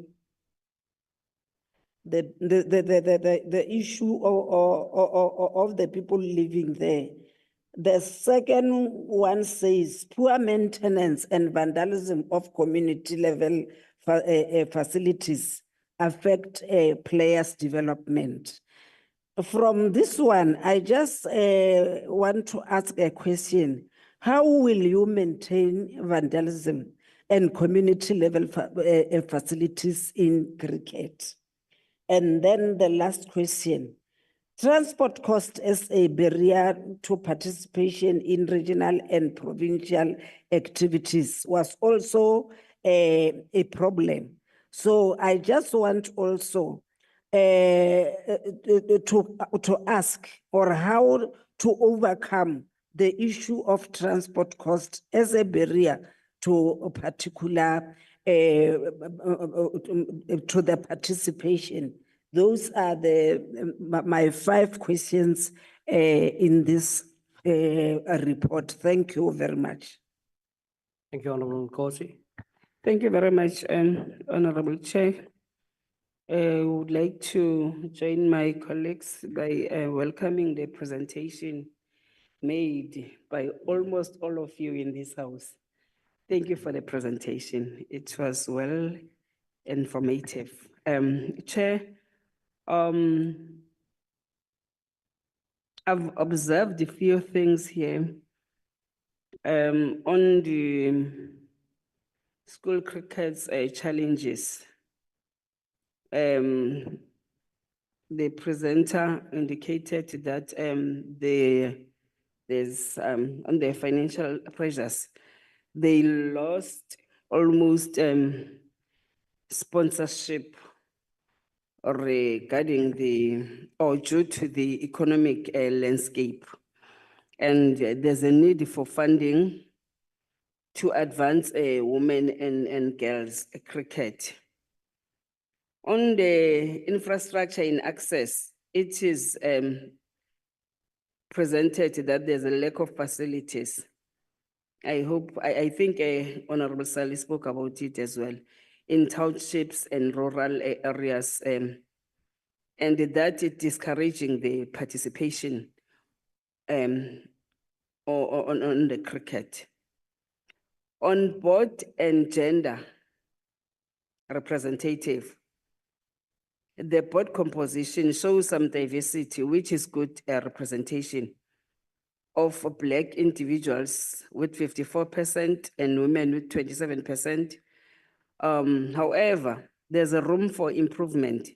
issue of the people living there. The second one says poor maintenance and vandalism of community level facilities affect players' development. From this one, I just want to ask a question. How will you maintain vandalism and community level facilities in cricket? And then the last question. Transport cost as a barrier to participation in regional and provincial activities was also a problem. So I just want also to ask or how to overcome the issue of transport cost as a barrier to a particular to the participation. Those are my 5 questions in this report. Thank you very much. Thank you, Honorable Nkosi. Thank you very much, Honorable Chair. I would like to join my colleagues by welcoming the presentation made by almost all of you in this house. Thank you for the presentation. It was well informative. Chair, I've observed a few things here on the school cricket's challenges. The presenter indicated that there's on the financial pressures, they lost almost sponsorship regarding or due to the economic landscape. And there's a need for funding to advance women and girls cricket. On the infrastructure in access, it is presented that there's a lack of facilities. I think Honorable Sally spoke about it as well, in townships and rural areas, and that is discouraging the participation on the cricket. On board and gender representative, the board composition shows some diversity, which is good representation of Black individuals with 54% and women with 27%. However, there's a room for improvement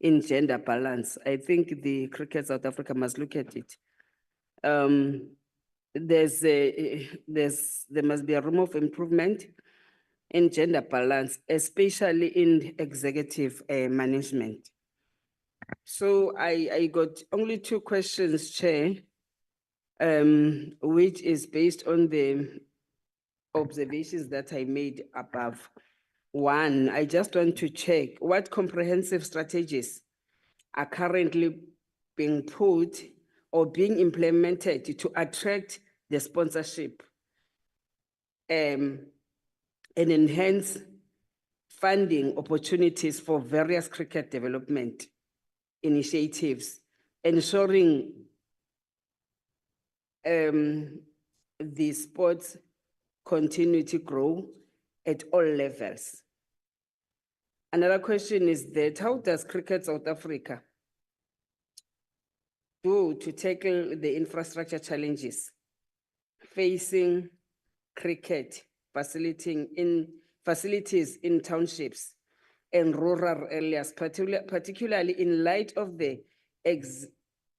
in gender balance. I think the Cricket South Africa must look at it. There must be a room of improvement in gender balance, especially in executive management. So I got only 2 questions, Chair, which is based on the observations that I made above. 1, I just want to check what comprehensive strategies are currently being put or being implemented to attract the sponsorship and enhance funding opportunities for various cricket development initiatives, ensuring the sports continue to grow at all levels. Another question is that how does Cricket South Africa do to tackle the infrastructure challenges facing cricket, facilitating facilities in townships and rural areas, particularly in light of the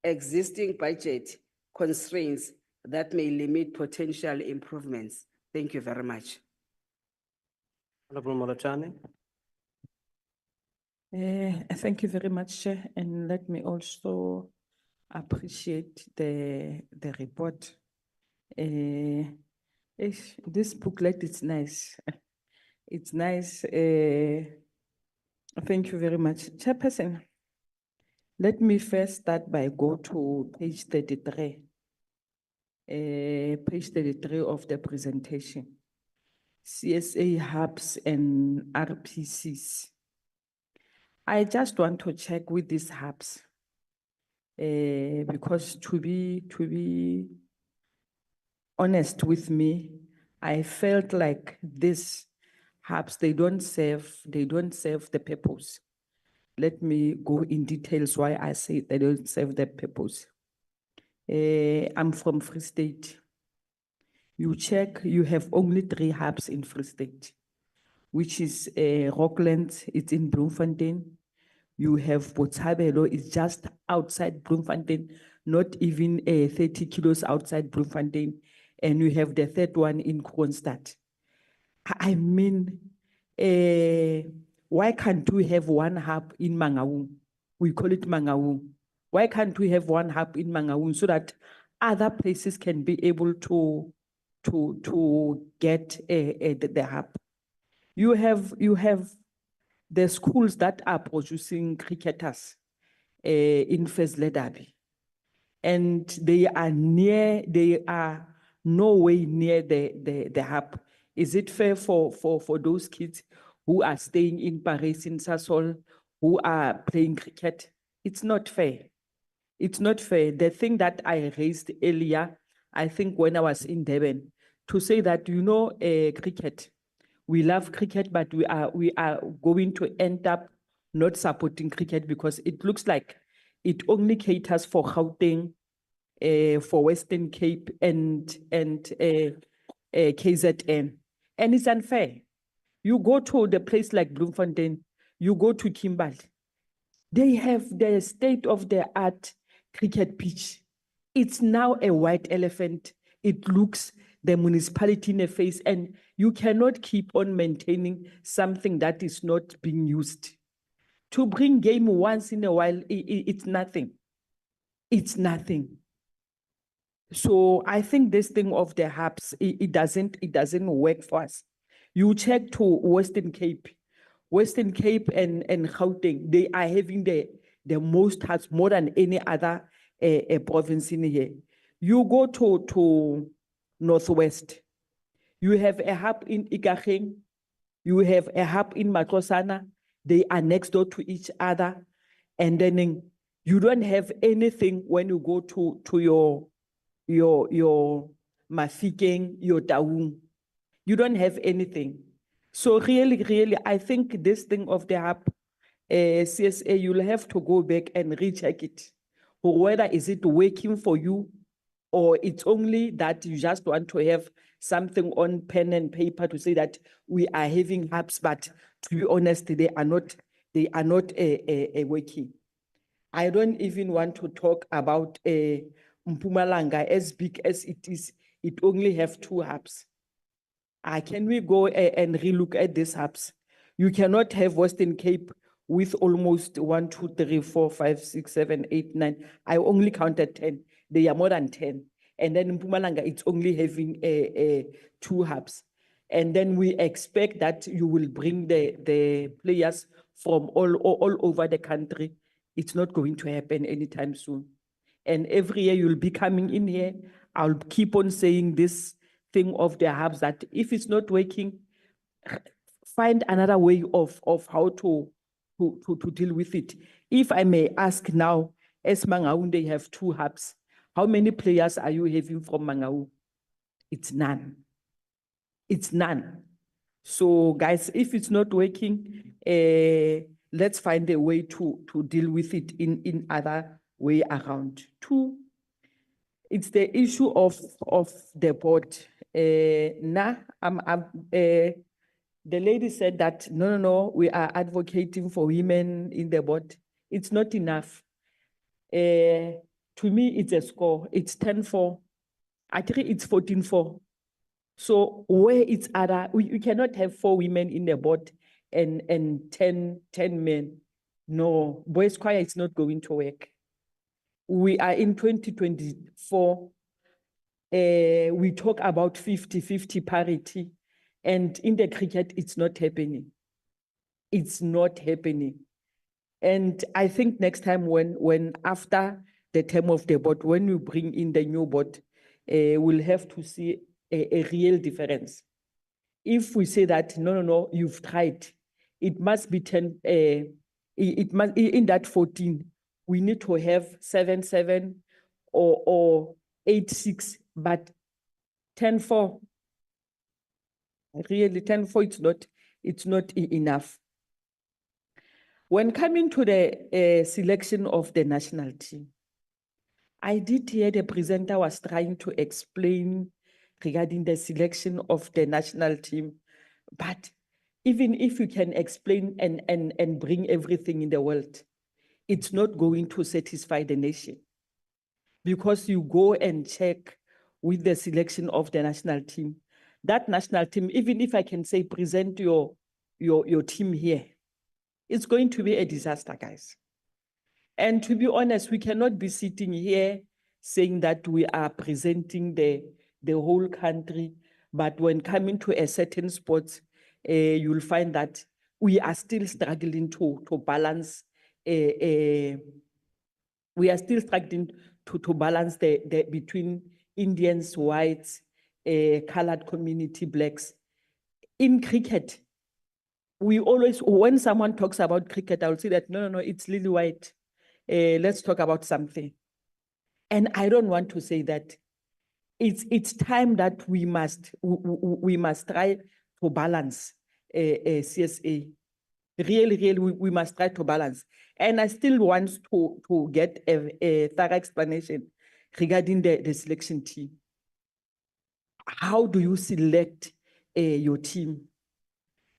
existing budget constraints that may limit potential improvements. Thank you very much. Honorable Molachane. Thank you very much, Chair, and let me also appreciate the report. This booklet is nice. It's nice. Thank you very much. Chairperson, let me first start by go to page 33. Page 33 of the presentation. CSA hubs and RPCs. I just want to check with these hubs. Because to be honest with me, I felt like these hubs, they don't serve the purpose. Let me go in details why I say they don't serve the purpose. I'm from Free State. You check, you have only 3 hubs in Free State, which is Rocklands, it's in Bloemfontein. You have Botshabelo, it's just outside Bloemfontein, not even 30 kilos outside Bloemfontein. And you have the third one in Kroonstad. I mean, why can't we have one hub in Mangaung? We call it Mangaung. Why can't we have one hub in Mangaung so that other places can be able to get the hub? You have the schools that are producing cricketers in Fezledabi, and they are no way near the hub. Is it fair for those kids who are staying in Paris, in Sasol, who are playing cricket? It's not fair. It's not fair. The thing that I raised earlier, I think when I was in Durban, to say that, you know, cricket, we love cricket, but we are going to end up not supporting cricket because it looks like it only caters for Gauteng, for Western Cape and KZN. And it's unfair. You go to the place like Bloemfontein, you go to Kimberley, they have the state-of-the-art cricket pitch. It's now a white elephant. It looks the municipality in the face, and you cannot keep on maintaining something that is not being used. To bring game once in a while, it's nothing. It's nothing. So I think this thing of the hubs, it doesn't work for us. You check to Western Cape and Gauteng, they are having the most hubs, more than any other province in here. You go to Northwest, you have a hub in Ikageng, you have a hub in Matlosana, they are next door to each other, and then you don't have anything when you go to your Mafikeng, your Taung. You don't have anything. So really, I think this thing of the hub, CSA, you'll have to go back and recheck it. Whether is it working for you, or it's only that you just want to have something on pen and paper to say that we are having hubs, but to be honest, they are not working. I don't even want to talk about Mpumalanga, as big as it is, it only have 2 hubs. Can we go and relook at these hubs? You cannot have Western Cape with almost 1, 2, 3, 4, 5, 6, 7, 8, 9. I only counted 10. They are more than 10. And then in Mpumalanga, it's only having 2 hubs. And then we expect that you will bring the players from all over the country. It's not going to happen anytime soon. And every year you'll be coming in here. I'll keep on saying this thing of the hubs, that if it's not working, find another way of how to deal with it. If I may ask now, as Mangaung, they have 2 hubs. How many players are you having from Mangaung? It's none. It's none. So guys, if it's not working, let's find a way to deal with it in other way around. 2, it's the issue of the board. The lady said that, no, we are advocating for women in the board. It's not enough. To me, it's a score. It's 10-4. I think it's 14-4. So where it's other, we cannot have 4 women in the board and 10 men. No, boys choir is not going to work. We are in 2024. We talk about 50-50 parity, and in the cricket, it's not happening. It's not happening. And I think next time when after the term of the board, when we bring in the new board, we'll have to see a real difference. If we say that, no, you've tried, it must be 10, it must, in that 14, we need to have 7-7 or 8-6, but 10-4, really 10-4, it's not enough. When coming to the selection of the national team, I did hear the presenter was trying to explain regarding the selection of the national team, but even if you can explain and bring everything in the world, it's not going to satisfy the nation. Because you go and check with the selection of the national team, that national team, even if I can say present your team here, it's going to be a disaster, guys. And to be honest, we cannot be sitting here saying that we are presenting the whole country, but when coming to a certain spot, you'll find that we are still struggling to balance. We are still struggling to balance the between Indians, whites, colored community, blacks. In cricket, we always, when someone talks about cricket, I will say that, no, it's Lily White. Let's talk about something. And I don't want to say that. It's time that we must try to balance CSA. Really, we must try to balance. And I still want to get a thorough explanation regarding the selection team. How do you select your team?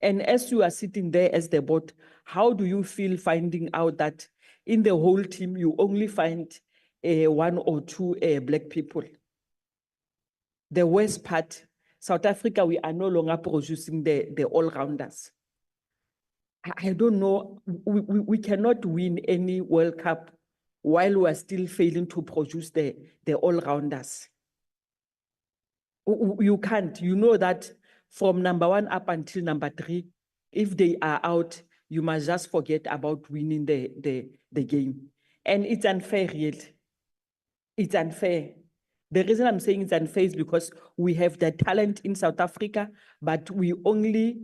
And as you are sitting there as the board, how do you feel finding out that in the whole team, you only find 1 or 2 black people? The worst part, South Africa, we are no longer producing the all-rounders. I don't know, we cannot win any World Cup while we are still failing to produce the all-rounders. You can't, you know that from number 1 up until number 3, if they are out, you must just forget about winning the game. And it's unfair, really. It's unfair. The reason I'm saying it's unfair is because we have the talent in South Africa, but we don't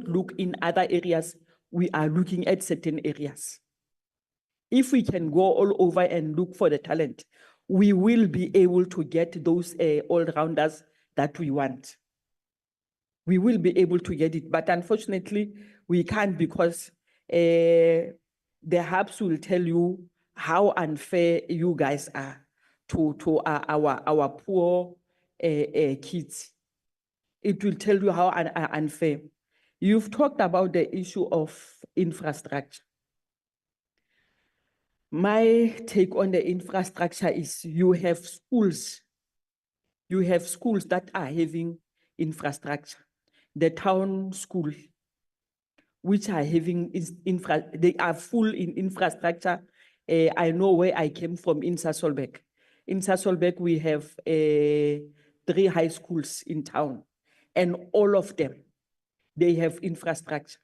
look in other areas, we are looking at certain areas. If we can go all over and look for the talent, we will be able to get those all-rounders that we want. We will be able to get it, but unfortunately, we can't because the hubs will tell you how unfair you guys are to our poor kids. It will tell you how unfair. You've talked about the issue of infrastructure. My take on the infrastructure is you have schools that are having infrastructure. The town school, which are having they are full in infrastructure. I know where I came from in Sasolburg. In Sasolburg, we have 3 high schools in town, and all of them, they have infrastructure.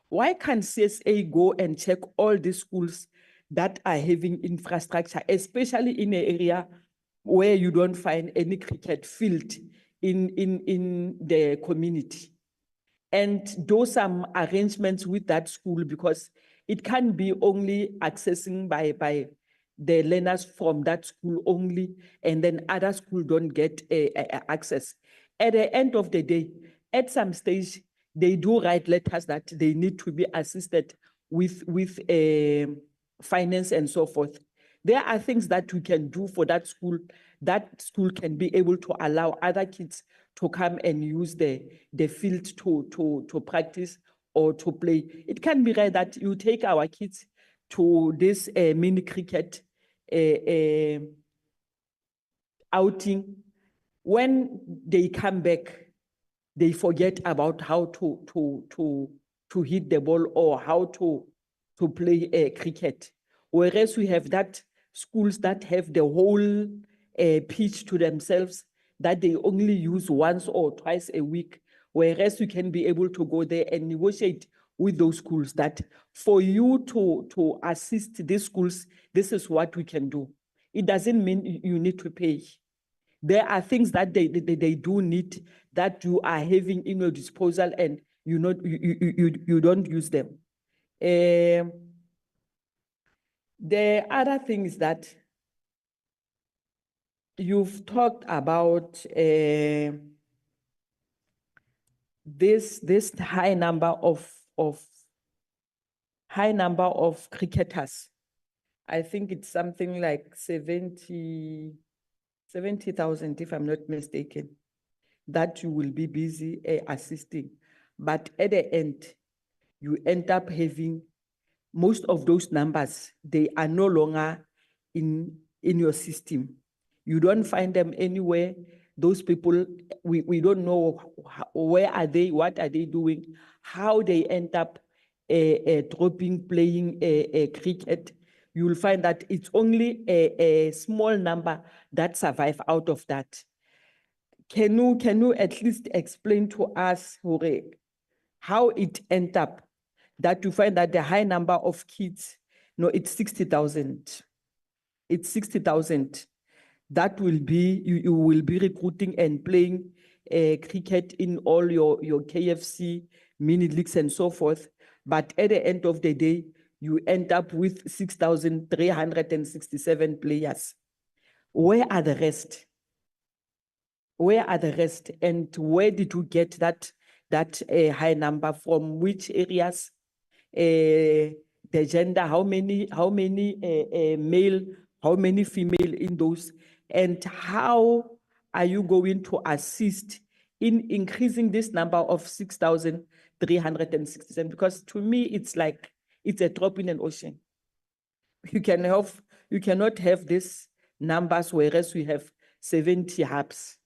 Why can't CSA go and check all the schools that are having infrastructure, especially in an area where you don't find any cricket field in the community? And do some arrangements with that school, because it can be only accessing by the learners from that school only, and then other schools don't get access. At the end of the day, at some stage, they do write letters that they need to be assisted with finance and so forth. There are things that we can do for that school. That school can be able to allow other kids to come and use the field to practice or to play. It can be right that you take our kids to this mini cricket outing. When they come back, they forget about how to hit the ball or how to play cricket. Whereas we have that schools that have the whole pitch to themselves that they only use once or twice a week. Whereas we can be able to go there and negotiate with those schools that for you to assist these schools, this is what we can do. It doesn't mean you need to pay. There are things that they do need that you are having in your disposal and you don't use them. The other thing is that you've talked about this high number of cricketers. I think it's something like 70,000, if I'm not mistaken, that you will be busy assisting. But at the end, you end up having most of those numbers, they are no longer in your system. You don't find them anywhere. Those people, we don't know where are they, what are they doing, how they end up dropping, playing cricket. You will find that it's only a small number that survive out of that. Can you at least explain to us, Hore, how it end up that you find that the high number of kids, no, it's 60,000. It's 60,000. That will be, you will be recruiting and playing cricket in all your KFC, mini leagues and so forth. But at the end of the day, you end up with 6,367 players. Where are the rest? Where are the rest? And where did you get that high number from? Which areas? The gender, how many male, how many female in those? And how are you going to assist in increasing this number of 6,367? Because to me, it's like, it's a drop in an ocean. You cannot have these numbers, whereas we have 70 hubs.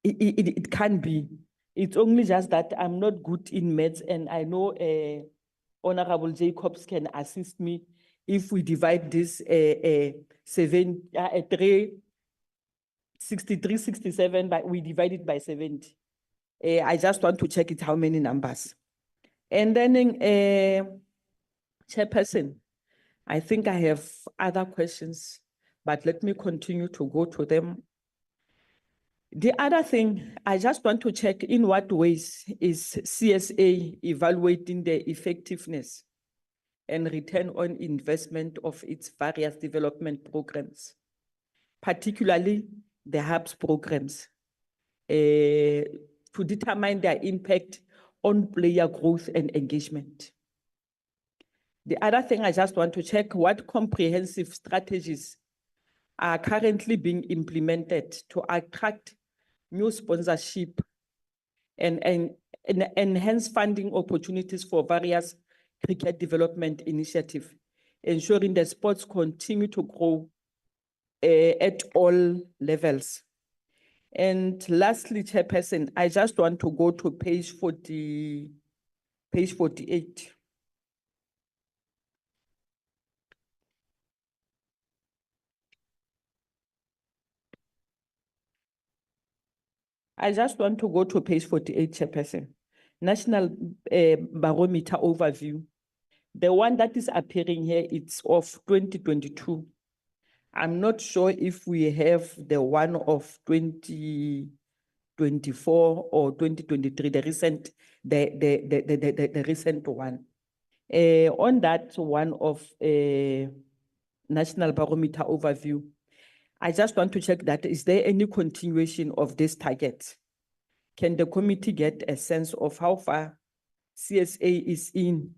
It can be. It's only just that I'm not good in maths, and I know Honorable Jacobs can assist me if we divide this 6367, but we divide it by 70. I just want to check it, how many numbers. And then Chairperson, I think I have other questions, but let me continue to go to them. The other thing, I just want to check in what ways is CSA evaluating the effectiveness and return on investment of its various development programs, particularly the hubs programs, to determine their impact on player growth and engagement. The other thing I just want to check, what comprehensive strategies are currently being implemented to attract new sponsorship and enhance funding opportunities for various cricket development initiatives, ensuring that sports continue to grow at all levels. And lastly, Chairperson, I just want to go to page 48. I just want to go to page 48, Chairperson. National Barometer Overview. The one that is appearing here, it's of 2022. I'm not sure if we have the one of 2024 or 2023, the recent one. On that one of National Barometer Overview, I just want to check that, is there any continuation of this target? Can the committee get a sense of how far CSA is in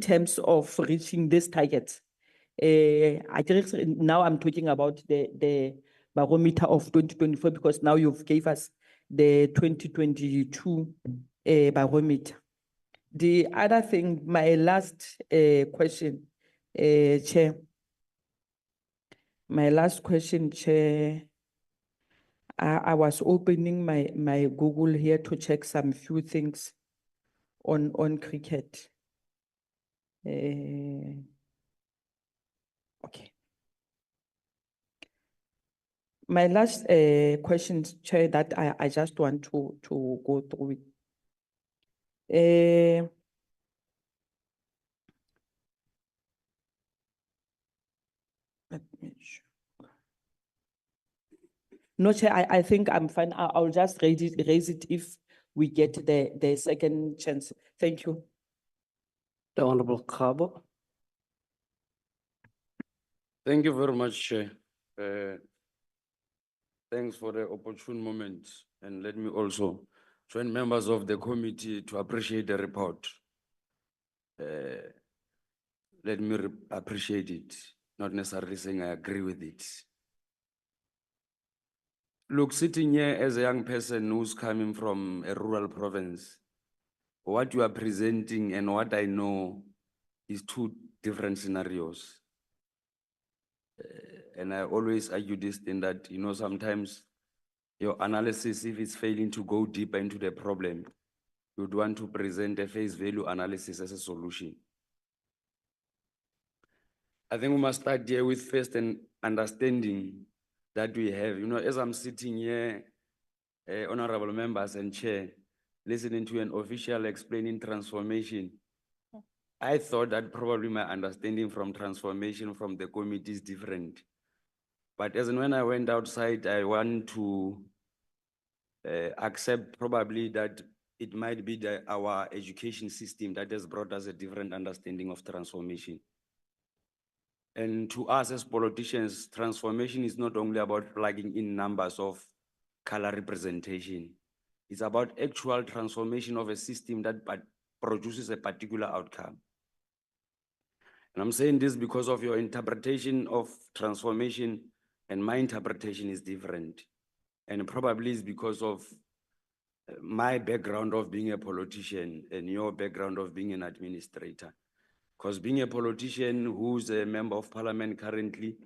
terms of reaching this target? Now I'm talking about the barometer of 2024 because now you've gave us the 2022 barometer. The other thing, my last question, Chair. My last question, Chair. I was opening my Google here to check some few things on cricket. Okay. My last question, Chair, that I just want to go through it. Let me check. No, Chair, I think I'm fine. I'll just raise it if we get the second chance. Thank you. The Honorable Kabo. Thank you very much, Chair. Thanks for the opportune moment. And let me also join members of the committee to appreciate the report. Let me appreciate it, not necessarily saying I agree with it. Look, sitting here as a young person who's coming from a rural province, what you are presenting and what I know is two different scenarios. And I always argue this thing that, you know, sometimes your analysis, if it's failing to go deeper into the problem, you'd want to present a face value analysis as a solution. I think we must start here with first an understanding that we have. You know, as I'm sitting here, honorable members and chair, listening to an official explaining transformation, I thought that probably my understanding from transformation from the committee is different. But as and when I went outside, I want to accept probably that it might be our education system that has brought us a different understanding of transformation. And to us as politicians, transformation is not only about plugging in numbers of color representation. It's about actual transformation of a system that produces a particular outcome. And I'm saying this because of your interpretation of transformation and my interpretation is different. And probably it's because of my background of being a politician and your background of being an administrator. Because being a politician who's a member of parliament currently,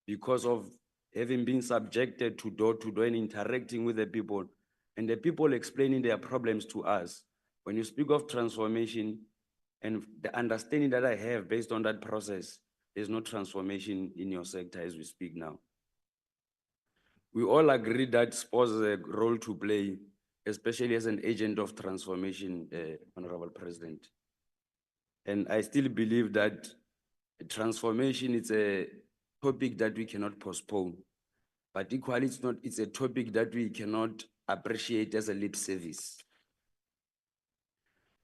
because of having been subjected to door and interacting with the people, and the people explaining their problems to us, when you speak of transformation and the understanding that I have based on that process, there's no transformation in your sector as we speak now. We all agree that sports has a role to play, especially as an agent of transformation, Honorable President. And I still believe that transformation is a topic that we cannot postpone, but equally it's a topic that we cannot appreciate as a lip service.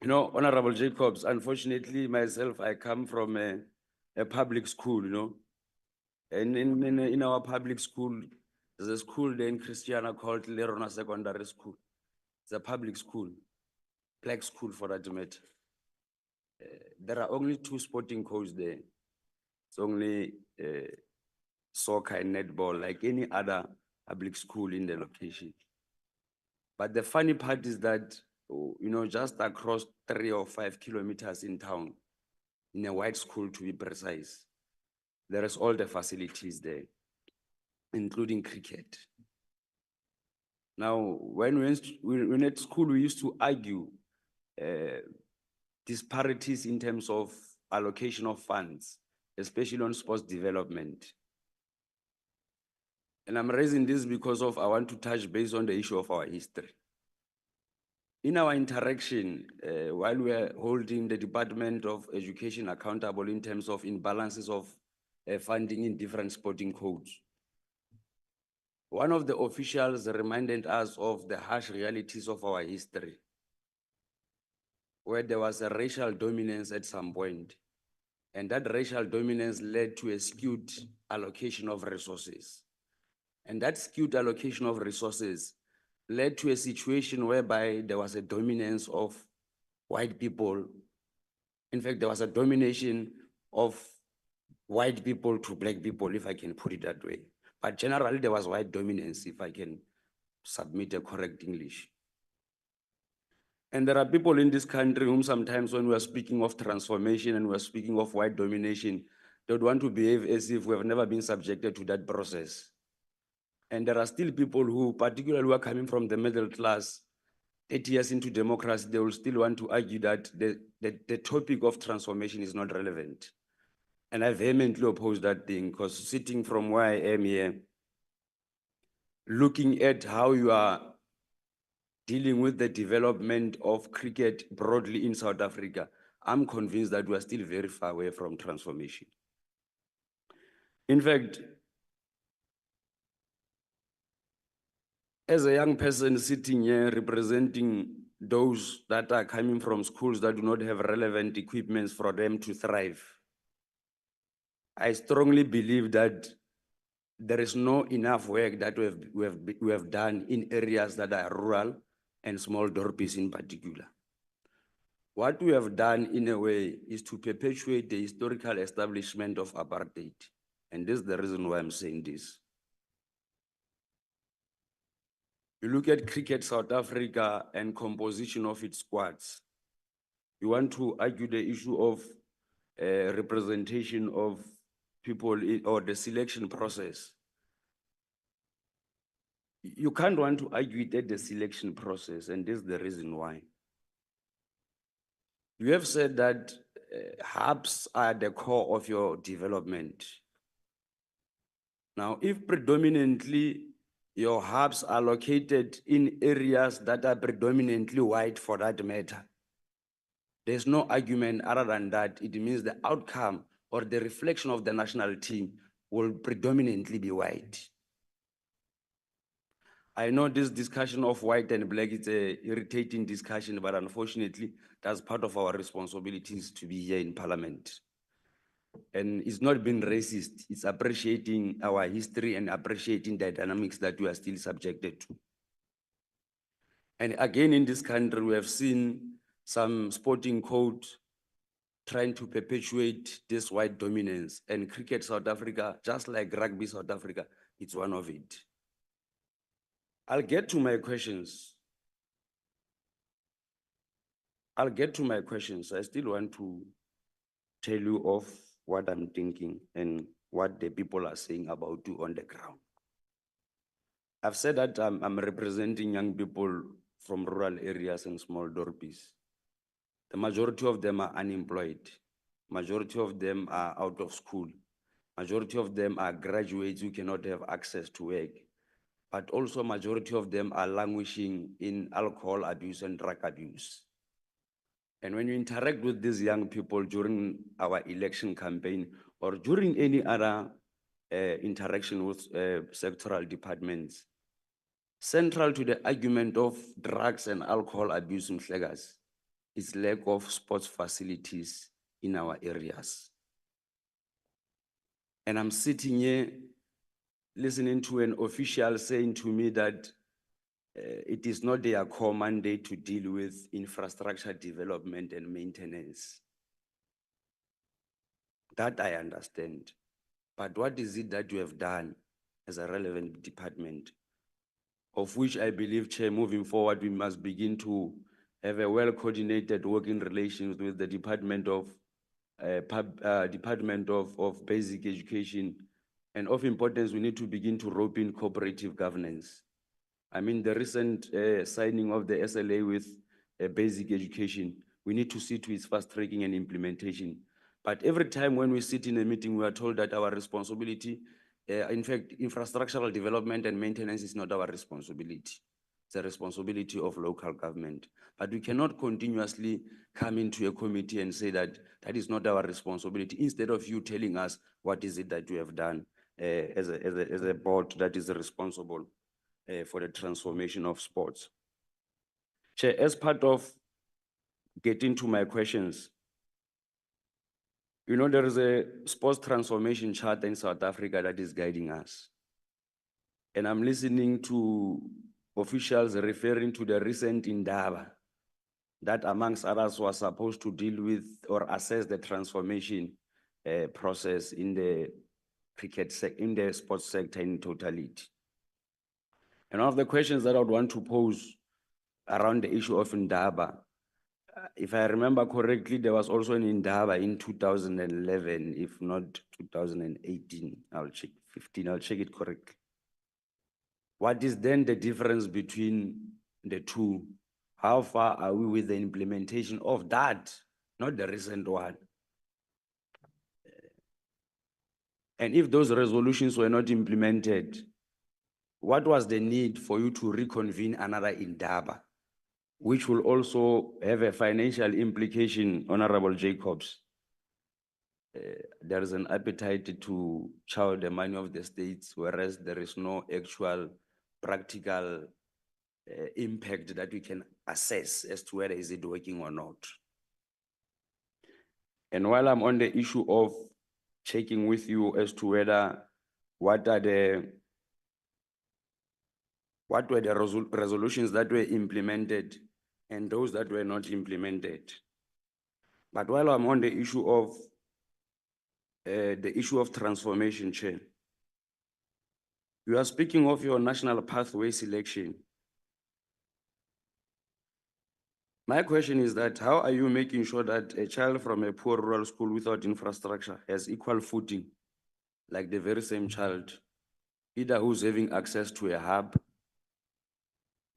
You know, Honorable Jacobs, unfortunately myself, I come from a public school, you know, and in our public school, there's a school there in Christiana called Lerona Secondary School. It's a public school, black school for that matter. There are only two sporting codes there. It's only soccer and netball, like any other public school in the location. But the funny part is that, you know, just across 3 or 5 kilometers in town, in a white school to be precise, there is all the facilities there, including cricket. Now, when we at school, we used to argue disparities in terms of allocation of funds, especially on sports development. And I'm raising this because I want to touch base on the issue of our history. In our interaction, while we are holding the Department of Education accountable in terms of imbalances of funding in different sporting codes, one of the officials reminded us of the harsh realities of our history, where there was a racial dominance at some point, and that racial dominance led to a skewed allocation of resources. And that skewed allocation of resources led to a situation whereby there was a dominance of white people. In fact, there was a domination of white people to black people, if I can put it that way. But generally, there was white dominance, if I can submit a correct English. And there are people in this country whom sometimes when we are speaking of transformation and we are speaking of white domination, they would want to behave as if we have never been subjected to that process. And there are still people who, particularly who are coming from the middle class, 30 years into democracy, they will still want to argue that the topic of transformation is not relevant. And I vehemently oppose that thing, because sitting from where I am here, looking at how you are dealing with the development of cricket broadly in South Africa, I'm convinced that we are still very far away from transformation. In fact, as a young person sitting here representing those that are coming from schools that do not have relevant equipments for them to thrive, I strongly believe that there is no enough work that we have done in areas that are rural and small dorpies in particular. What we have done in a way is to perpetuate the historical establishment of apartheid. And this is the reason why I'm saying this. You look at Cricket South Africa and composition of its squads. You want to argue the issue of representation of people or the selection process. You can't want to argue it at the selection process, and this is the reason why. You have said that hubs are the core of your development. Now, if predominantly your hubs are located in areas that are predominantly white for that matter, there's no argument other than that. It means the outcome or the reflection of the national team will predominantly be white. I know this discussion of white and black is an irritating discussion, but unfortunately, that's part of our responsibilities to be here in Parliament. And it's not being racist, it's appreciating our history and appreciating the dynamics that we are still subjected to. And again, in this country, we have seen some sporting code trying to perpetuate this white dominance, and Cricket South Africa, just like Rugby South Africa, it's one of it. I'll get to my questions. I still want to tell you of what I'm thinking and what the people are saying about you on the ground. I've said that I'm representing young people from rural areas and small dorpies. The majority of them are unemployed. Majority of them are out of school. Majority of them are graduates who cannot have access to work. But also majority of them are languishing in alcohol abuse and drug abuse. And when you interact with these young people during our election campaign or during any other interaction with sectoral departments, central to the argument of drugs and alcohol abuse in Mhlegas is lack of sports facilities in our areas. And I'm sitting here listening to an official saying to me that it is not their core mandate to deal with infrastructure development and maintenance. That I understand. But what is it that you have done as a relevant department? Of which I believe, Chair, moving forward, we must begin to have a well-coordinated working relations with the Department of Basic Education. And of importance, we need to begin to rope in cooperative governance. I mean, the recent signing of the SLA with basic education, we need to see to its fast tracking and implementation. But every time when we sit in a meeting, we are told that our responsibility, in fact, infrastructural development and maintenance is not our responsibility. It's a responsibility of local government. But we cannot continuously come into a committee and say that that is not our responsibility, instead of you telling us what is it that you have done as a board that is responsible for the transformation of sports. Chair, as part of getting to my questions, you know, there is a sports transformation charter in South Africa that is guiding us. And I'm listening to officials referring to the recent Indaba that amongst others was supposed to deal with or assess the transformation process in the in the sports sector in totality. And one of the questions that I would want to pose around the issue of Indaba, if I remember correctly, there was also an Indaba in 2011, if not 2018. I'll check 15. I'll check it correctly. What is then the difference between the two? How far are we with the implementation of that, not the recent one? And if those resolutions were not implemented, what was the need for you to reconvene another Indaba, which will also have a financial implication, Honorable Jacobs? There is an appetite to chow the money of the states, whereas there is no actual practical impact that we can assess as to whether is it working or not. And while I'm on the issue of checking with you as to whether what were the resolutions that were implemented and those that were not implemented. But while I'm on the issue of transformation, Chair, you are speaking of your national pathway selection. My question is that how are you making sure that a child from a poor rural school without infrastructure has equal footing, like the very same child, either who's having access to a hub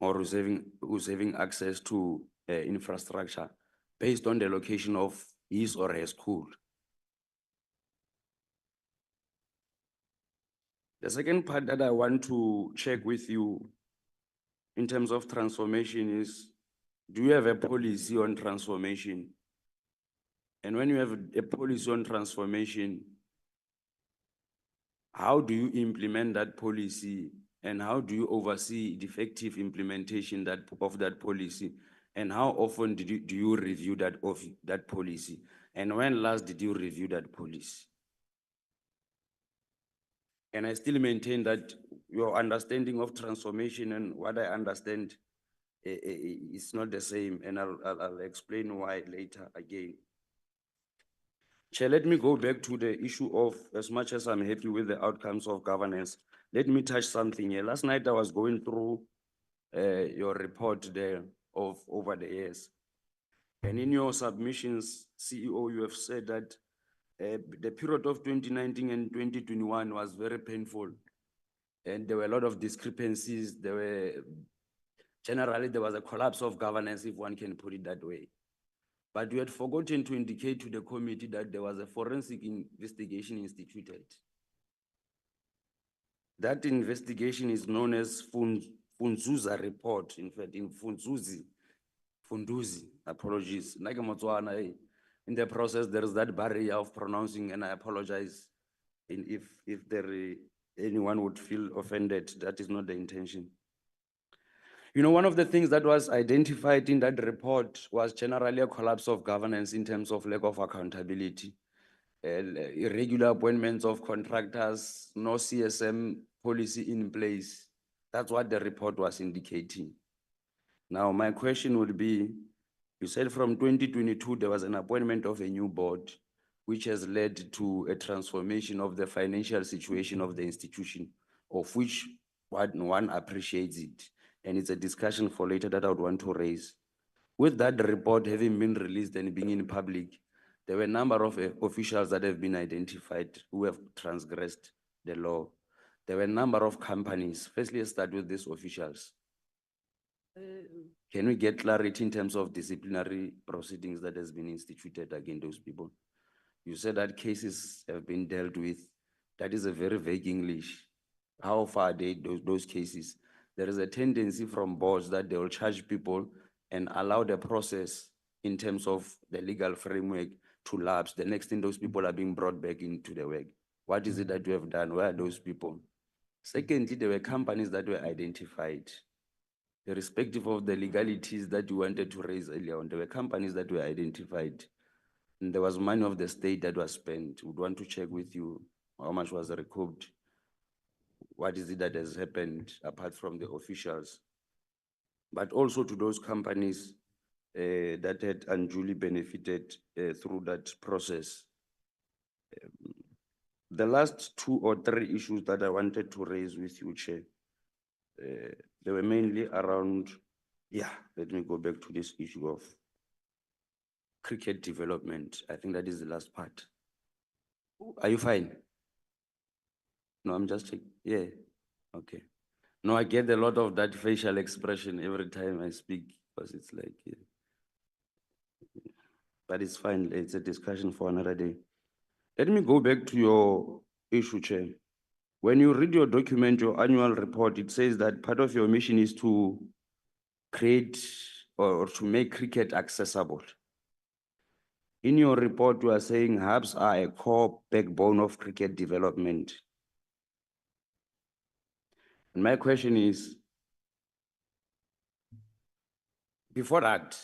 or who's having access to infrastructure based on the location of his or her school? The second part that I want to check with you in terms of transformation is, do you have a policy on transformation? And when you have a policy on transformation, how do you implement that policy and how do you oversee the effective implementation of that policy? And how often do you review that policy? And when last did you review that policy? And I still maintain that your understanding of transformation and what I understand is not the same, and I'll explain why later again. Chair, let me go back to the issue of, as much as I'm happy with the outcomes of governance, let me touch something here. Last night I was going through your report there of over the years. And in your submissions, CEO, you have said that the period of 2019 and 2021 was very painful. And there were a lot of discrepancies. Generally, there was a collapse of governance, if one can put it that way. But you had forgotten to indicate to the committee that there was a forensic investigation instituted. That investigation is known as Funzuza report. In fact, in Funduzi, apologies. In the process, there is that barrier of pronouncing, and I apologize if anyone would feel offended. That is not the intention. You know, one of the things that was identified in that report was generally a collapse of governance in terms of lack of accountability, irregular appointments of contractors, no CSM policy in place. That's what the report was indicating. Now, my question would be, you said from 2022, there was an appointment of a new board, which has led to a transformation of the financial situation of the institution, of which one appreciates it. And it's a discussion for later that I would want to raise. With that report having been released and being in public, there were a number of officials that have been identified who have transgressed the law. There were a number of companies. Firstly, let's start with these officials. Can we get clarity in terms of disciplinary proceedings that has been instituted against those people? You said that cases have been dealt with. That is a very vague English. How far are they, those cases? There is a tendency from boards that they will charge people and allow the process in terms of the legal framework to lapse. The next thing, those people are being brought back into the work. What is it that you have done? Where are those people? Secondly, there were companies that were identified. Irrespective of the legalities that you wanted to raise earlier on, there were companies that were identified. And there was money of the state that was spent. We'd want to check with you how much was recouped. What is it that has happened apart from the officials? But also to those companies that had unduly benefited through that process. The last 2 or 3 issues that I wanted to raise with you, Chair, they were mainly around, let me go back to this issue of cricket development. I think that is the last part. Are you fine? No, I'm just checking. Yeah, okay. No, I get a lot of that facial expression every time I speak because it's like, but it's fine. It's a discussion for another day. Let me go back to your issue, Chair. When you read your document, your annual report, it says that part of your mission is to create or to make cricket accessible. In your report, you are saying hubs are a core backbone of cricket development. And my question is, before that,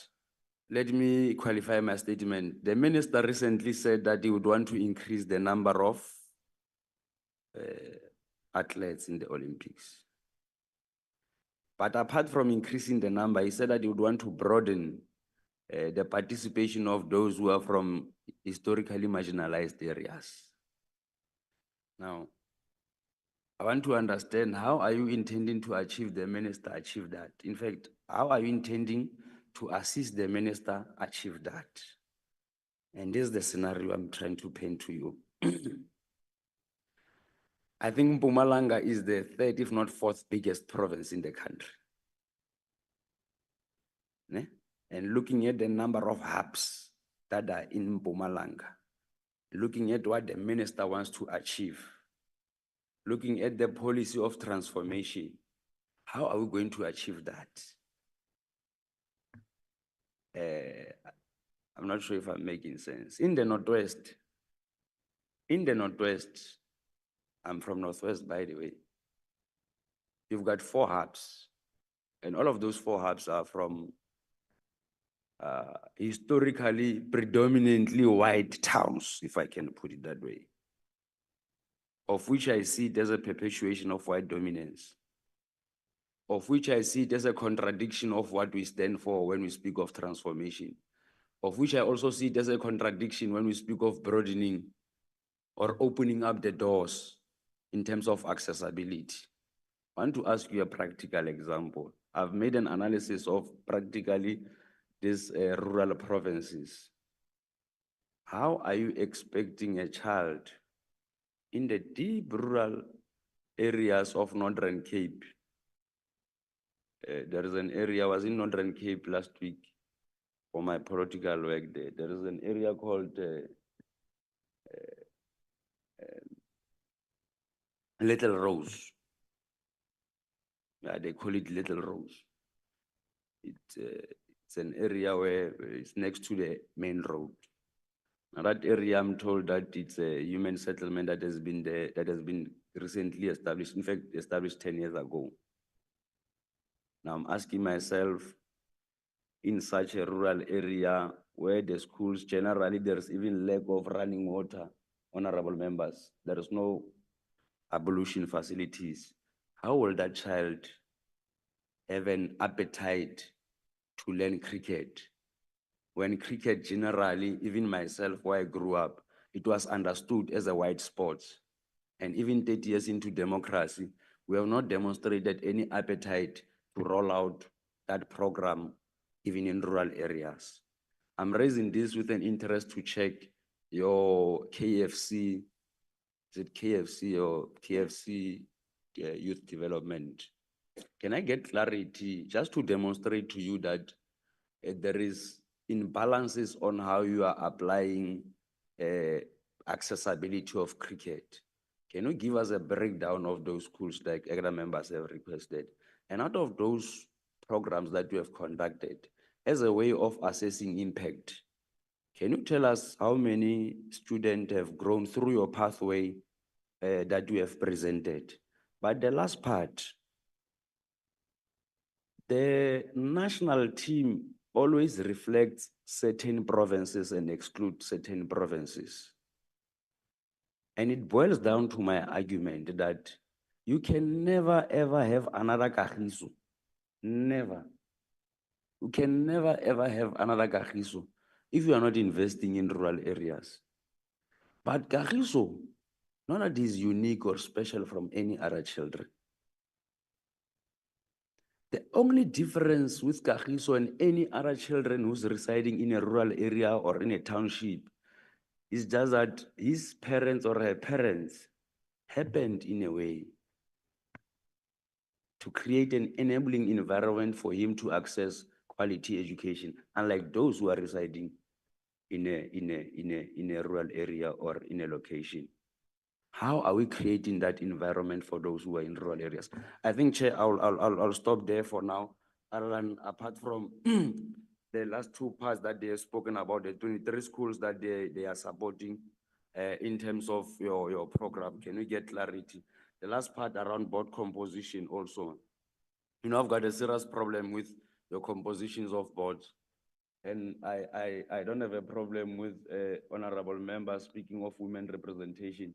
let me qualify my statement. The minister recently said that he would want to increase the number of athletes in the Olympics. But apart from increasing the number, he said that he would want to broaden the participation of those who are from historically marginalized areas. Now, I want to understand, how are you intending to achieve the minister achieve that? In fact, how are you intending to assist the minister achieve that? And this is the scenario I'm trying to paint to you. I think Mpumalanga is the 3rd, if not 4th biggest province in the country. Ne? And looking at the number of hubs that are in Mpumalanga, looking at what the minister wants to achieve, looking at the policy of transformation, how are we going to achieve that? I'm not sure if I'm making sense. In the Northwest, I'm from Northwest, by the way. You've got 4 hubs, and all of those 4 hubs are from historically predominantly white towns, if I can put it that way, of which I see there's a perpetuation of white dominance, of which I see there's a contradiction of what we stand for when we speak of transformation, of which I also see there's a contradiction when we speak of broadening or opening up the doors in terms of accessibility. I want to ask you a practical example. I've made an analysis of practically these rural provinces. How are you expecting a child in the deep rural areas of Northern Cape? There is an area, I was in Northern Cape last week for my political work there. There is an area called Little Rose. Yeah, they call it Little Rose. It's an area where it's next to the main road. Now that area, I'm told that it's a human settlement that has been there, that has been recently established, in fact, established 10 years ago. Now I'm asking myself, in such a rural area where the schools generally, there's even lack of running water, honorable members, there is no ablution facilities. How will that child have an appetite to learn cricket? When cricket generally, even myself, where I grew up, it was understood as a white sport. And even 30 years into democracy, we have not demonstrated any appetite to roll out that program, even in rural areas. I'm raising this with an interest to check your KFC, is it KFC or KFC youth development? Can I get clarity just to demonstrate to you that there is imbalances on how you are applying accessibility of cricket? Can you give us a breakdown of those schools like other members have requested? And out of those programs that you have conducted, as a way of assessing impact, can you tell us how many students have grown through your pathway that you have presented? But the last part, the national team always reflects certain provinces and excludes certain provinces. And it boils down to my argument that you can never ever have another Kagiso. Never. You can never ever have another Kagiso if you are not investing in rural areas. But Kagiso, none of this is unique or special from any other children. The only difference with Kagiso and any other children who's residing in a rural area or in a township is just that his parents or her parents happened in a way to create an enabling environment for him to access quality education, unlike those who are residing in a rural area or in a location. How are we creating that environment for those who are in rural areas? I think, Chair, I'll stop there for now. Other than apart from the last two parts that they have spoken about, the 23 schools that they are supporting in terms of your program, can we get clarity? The last part around board composition also. You know, I've got a serious problem with the compositions of boards. And I don't have a problem with honorable members speaking of women representation.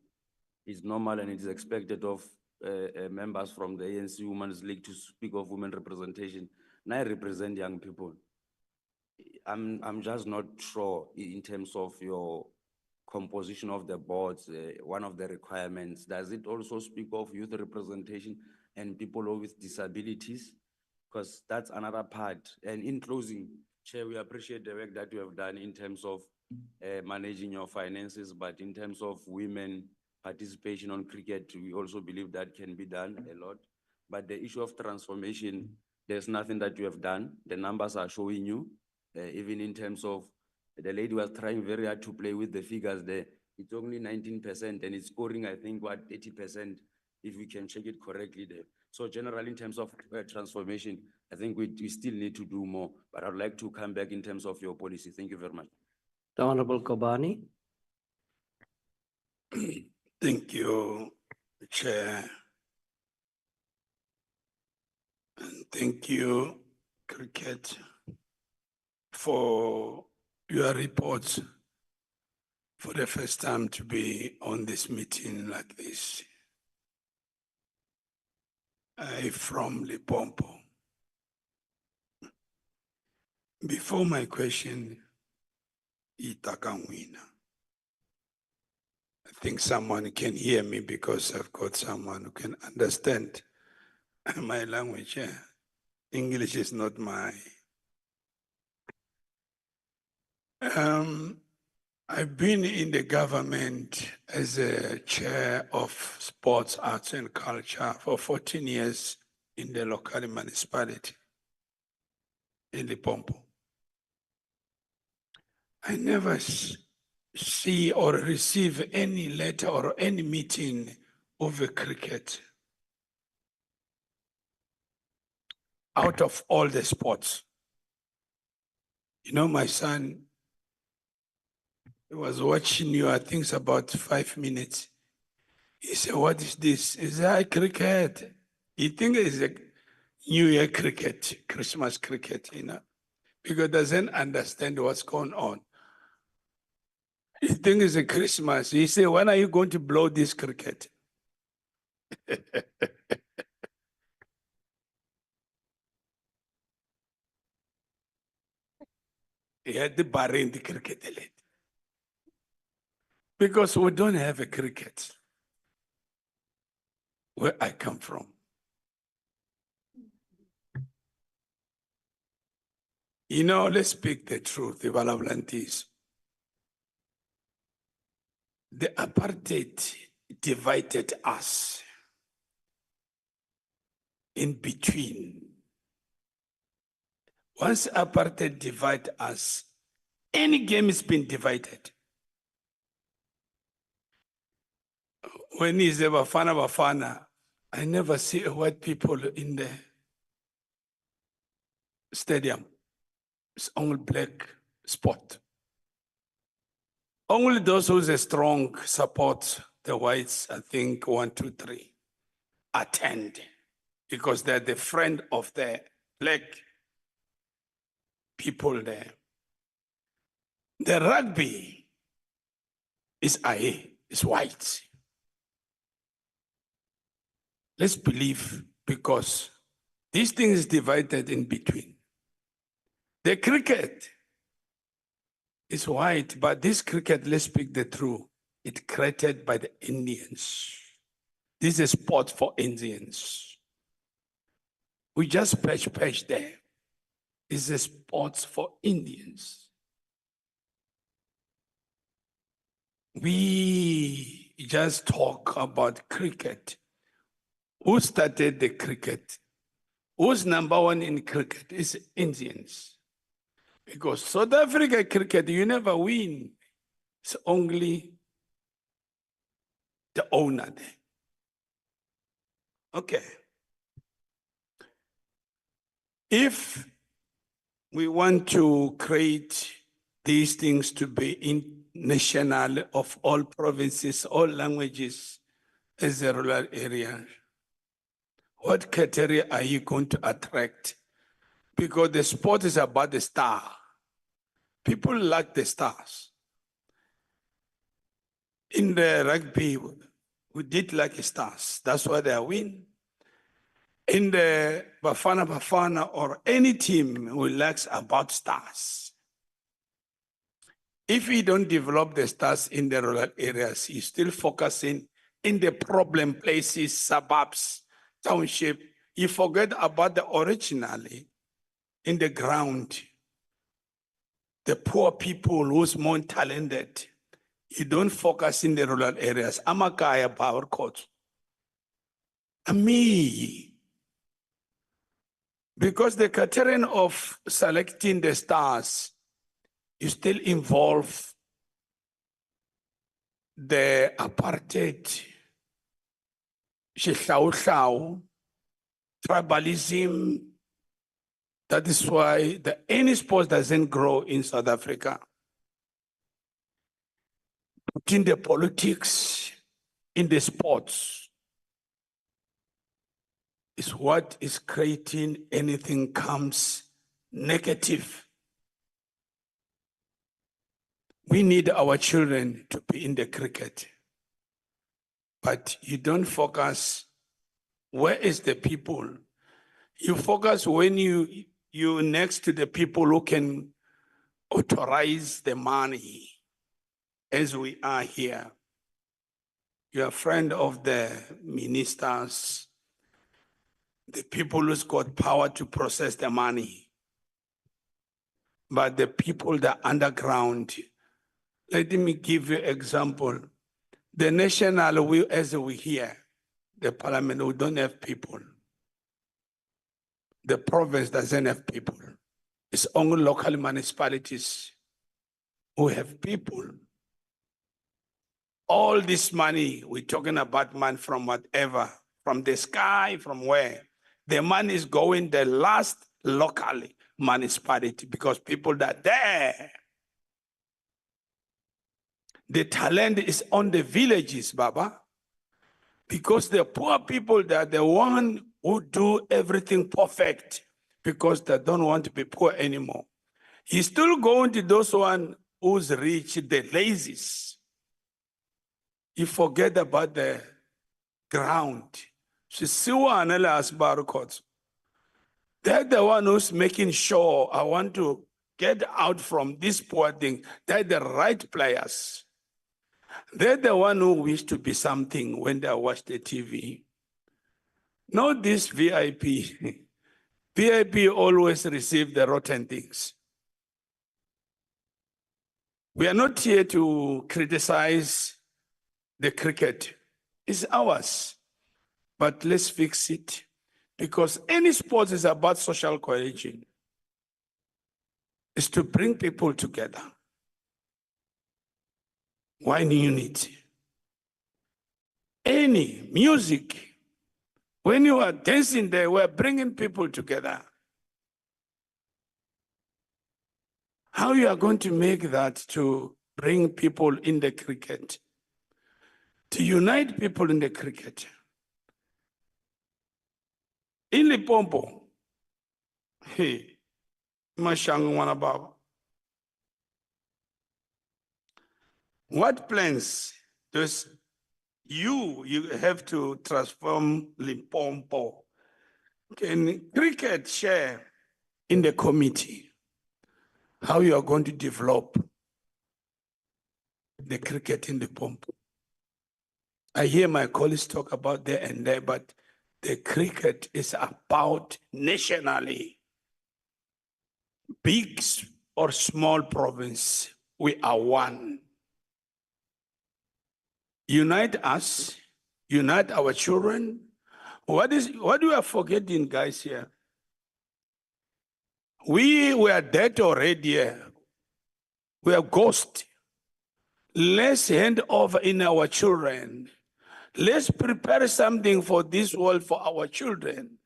It's normal and it is expected of members from the ANC Women's League to speak of women representation. And I represent young people. I'm just not sure in terms of your composition of the boards, one of the requirements. Does it also speak of youth representation and people with disabilities? Because that's another part. And in closing, Chair, we appreciate the work that you have done in terms of managing your finances, but in terms of women participation on cricket, we also believe that can be done a lot. But the issue of transformation, there's nothing that you have done. The numbers are showing you, even in terms of the lady was trying very hard to play with the figures there. It's only 19% and it's scoring, I think, what, 80%, if we can check it correctly there. So generally, in terms of transformation, I think we still need to do more, but I'd like to come back in terms of your policy. Thank you very much. The Honorable Kobani. Thank you, Chair. And thank you, Cricket, for your reports for the first time to be on this meeting like this. I'm from Limpopo. Before my question, Itakangwina. I think someone can hear me because I've got someone who can understand my language. English is not my. I've been in the government as a chair of sports, arts and culture for 14 years in the local municipality in Limpopo. I never see or receive any letter or any meeting over cricket out of all the sports. You know, my son, he was watching you, I think it's about 5 minutes. He said, what is this? Is that cricket? He thinks it's a New Year cricket, Christmas cricket, you know, because he doesn't understand what's going on. He thinks it's a Christmas. He said, when are you going to blow this cricket? He had the bar in the cricket elite. Because we don't have a cricket where I come from. You know, let's speak the truth, the Valavantis. The apartheid divided us in between. Once apartheid divides us, any game has been divided. When is the Bafana, I never see white people in the stadium. It's only black spot. Only those who's a strong support the whites, I think 1, 2, 3, attend because they're the friend of the black people there. The rugby is white. Let's believe because this thing is divided in between. The cricket is white, but this cricket, let's speak the truth, It's created by the Indians. This is a sport for Indians. We just patch there. This is a sport for Indians. We just talk about cricket. Who started the cricket? Who's number one in cricket? Is Indians. Because South Africa cricket, you never win. It's only the owner there. Okay. If we want to create these things to be national of all provinces, all languages as a rural area, what criteria are you going to attract? Because the sport is about the star. People like the stars. In the rugby, we did like stars. That's why they win. In the Bafana or any team who likes about stars. If we don't develop the stars in the rural areas, you're still focusing in the problem places, suburbs, township. You forget about the originally in the ground, the poor people who's more talented. You don't focus in the rural areas. Amakaya power court. Me. Because the criterion of selecting the stars, you still involve the apartheid, tribalism. That is why any sport doesn't grow in South Africa. Putting the politics in the sports is what is creating anything comes negative. We need our children to be in the cricket, but you don't focus where is the people. You focus when you next to the people who can authorize the money, as we are here. You're a friend of the ministers, the people who's got power to process the money. But the people that are underground, let me give you an example. The national, as we hear, the parliament, we don't have people. The province doesn't have people. It's only local municipalities who have people. All this money, we're talking about money from whatever, from the sky, from where? The money is going the last locally municipality because people that are there. The talent is on the villages, Baba. Because the poor people, they are the one who do everything perfect because they don't want to be poor anymore. He's still going to those one who's rich, the lazies. You forget about the ground. They're the one who's making sure I want to get out from this poor thing. They're the right players. They're the one who wish to be something when they watch the TV. Not this VIP. VIP always receive the rotten things. We are not here to criticize the cricket. It's ours. But let's fix it. Because any sport is about social cohesion. It's to bring people together. One unity. Any music, when you are dancing there, we're bringing people together. How you are going to make that to bring people in the cricket? To unite people in the cricket. In Limpopo, hey, Mashangu Wanababa. What plans does you have to transform Limpopo? Can cricket share in the committee how you are going to develop the cricket in the pump. I hear my colleagues talk about there and there, but the cricket is about nationally. Big or small province, we are one. Unite us, unite our children. What we are forgetting, guys, here? We were dead already here. We are ghosts. Let's hand over in our children. Let's prepare something for this world for our children.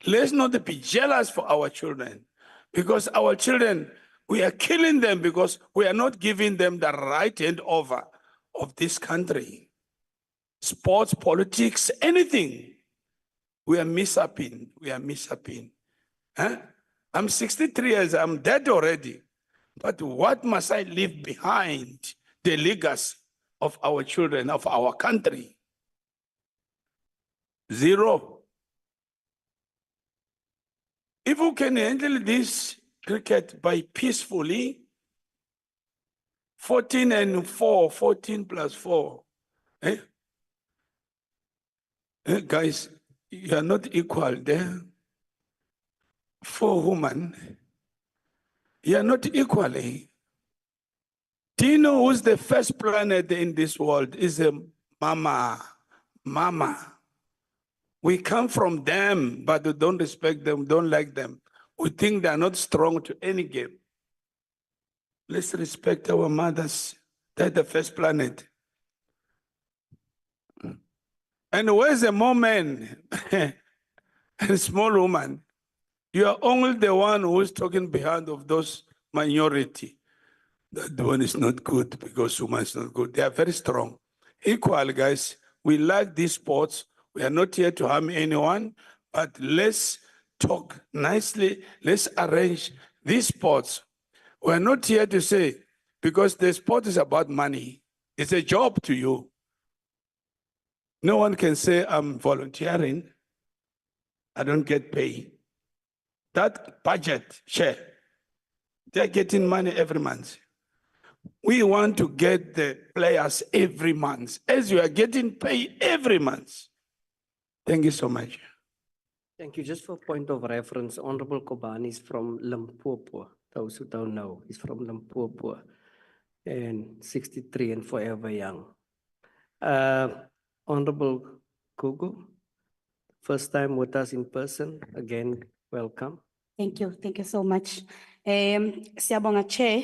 Let's not be jealous for our children. Because our children, we are killing them because we are not giving them the right hand over of this country. Sports, politics, anything. We are misapping. We are misapping. Huh? I'm 63 years, I'm dead already. But what must I leave behind? The legacy of our children, of our country. Zero. If we can handle this cricket by peacefully, 14 and 4, 14 plus 4. Guys, you are not equal there. 4 women, you are not equally. Do you know who's the first planet in this world? Is a mama. Mama. We come from them, but we don't respect them, don't like them. We think they are not strong to any game. Let's respect our mothers. They're the first planet. And where's the more men and small woman? You are only the one who's talking behind of those minority. That one is not good because woman is not good. They are very strong. Equal, guys. We like these sports. We are not here to harm anyone, but let's talk nicely. Let's arrange these sports. We are not here to say, because the sport is about money. It's a job to you. No one can say, I'm volunteering. I don't get paid. That budget share, they're getting money every month. We want to get the players every month, as you are getting paid every month. Thank you so much. Thank you. Just for point of reference, Honorable Kobani is from Limpopo. Those who don't know, he's from Limpopo and 63 and forever young. Honorable Kugu, first time with us in person. Again, welcome. Thank you so much. Siyabonga Chair,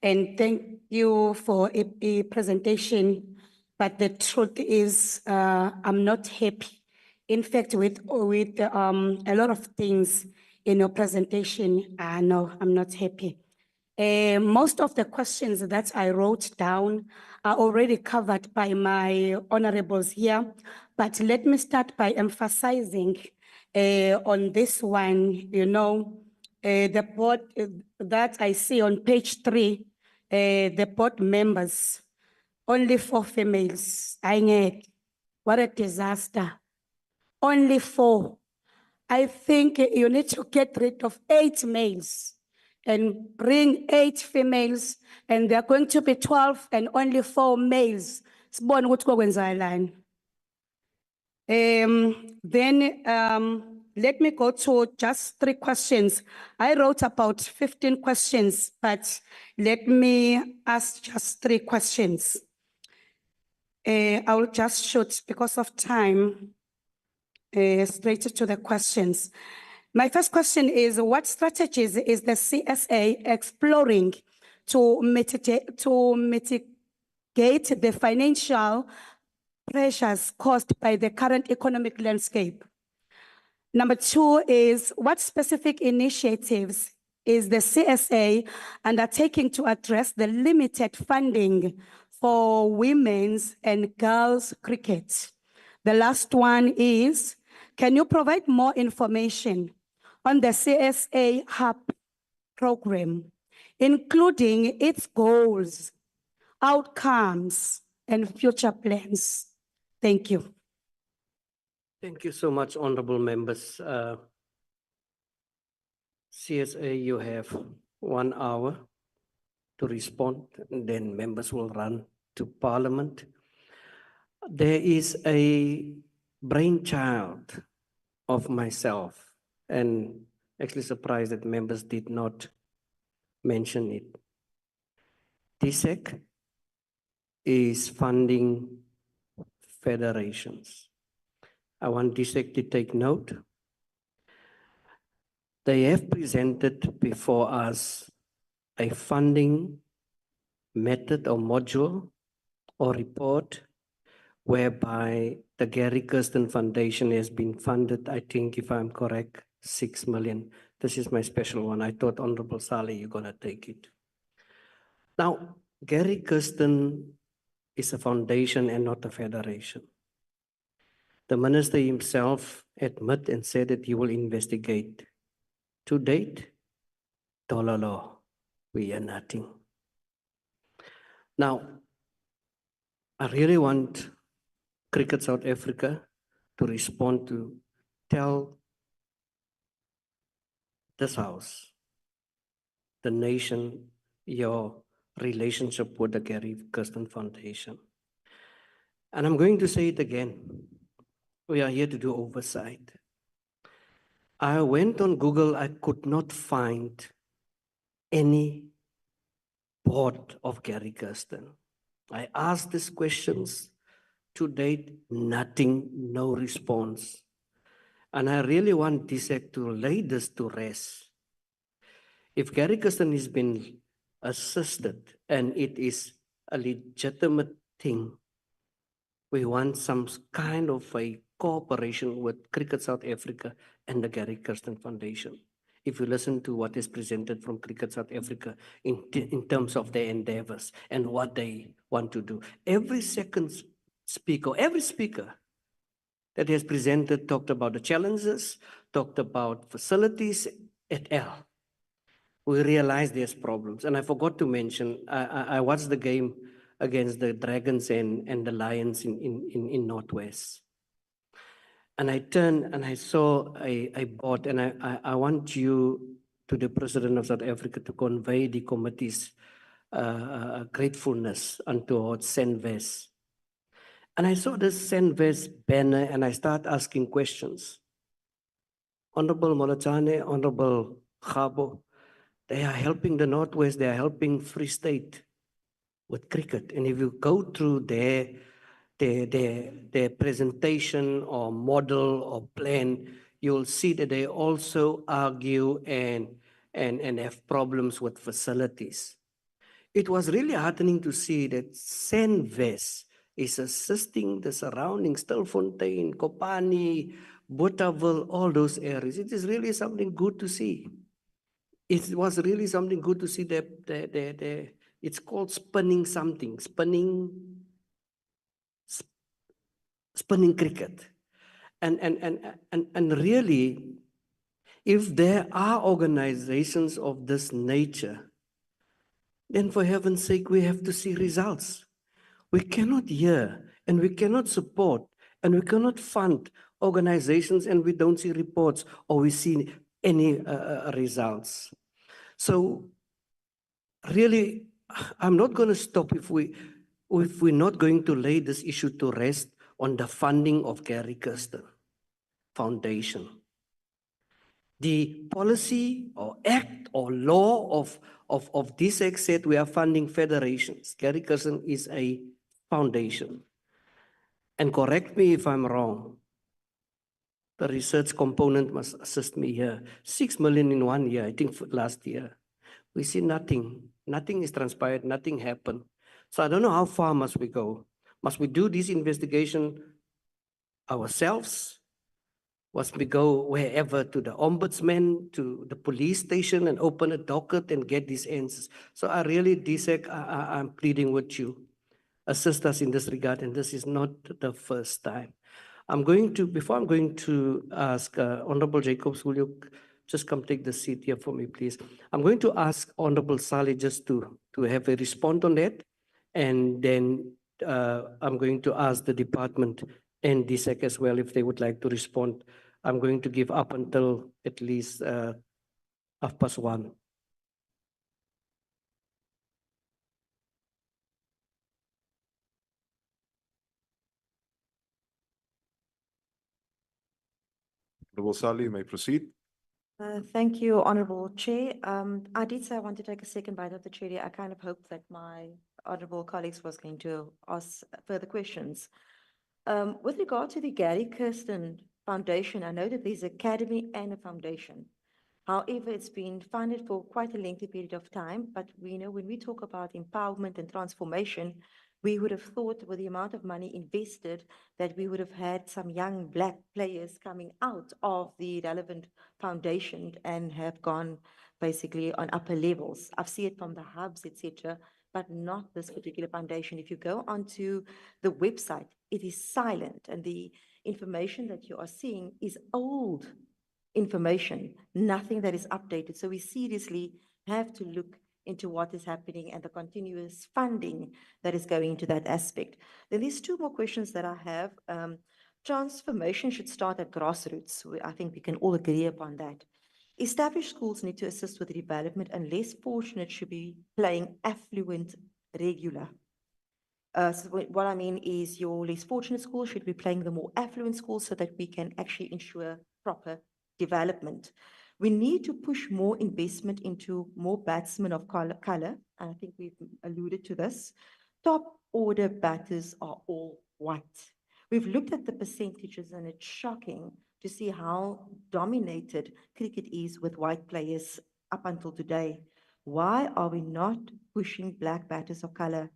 and thank you for a presentation. But the truth is, I'm not happy. In fact, with a lot of things in your presentation, no, I'm not happy. Most of the questions that I wrote down are already covered by my honorables here. But let me start by emphasizing on this one, the board that I see on page 3, the board members, only 4 females. What a disaster. Only 4. I think you need to get rid of 8 males and bring 8 females, and there are going to be 12 and only 4 males. Sibone ukuthi kokwenzakalani. Then let me go to just 3 questions. I wrote about 15 questions, but let me ask just 3 questions. I will just shoot because of time, straight to the questions. My first question is, what strategies is the CSA exploring to mitigate the financial pressures caused by the current economic landscape? Number 2 is, what specific initiatives is the CSA undertaking to address the limited funding for women's and girls' cricket? The last one is, can you provide more information on the CSA Hub program, including its goals, outcomes, and future plans? Thank you. Thank you so much, honorable members. CSA, you have 1 hour to respond, and then members will run to Parliament. There is a brainchild of myself, and actually surprised that members did not mention it. DSEC is funding federations. I want DSEC to take note. They have presented before us a funding method or module or report whereby the Gary Kirsten Foundation has been funded, I think, if I'm correct, 6 million. This is my special one. I thought, Honorable Sally, you're going to take it. Now, Gary Kirsten is a foundation and not a federation. The minister himself admitted and said that he will investigate. To date, dollar, we hear nothing. Now, I really want Cricket South Africa to respond to tell this house, the nation, your relationship with the Gary Kirsten Foundation. And I'm going to say it again. We are here to do oversight. I went on Google, I could not find any board of Gary Kirsten. I asked these questions. To date, nothing, no response. And I really want DSEC to lay this to rest. If Gary Kirsten has been assisted and it is a legitimate thing, we want some kind of a cooperation with Cricket South Africa and the Gary Kirsten Foundation. If you listen to what is presented from Cricket South Africa in terms of their endeavors and what they want to do. Every second speaker, every speaker that has presented talked about the challenges, talked about facilities, et al. We realize there's problems. And I forgot to mention, I watched the game against the Dragons and the Lions in Northwest. And I turned and I saw a board, and I want you, to the President of South Africa, to convey the committee's gratefulness unto Senvest. And I saw this Senvest banner and I start asking questions. Honorable Molatane, Honorable Khabo, they are helping the Northwest, they are helping Free State with cricket. And if you go through their presentation or model or plan, you'll see that they also argue and have problems with facilities. It was really heartening to see that Senvest is assisting the surrounding Stilfontein, Kopani, Botawil, all those areas. It is really something good to see. It was really something good to see that it's called spinning something, spinning cricket. And really, if there are organizations of this nature, then for heaven's sake, we have to see results. We cannot hear and we cannot support and we cannot fund organizations and we don't see reports or we see any results. So really, I'm not going to stop if we're not going to lay this issue to rest on the funding of Gary Kirsten Foundation. The policy or act or law of this act said we are funding federations. Gary Kirsten is a foundation. And correct me if I'm wrong. The research component must assist me here. 6 million in 1 year, I think last year. We see nothing. Nothing is transpired, nothing happened. So I don't know how far must we go. Must we do this investigation ourselves? Must we go wherever, to the ombudsman, to the police station and open a docket and get these answers? So I really, DSEC, I'm pleading with you. Assist us in this regard, and this is not the first time. Before I'm going to ask Honorable Jacobs, will you just come take the seat here for me, please? I'm going to ask Honorable Sally just to have a response on that. And then I'm going to ask the department and DSEC as well if they would like to respond. I'm going to give up until at least 1:30. Honorable Sali, you may proceed. Thank you, Honorable Chair. I did say I want to take a second bite of the cherry. I kind of hoped that my honorable colleagues was going to ask further questions. With regard to the Gary Kirsten Foundation, I know that there's an academy and a foundation. However, it's been funded for quite a lengthy period of time, but we know when we talk about empowerment and transformation, we would have thought with the amount of money invested that we would have had some young Black players coming out of the relevant foundation and have gone basically on upper levels. I've seen it from the hubs, etc., but not this particular foundation. If you go onto the website, it is silent, and the information that you are seeing is old information, nothing that is updated. So we seriously have to look into what is happening and the continuous funding that is going into that aspect. Then there's two more questions that I have. Transformation should start at grassroots. I think we can all agree upon that. Established schools need to assist with the development, and less fortunate should be playing affluent regular. So what I mean is your less fortunate schools should be playing the more affluent schools so that we can actually ensure proper development. We need to push more investment into more batsmen of color. And I think we've alluded to this. Top order batters are all white. We've looked at the percentages and it's shocking to see how dominated cricket is with white players up until today. Why are we not pushing Black batters of color?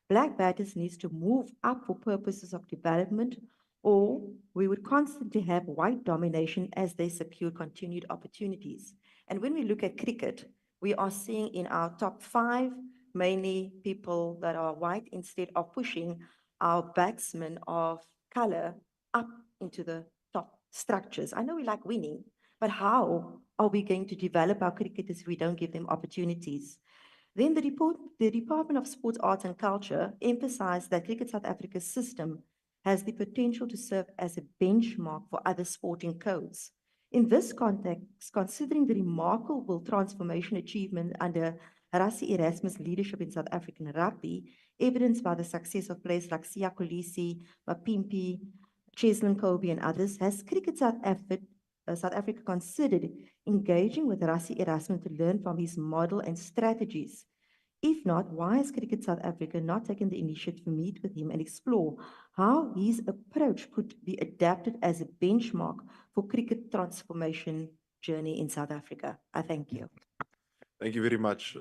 Black batters needs to move up for purposes of development, or we would constantly have white domination as they secure continued opportunities. And when we look at cricket, we are seeing in our top 5 mainly people that are white instead of pushing our batsmen of color up into the top structures. I know we like winning, but how are we going to develop our cricketers if we don't give them opportunities? Then the Department of Sports, Arts and Culture emphasized that Cricket South Africa's system has the potential to serve as a benchmark for other sporting codes. In this context, considering the remarkable transformation achievement under Rassie Erasmus' leadership in South African rugby, evidenced by the success of players like Siya Kolisi, Mapimpi, Cheslin Kobe and others, has Cricket South Africa considered engaging with Rassie Erasmus to learn from his model and strategies? If not, why has Cricket South Africa not taken the initiative to meet with him and explore how his approach could be adapted as a benchmark for cricket transformation journey in South Africa? I thank you. Thank you very much.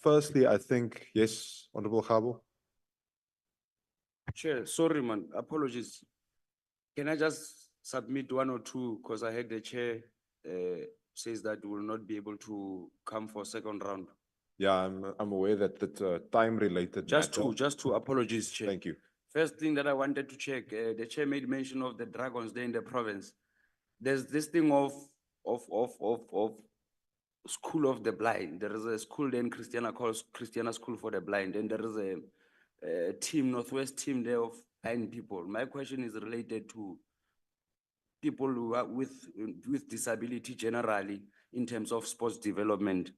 Firstly, I think, yes, Honorable Khabo. Chair, sorry, man, apologies. Can I just submit 1 or 2, because I heard the chair says that we will not be able to come for second round. Yeah, I'm aware that time related. Just two apologies, Chair. Thank you. First thing that I wanted to check, the chair made mention of the dragons there in the province. There's this thing of School of the Blind. There is a school there in Christiana called Christiana School for the Blind, and there is a team, Northwest team there of blind people. My question is related to people who are with disability generally in terms of sports development.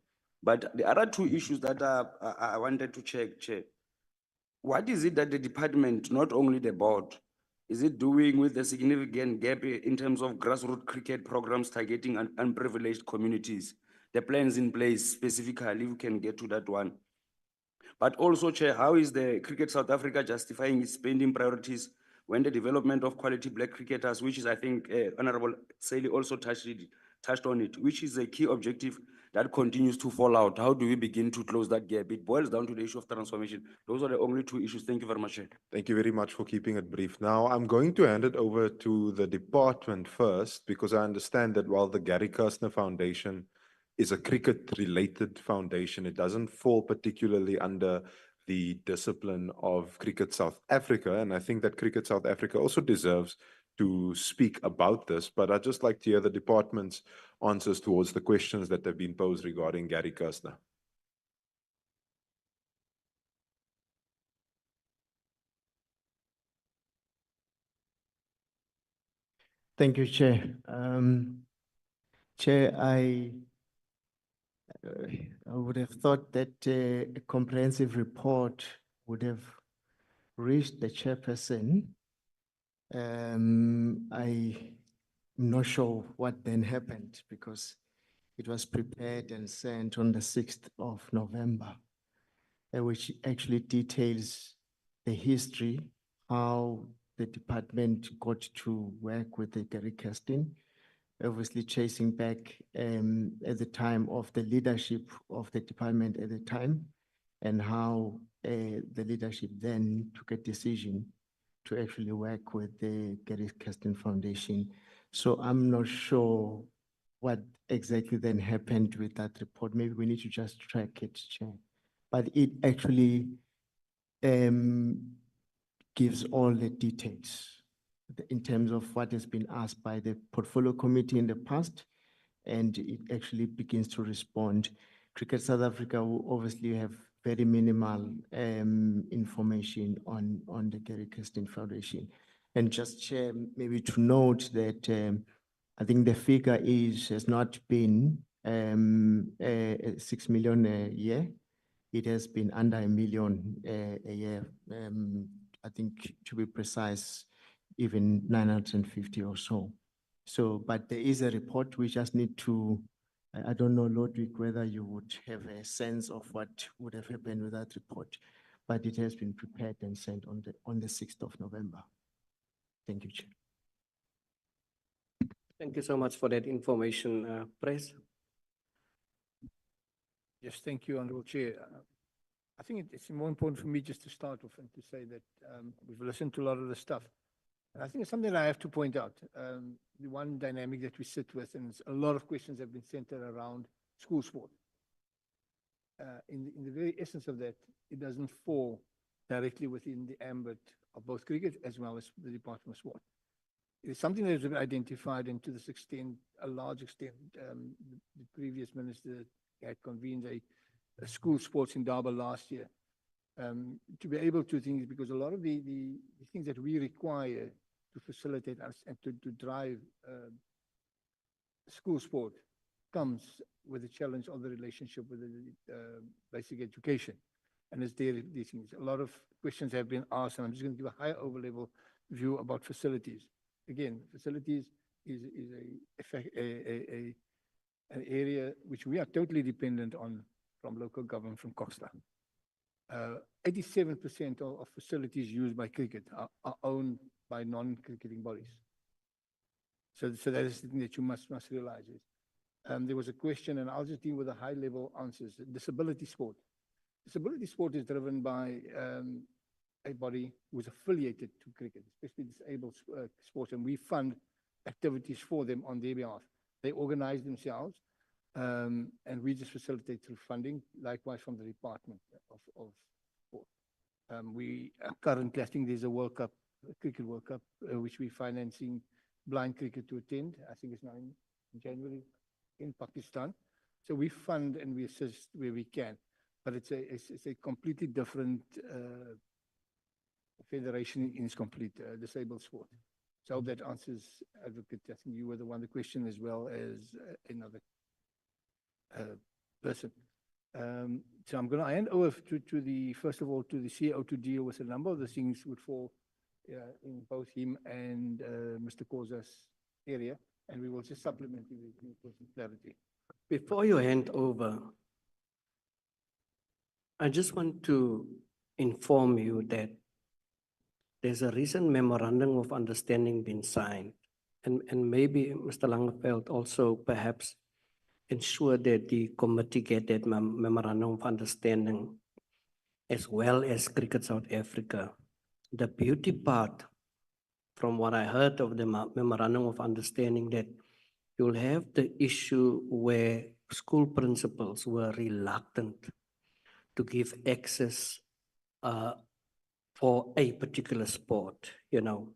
But the other 2 issues that I wanted to check, Chair. What is it that the department, not only the board, is it doing with the significant gap in terms of grassroots cricket programs targeting unprivileged communities? The plans in place specifically, we can get to that one. But also, Chair, how is the Cricket South Africa justifying its spending priorities when the development of quality Black cricketers, which is, I think, Honorable Sally also touched on it, which is a key objective that continues to fall out? How do we begin to close that gap? It boils down to the issue of transformation. Those are the only 2 issues. Thank you very much, Chair. Thank you very much for keeping it brief. Now, I'm going to hand it over to the department first, because I understand that while the Gary Kirsten Foundation is a cricket-related foundation, it doesn't fall particularly under the discipline of Cricket South Africa. And I think that Cricket South Africa also deserves to speak about this, but I'd just like to hear the department's answers towards the questions that have been posed regarding Gary Kirsten. Thank you, Chair. Chair, I would have thought that a comprehensive report would have reached the chairperson. I I'm not sure what then happened because it was prepared and sent on the 6th of November, which actually details the history, how the department got to work with the Gary Kirsten, obviously chasing back at the time of the leadership of the department at the time, and how the leadership then took a decision to actually work with the Gary Kirsten Foundation. So I'm not sure what exactly then happened with that report. Maybe we need to just track it, Chair. But it actually gives all the details in terms of what has been asked by the portfolio committee in the past, and it actually begins to respond. Cricket South Africa will obviously have very minimal information on the Gary Kirsten Foundation. And just Chair, maybe to note that I think the figure has not been 6 million a year. It has been under 1 million a year. I think to be precise, even 950 or so. So, but there is a report. We just need to, I don't know, Ludwig, whether you would have a sense of what would have happened with that report, but it has been prepared and sent on the 6th of November. Thank you, Chair. Thank you so much for that information, Press. Yes, thank you, Honorable Chair. I think it's more important for me just to start off and to say that we've listened to a lot of the stuff. And I think it's something that I have to point out. The one dynamic that we sit with, and a lot of questions have been centered around school sport. In the very essence of that, it doesn't fall directly within the ambit of both cricket as well as the Department of Sport. It is something that has been identified, and to this extent, a large extent, the previous minister had convened a school sports in Indaba last year. To be able to think, because a lot of the things that we require to facilitate us and to drive school sport comes with the challenge of the relationship with the basic education. And it's there, these things. A lot of questions have been asked, and I'm just going to give a higher overlevel view about facilities. Again, facilities is an area which we are totally dependent on from local government, from Costa. 87% of facilities used by cricket are owned by non-cricketing bodies. So that is the thing that you must realize. There was a question, and I'll just deal with the high-level answers. Disability sport. Disability sport is driven by a body who is affiliated to cricket, especially disabled sports, and we fund activities for them on their behalf. They organize themselves, and we just facilitate through funding, likewise from the Department of Sport. We are currently, I think there's a World Cup, a Cricket World Cup, which we're financing blind cricket to attend. I think it's now in January in Pakistan. So we fund and we assist where we can, but it's a completely different federation in its complete disabled sport. So I hope that answers, Advocate. I think you were the one, the question, as well as another person. So I'm going to hand over to the, first of all, to the CEO to deal with a number of the things would fall in both him and Mr. Koza's area, and we will just supplement you with clarity. Before you hand over, I just want to inform you that there's a recent memorandum of understanding been signed, and maybe Mr. Langeveld also perhaps ensure that the committee get that memorandum of understanding, as well as Cricket South Africa. The beauty part, from what I heard of the memorandum of understanding, that you'll have the issue where school principals were reluctant to give access for a particular sport, you know.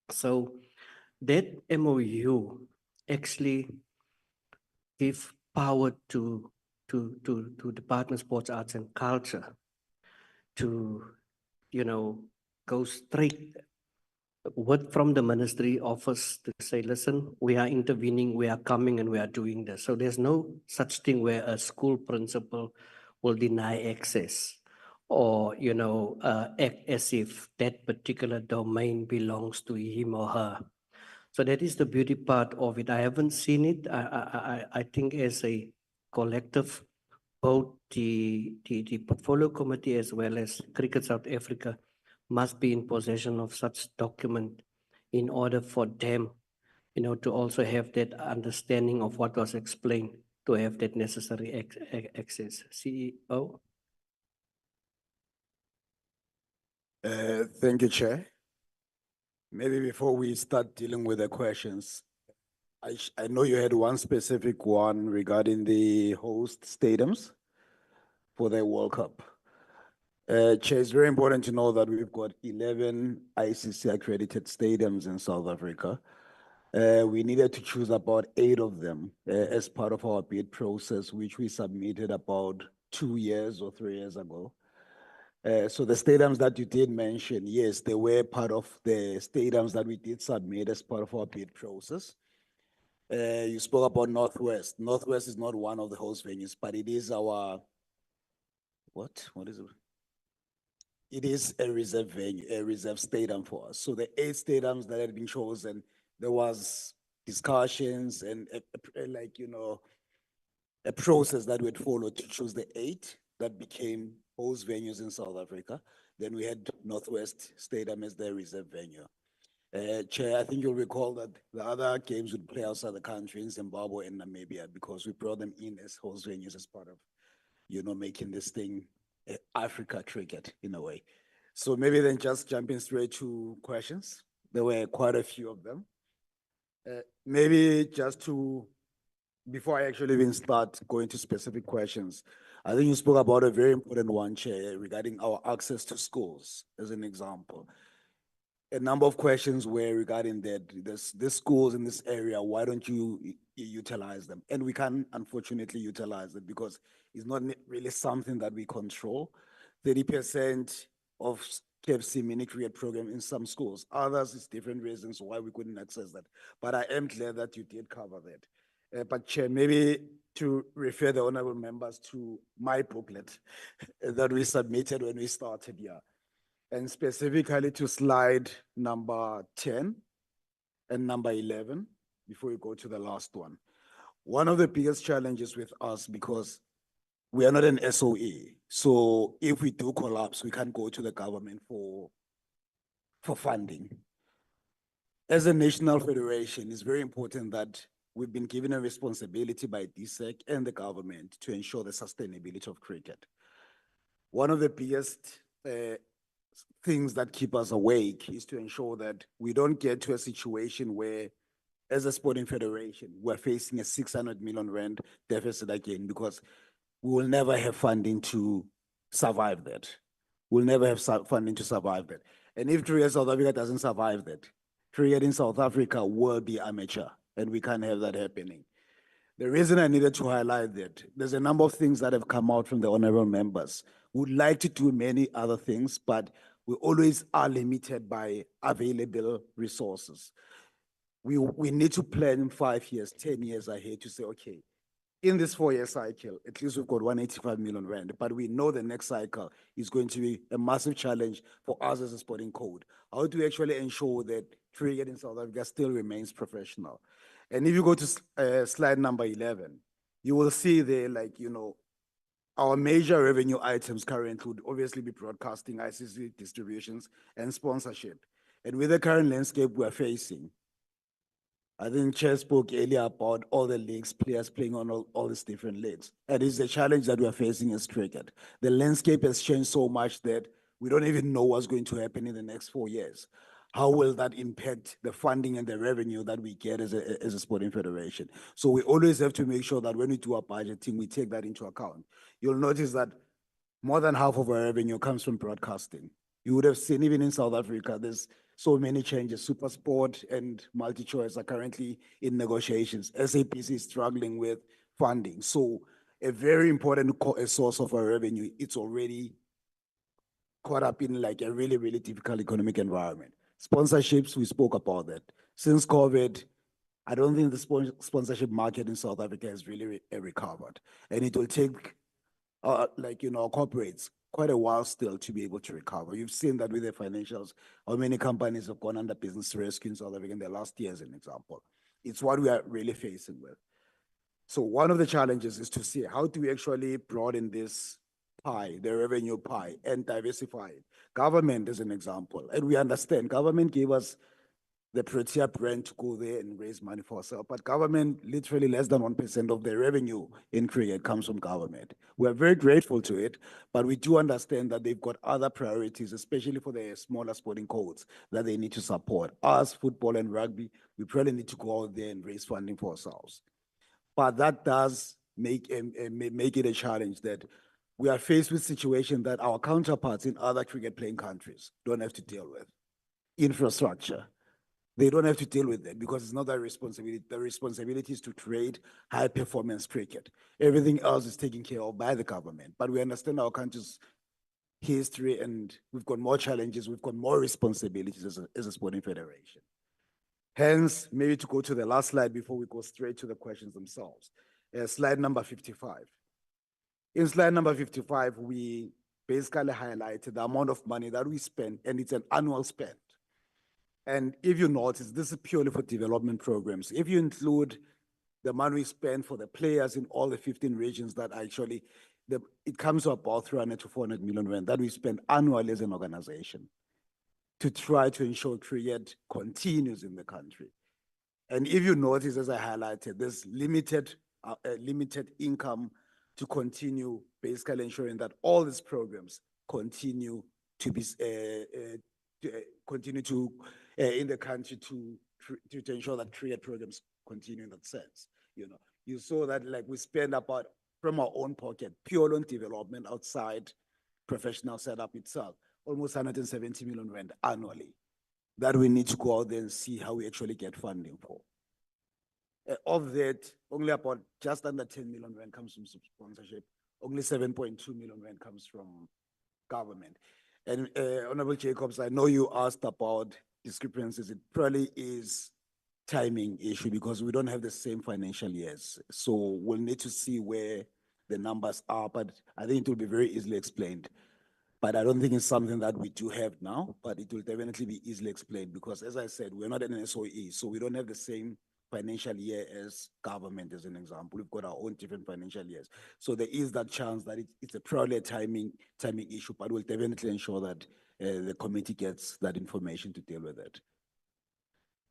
So that MOU actually give power to Department of Sports, Arts and Culture to, you know, go straight from the ministry office to say, listen, we are intervening, we are coming, and we are doing this. So there's no such thing where a school principal will deny access or, you know, act as if that particular domain belongs to him or her. So that is the beauty part of it. I haven't seen it. I think as a collective, both the portfolio committee as well as Cricket South Africa must be in possession of such document in order for them, to also have that understanding of what was explained, to have that necessary access. CEO? Thank you, Chair. Maybe before we start dealing with the questions, I know you had one specific one regarding the host stadiums for the World Cup. Chair, it's very important to know that we've got 11 ICC accredited stadiums in South Africa. We needed to choose about 8 of them as part of our bid process, which we submitted about 2 years or 3 years ago. So the stadiums that you did mention, yes, they were part of the stadiums that we did submit as part of our bid process. You spoke about Northwest. Northwest is not one of the host venues, but it is our, what is it? It is a reserve venue, a reserve stadium for us. So the 8 stadiums that had been chosen, there was discussions and a process that we'd follow to choose the 8 that became host venues in South Africa. Then we had Northwest Stadium as the reserve venue. Chair, I think you'll recall that the other games would play outside the country in Zimbabwe and Namibia because we brought them in as host venues as part of, making this thing Africa cricket in a way. So maybe then just jumping straight to questions. There were quite a few of them. Maybe just to, before I actually even start going to specific questions, I think you spoke about a very important one, Chair, regarding our access to schools, as an example. A number of questions were regarding that, this schools in this area, why don't you utilize them? And we can unfortunately utilize it because it's not really something that we control. 30% of KFC mini cricket program in some schools. Others, it's different reasons why we couldn't access that. But I am glad that you did cover that. But Chair, maybe to refer the honorable members to my booklet that we submitted when we started here, and specifically to slide number 10 and number 11, before we go to the last one. One of the biggest challenges with us, because we are not an SOE, so if we do collapse, we can't go to the government for funding. As a national federation, it's very important that we've been given a responsibility by DSEC and the government to ensure the sustainability of cricket. One of the biggest things that keep us awake is to ensure that we don't get to a situation where, as a sporting federation, we're facing a 600 million rand deficit again, because we will never have funding to survive that. We'll never have funding to survive that. And if Cricket South Africa doesn't survive that, cricket in South Africa will be amateur, and we can't have that happening. The reason I needed to highlight that, there's a number of things that have come out from the honorable members. We'd like to do many other things, but we always are limited by available resources. We need to plan 5 years, 10 years ahead to say, okay, in this 4-year cycle, at least we've got 185 million rand, but we know the next cycle is going to be a massive challenge for us as a sporting code. How do we actually ensure that cricket in South Africa still remains professional? And if you go to slide number 11, you will see there, our major revenue items currently would obviously be broadcasting, ICC distributions, and sponsorship. And with the current landscape we're facing, I think Chair spoke earlier about all the leagues, players playing on all these different leagues. And it's a challenge that we're facing as cricket. The landscape has changed so much that we don't even know what's going to happen in the next 4 years. How will that impact the funding and the revenue that we get as a sporting federation? So we always have to make sure that when we do our budgeting, we take that into account. You'll notice that more than half of our revenue comes from broadcasting. You would have seen even in South Africa, there's so many changes. SuperSport and MultiChoice are currently in negotiations. SAPC is struggling with funding. So a very important source of our revenue, it's already caught up in a really, really difficult economic environment. Sponsorships, we spoke about that. Since COVID, I don't think the sponsorship market in South Africa has really recovered. And it will take, corporates quite a while still to be able to recover. You've seen that with the financials, how many companies have gone under business rescue in South Africa in the last year, as an example. It's what we are really facing with. So one of the challenges is to see how do we actually broaden this pie, the revenue pie, and diversify it. Government is an example, and we understand government gave us the Protea brand to go there and raise money for ourselves. But government, literally less than 1% of the revenue in cricket comes from government. We're very grateful to it, but we do understand that they've got other priorities, especially for the smaller sporting codes that they need to support. Us, football and rugby, we probably need to go out there and raise funding for ourselves. But that does make it a challenge that we are faced with situations that our counterparts in other cricket playing countries don't have to deal with. Infrastructure. They don't have to deal with that because it's not their responsibility. The responsibility is to create high performance cricket. Everything else is taken care of by the government. But we understand our country's history and we've got more challenges, we've got more responsibilities as a sporting federation. Hence, maybe to go to the last slide before we go straight to the questions themselves. Slide number 55. In slide number 55, we basically highlighted the amount of money that we spend, and it's an annual spend. And if you notice, this is purely for development programs. If you include the money we spend for the players in all the 15 regions that actually, it comes to about 300 to 400 million rand that we spend annually as an organization to try to ensure cricket continues in the country. And if you notice, as I highlighted, there's limited income to continue basically ensuring that all these programs continue to be in the country to ensure that cricket programs continue in that sense. You know, you saw that like we spend about from our own pocket, pure on development outside professional setup itself, almost 170 million rand annually that we need to go out there and see how we actually get funding for. Of that, only about just under 10 million rand comes from sponsorship. Only 7.2 million rand comes from government. And Honorable Jacobs, I know you asked about discrepancies. It probably is timing issue because we don't have the same financial years. So we'll need to see where the numbers are, but I think it will be very easily explained. But I don't think it's something that we do have now, but it will definitely be easily explained because as I said, we're not an SOE, so we don't have the same financial year as government, as an example. We've got our own different financial years. So there is that chance that it's probably a timing issue, but we'll definitely ensure that the committee gets that information to deal with it.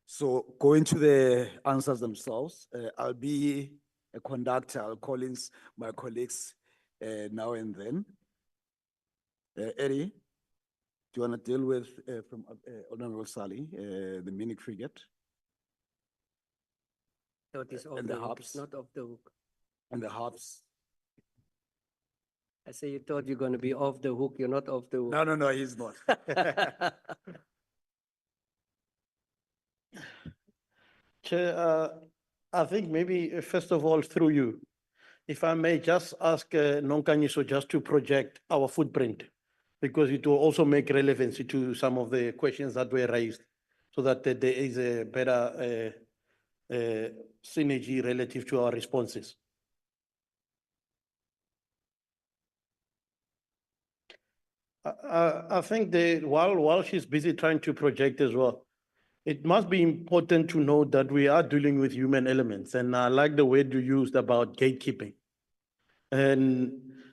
So going to the answers themselves, I'll be a conductor. I'll call in my colleagues now and then. Eddie, do you want to deal with from Honorable Sally, the mini cricket? So this And the hook, hops. it's not off the hook. And the hops. I say you thought you're going to be off the hook, you're not off the hook. No, he's not. Chair, I think maybe first of all through you, if I may just ask Nonkanyiso just to project our footprint, because it will also make relevancy to some of the questions that were raised, so that there is a better synergy relative to our responses. I think while she's busy trying to project as well, it must be important to note that we are dealing with human elements, and I like the word you used about gatekeeping. And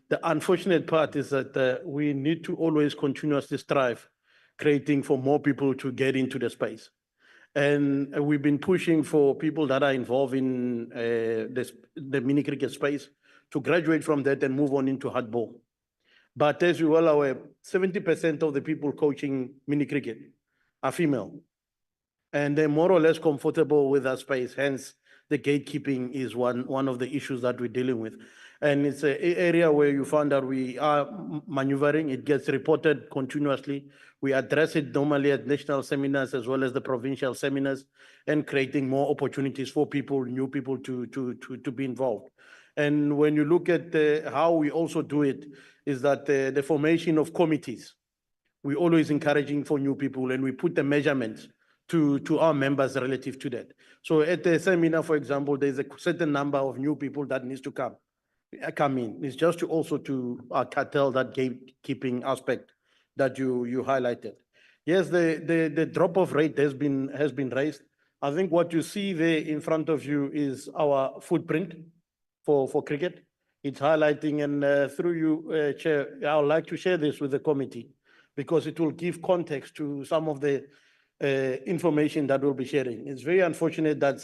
the unfortunate part is that we need to always continuously strive, creating for more people to get into the space. And we've been pushing for people that are involved in the mini cricket space to graduate from that and move on into hardball. But as you well aware, 70% of the people coaching mini cricket are female. And they're more or less comfortable with that space. Hence, the gatekeeping is one of the issues that we're dealing with. And it's an area where you found that we are maneuvering. It gets reported continuously. We address it normally at national seminars as well as the provincial seminars, and creating more opportunities for people, new people to be involved. And when you look at how we also do it, is that the formation of committees, we're always encouraging for new people, and we put the measurements to our members relative to that. So at the seminar, for example, there's a certain number of new people that needs to come. come in. It's just to also to curtail that gatekeeping aspect that you highlighted. Yes, the drop-off rate has been raised. I think what you see there in front of you is our footprint for cricket. It's highlighting, and through you, Chair, I would like to share this with the committee because it will give context to some of the information that we'll be sharing. It's very unfortunate that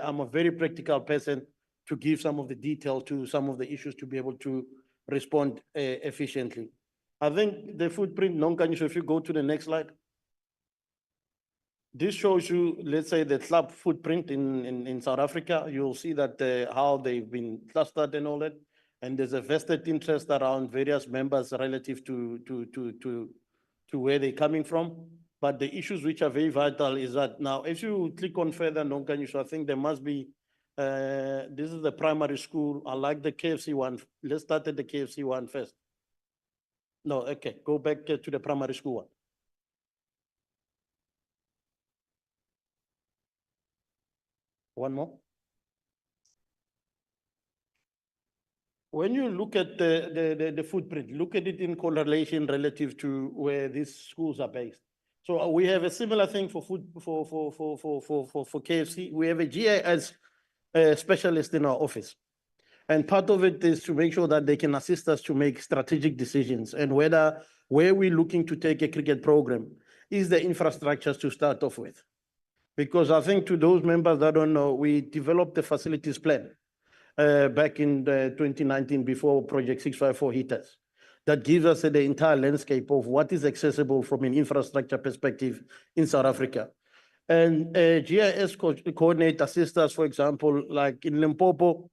I'm a very practical person to give some of the detail to some of the issues to be able to respond efficiently. I think the footprint, Nonkanyo, if you go to the next slide. This shows you, let's say, the club footprint in South Africa. You'll see that how they've been clustered and all that. And there's a vested interest around various members relative to where they're coming from. But the issues which are very vital is that now, if you click on further, Nonkanyo, I think there must be, this is the primary school. I like the KFC one. Let's start at the KFC one first. No, okay, go back to the primary school one. One more. When you look at the footprint, look at it in correlation relative to where these schools are based. So we have a similar thing for KFC. We have a GIS specialist in our office. And part of it is to make sure that they can assist us to make strategic decisions and where we're looking to take a cricket program is the infrastructures to start off with. Because I think to those members that don't know, we developed the facilities plan back in 2019 before Project 654 hit us. That gives us the entire landscape of what is accessible from an infrastructure perspective in South Africa. And GIS coordinate assist us, for example, like in Limpopo,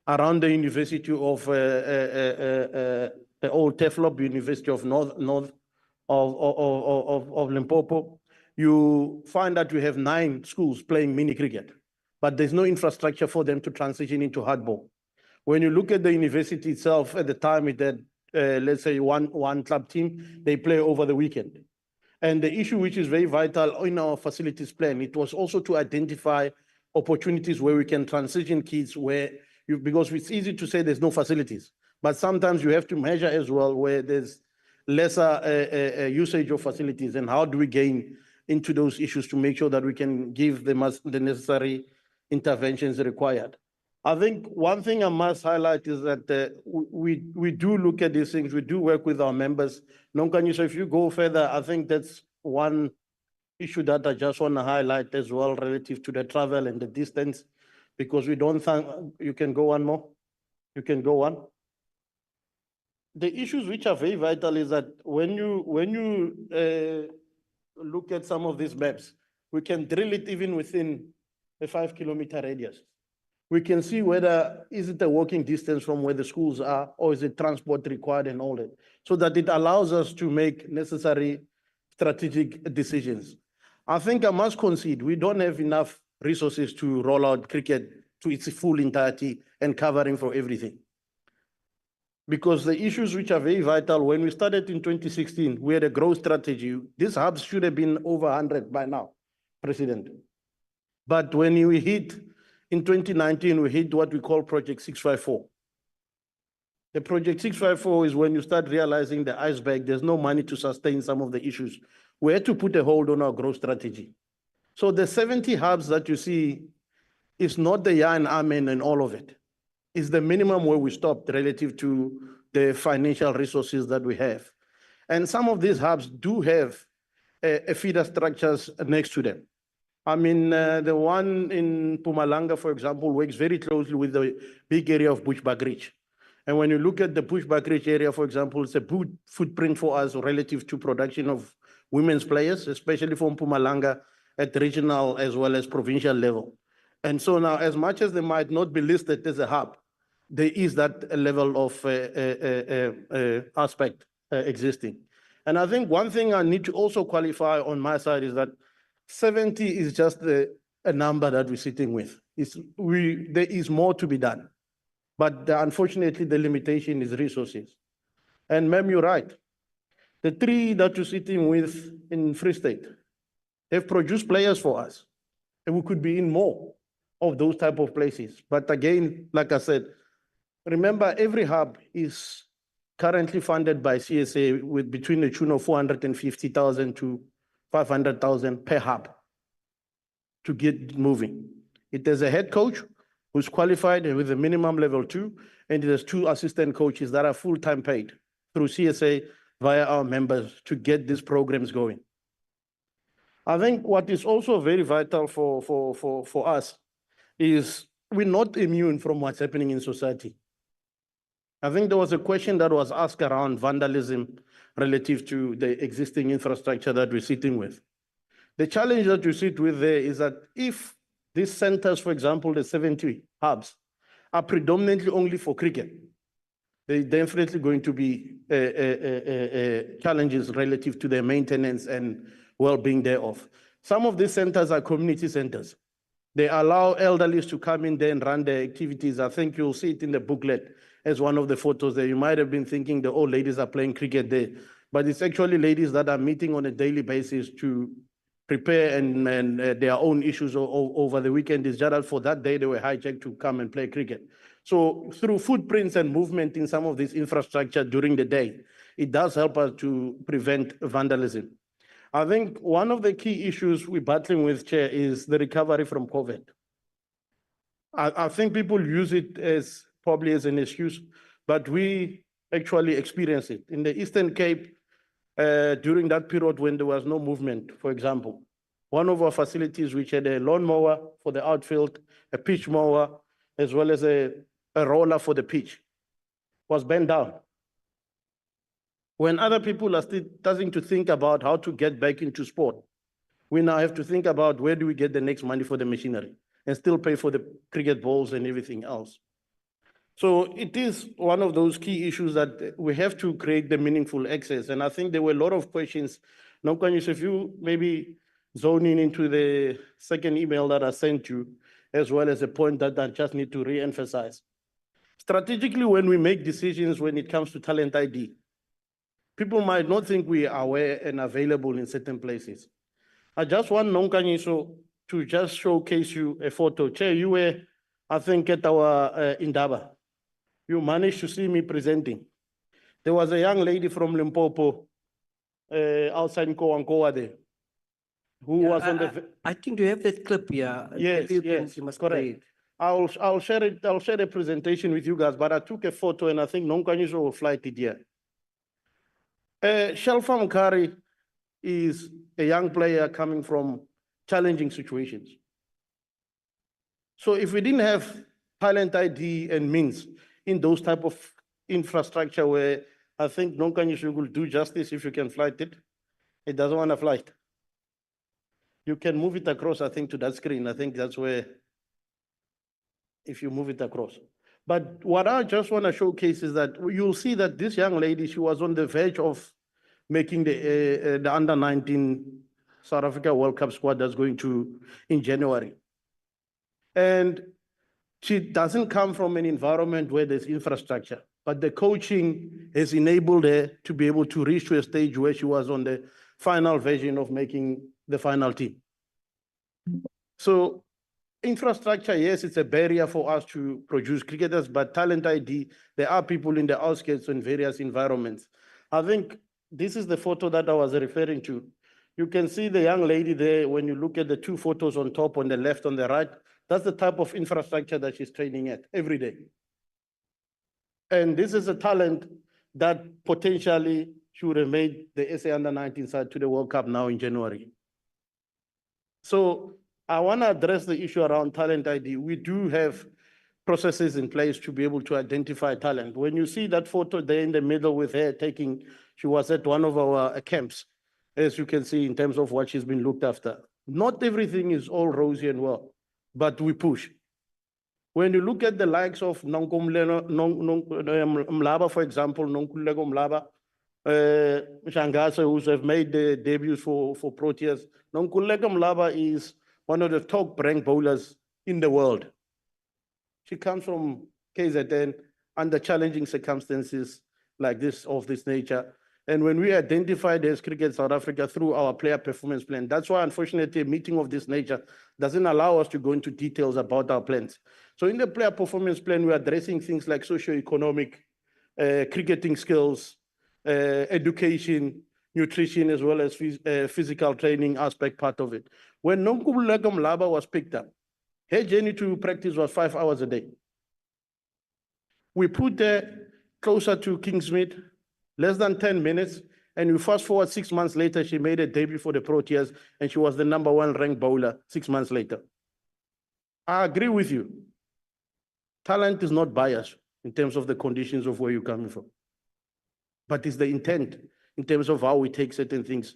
around the University of the old Teflop University of North of Limpopo. You find that we have 9 schools playing mini cricket, but there's no infrastructure for them to transition into hardball. When you look at the university itself, at the time it had, let's say, one club team, they play over the weekend. And the issue which is very vital in our facilities plan, it was also to identify opportunities where we can transition kids because it's easy to say there's no facilities, but sometimes you have to measure as well where there's lesser usage of facilities and how do we gain into those issues to make sure that we can give the necessary interventions required. I think one thing I must highlight is that we do look at these things, we do work with our members. Nonkanyo, so if you go further, I think that's one issue that I just want to highlight as well relative to the travel and the distance, because we don't think, you can go one more, you can go one. The issues which are very vital is that when you look at some of these maps, we can drill it even within a 5-kilometer radius. We can see whether is it a walking distance from where the schools are or is it transport required and all that, so that it allows us to make necessary strategic decisions. I think I must concede, we don't have enough resources to roll out cricket to its full entirety and covering for everything. Because the issues which are very vital, when we started in 2016, we had a growth strategy. These hubs should have been over 100 by now, President. But when we hit, in 2019, we hit what we call Project 654. The Project 654 is when you start realizing the iceberg, there's no money to sustain some of the issues. We had to put a hold on our growth strategy. So the 70 hubs that you see is not the yeah and amen and all of it. Is the minimum where we stopped relative to the financial resources that we have. And some of these hubs do have a feeder structures next to them. I mean, the one in Mpumalanga, for example, works very closely with the big area of Bushbuckridge. And when you look at the Bushbuckridge area, for example, it's a good footprint for us relative to production of women's players, especially from Mpumalanga at regional as well as provincial level. And so now, as much as they might not be listed as a hub, there is that level of aspect existing. And I think one thing I need to also qualify on my side is that 70 is just a number that we're sitting with. There is more to be done. But unfortunately, the limitation is resources. And ma'am, you're right. The 3 that you're sitting with in Free State, they've produced players for us. And we could be in more of those type of places. But again, like I said, Remember, every hub is currently funded by CSA with between the tune of 450,000 to 500,000 per hub to get moving. It has a head coach who's qualified and with a minimum level 2, and it has 2 assistant coaches that are full-time paid through CSA via our members to get these programs going. I think what is also very vital for us is we're not immune from what's happening in society. I think there was a question that was asked around vandalism relative to the existing infrastructure that we're sitting with. The challenge that you sit with there is that if these centers, for example, the 70 hubs, are predominantly only for cricket, there's definitely going to be challenges relative to their maintenance and well-being thereof. Some of these centers are community centers. They allow elderlies to come in there and run their activities. I think you'll see it in the booklet as one of the photos there. You might have been thinking the old ladies are playing cricket there, but it's actually ladies that are meeting on a daily basis to prepare and their own issues over the weekend. Is just that for that day they were hijacked to come and play cricket. So through footprints and movement in some of this infrastructure during the day, it does help us to prevent vandalism. I think one of the key issues we're battling with, Chair, is the recovery from COVID. I think people use it as probably as an excuse, but we actually experience it. In the Eastern Cape, during that period when there was no movement, for example, one of our facilities which had a lawnmower for the outfield, a pitch mower, as well as a roller for the pitch, was bent down. When other people are still starting to think about how to get back into sport, we now have to think about where do we get the next money for the machinery and still pay for the cricket balls and everything else. So it is one of those key issues that we have to create the meaningful access. And I think there were a lot of questions. Nonkwanyis, if you maybe zone in into the second email that I sent you, as well as a point that I just need to re-emphasize. Strategically, when we make decisions when it comes to talent ID, people might not think we are aware and available in certain places. I just want Nonkanyiso to just showcase you a photo. Chair, you were, I think, at our Indaba. You managed to see me presenting. There was a young lady from Limpopo outside Nkowankowa there, who was on the... I think you have that clip here. Yes, yes, you must correct. play it. I'll share it. I'll share a presentation with you guys, but I took a photo and I think Nonkanyiso will fly it here. Shelfa Mkari is a young player coming from challenging situations. So if we didn't have talent ID and means in those type of infrastructure where I think Nonkanyiso will do justice if you can flight it, it doesn't want to flight. You can move it across, I think, to that screen. I think that's where, if you move it across. But what I just want to showcase is that you'll see that this young lady, she was on the verge of making the under-19 South Africa World Cup squad that's going to in January. And she doesn't come from an environment where there's infrastructure, but the coaching has enabled her to be able to reach to a stage where she was on the final version of making the final team. So infrastructure, yes, it's a barrier for us to produce cricketers, but talent ID, there are people in the outskirts in various environments. I think this is the photo that I was referring to. You can see the young lady there when you look at the two photos on top, on the left, on the right. That's the type of infrastructure that she's training at every day. And this is a talent that potentially should have made the SA Under-19 side to the World Cup now in January. So I want to address the issue around talent ID. We do have processes in place to be able to identify talent. When you see that photo there in the middle with her taking, she was at one of our camps, as you can see in terms of what she's been looked after. Not everything is all rosy and well, but we push. When you look at the likes of Mlaba, for example, Nonkululeko Mlaba, Shangasa, who have made the debuts for Proteas. Nonkululeko Mlaba is one of the top ranked bowlers in the world. She comes from KZN under challenging circumstances like this, of this nature. And when we identified as Cricket South Africa through our player performance plan, that's why unfortunately a meeting of this nature doesn't allow us to go into details about our plans. So in the player performance plan, we're addressing things like socio-economic, cricketing skills, education, nutrition, as well as physical training aspect part of it. When Nomkhululeka Mlaba was picked up, her journey to practice was 5 hours a day. We put her closer to Kingsmead, less than 10 minutes, and we fast forward 6 months later, she made a debut for the Proteas, and she was the #1 ranked bowler 6 months later. I agree with you. Talent is not biased in terms of the conditions of where you're coming from, but it's the intent in terms of how we take certain things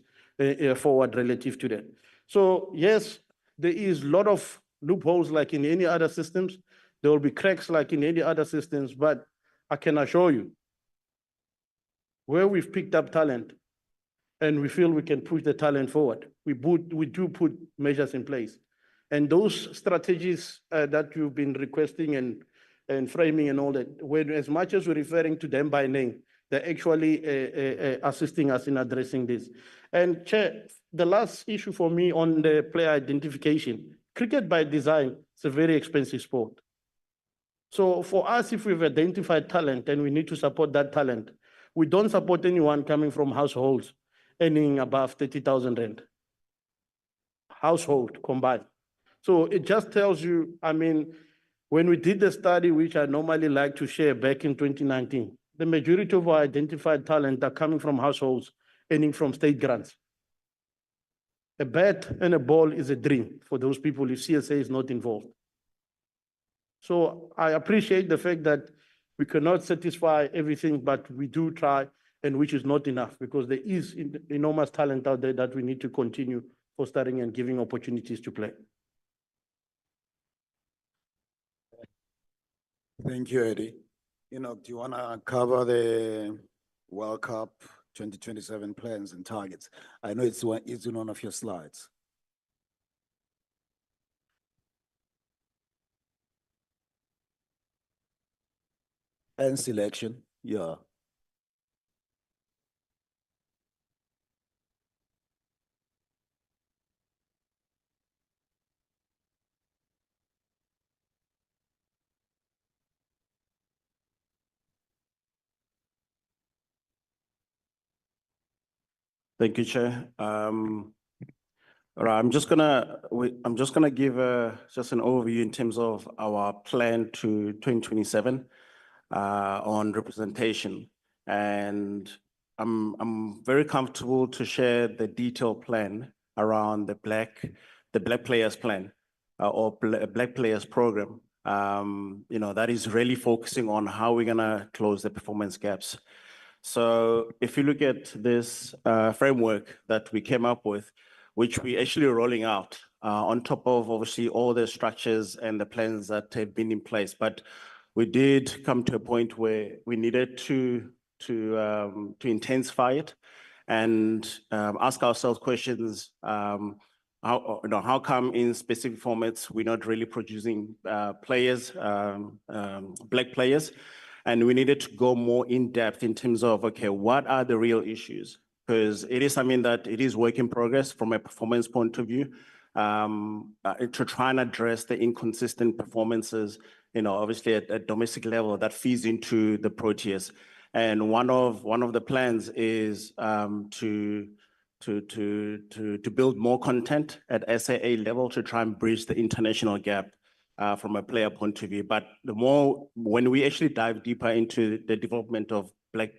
forward relative to that. So yes, there is a lot of loopholes like in any other systems. There will be cracks like in any other systems, but I can assure you, where we've picked up talent and we feel we can push the talent forward, we do put measures in place. And those strategies that you've been requesting and framing and all that, when as much as we're referring to them by name, they're actually assisting us in addressing this. And Chair, the last issue for me on the player identification, cricket by design is a very expensive sport. So for us, if we've identified talent and we need to support that talent, we don't support anyone coming from households earning above 30,000 rand. Household combined. So it just tells you, I mean, when we did the study, which I normally like to share back in 2019, the majority of our identified talent are coming from households earning from state grants. A bat and a ball is a dream for those people if CSA is not involved. So I appreciate the fact that we cannot satisfy everything, but we do try, and which is not enough because there is enormous talent out there that we need to continue fostering and giving opportunities to play. Thank you, Eddie. Do you want to cover the World Cup 2027 plans and targets? I know it's in one of your slides. And selection, yeah. Thank you, Chair. All right, I'm just gonna give just an overview in terms of our plan to 2027 on representation, and I'm very comfortable to share the detailed plan around the Black Players Plan or Black Players Program. That is really focusing on how we're gonna close the performance gaps. So if you look at this framework that we came up with, which we actually rolling out on top of obviously all the structures and the plans that have been in place, but we did come to a point where we needed to intensify it and ask ourselves questions. How come in specific formats we're not really producing players, Black players? And we needed to go more in depth in terms of, okay, what are the real issues? Because it is something that it is work in progress from a performance point of view, to try and address the inconsistent performances, obviously at domestic level that feeds into the Proteas. And one of the plans is to build more content at SAA level to try and bridge the international gap. From a player point of view, but when we actually dive deeper into the development of black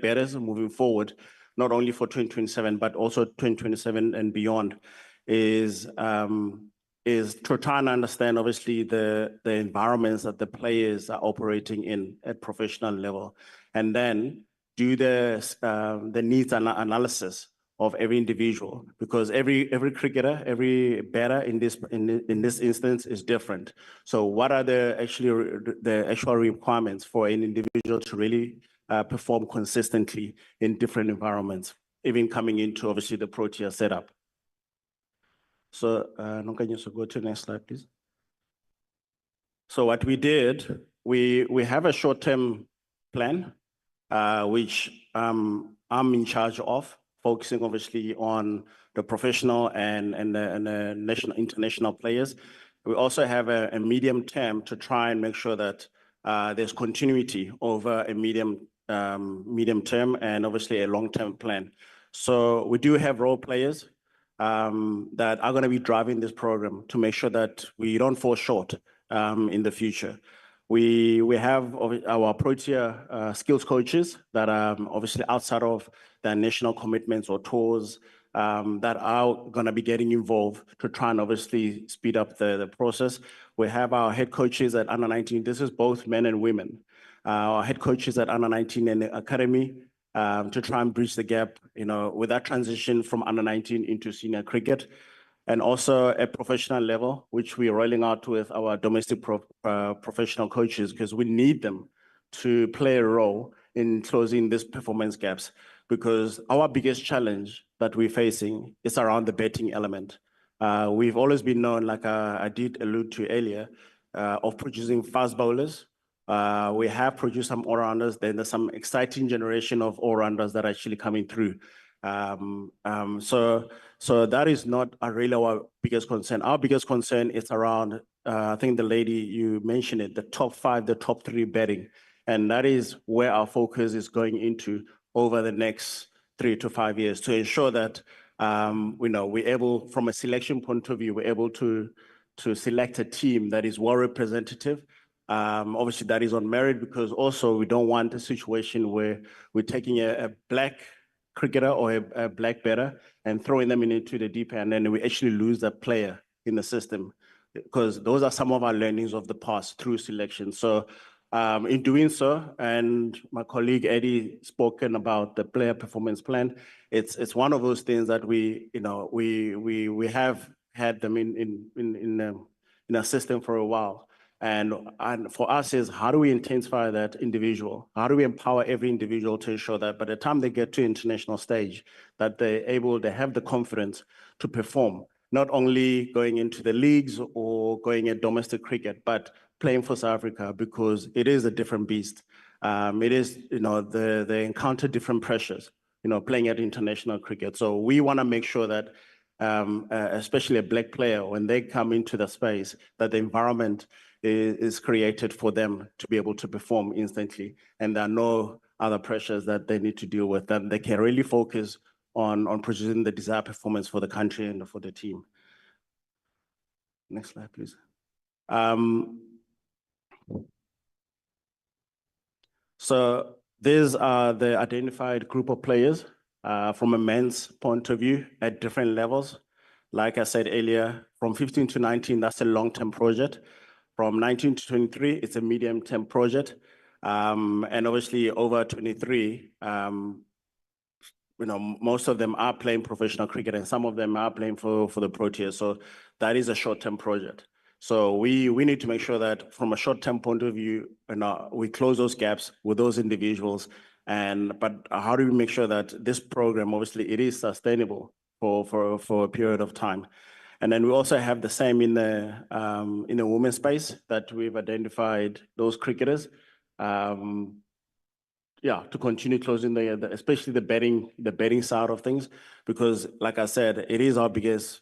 betters moving forward, not only for 2027 but also 2027 and beyond, is to try and understand obviously the environments that the players are operating in at professional level, and then do the needs analysis of every individual, because every cricketer, every batter in this instance is different. So what are the actual requirements for an individual to really perform consistently in different environments, even coming into obviously the Protea setup? So can you go to the next slide, please? So what we did, we have a short-term plan, which I'm in charge of, focusing obviously on the professional and the national, international players. We also have a medium term to try and make sure that there's continuity over a medium term and obviously a long-term plan. So we do have role players that are going to be driving this program to make sure that we don't fall short in the future. We have our Protea skills coaches that are obviously outside of their national commitments or tours that are going to be getting involved to try and obviously speed up the process. We have our head coaches at under 19. This is both men and women. Our head coaches at under 19 and the academy to try and bridge the gap, with that transition from under 19 into senior cricket. And also at professional level, which we're rolling out with our domestic professional coaches, because we need them to play a role in closing these performance gaps. Because our biggest challenge that we're facing is around the betting element. We've always been known, like I did allude to earlier, of producing fast bowlers. We have produced some all-rounders, then there's some exciting generation of all-rounders that are actually coming through. So that is not really our biggest concern. Our biggest concern is around, I think the lady, you mentioned it, the top 5, the top 3 betting. And that is where our focus is going into over the next 3 to 5 years to ensure that, we're able, from a selection point of view, we're able to select a team that is well representative. Obviously that is on merit, because also we don't want a situation where we're taking a black cricketer or a black batter and throwing them into the deep end, and then we actually lose that player in the system, because those are some of our learnings of the past through selection. So in doing so, and my colleague Eddie spoken about the player performance plan, it's one of those things that we have had them in our system for a while. And for us is, how do we intensify that individual? How do we empower every individual to ensure that by the time they get to international stage, that they have the confidence to perform, not only going into the leagues or going at domestic cricket, but playing for South Africa, because it is a different beast. It is, they encounter different pressures, playing at international cricket. So we want to make sure that, especially a black player, when they come into the space, that the environment is created for them to be able to perform instantly, and there are no other pressures that they need to deal with, that they can really focus on producing the desired performance for the country and for the team. Next slide, please. So these are the identified group of players from a men's point of view at different levels. Like I said earlier, from 15 to 19, that's a long-term project. From 19 to 23, it's a medium-term project. And obviously over 23, most of them are playing professional cricket and some of them are playing for the Proteas. So that is a short-term project. So we need to make sure that from a short-term point of view, we close those gaps with those individuals. But how do we make sure that this program, obviously it is sustainable for a period of time? And then we also have the same in the women's space, that we've identified those cricketers, to continue closing especially the betting side of things, because like I said, it is our biggest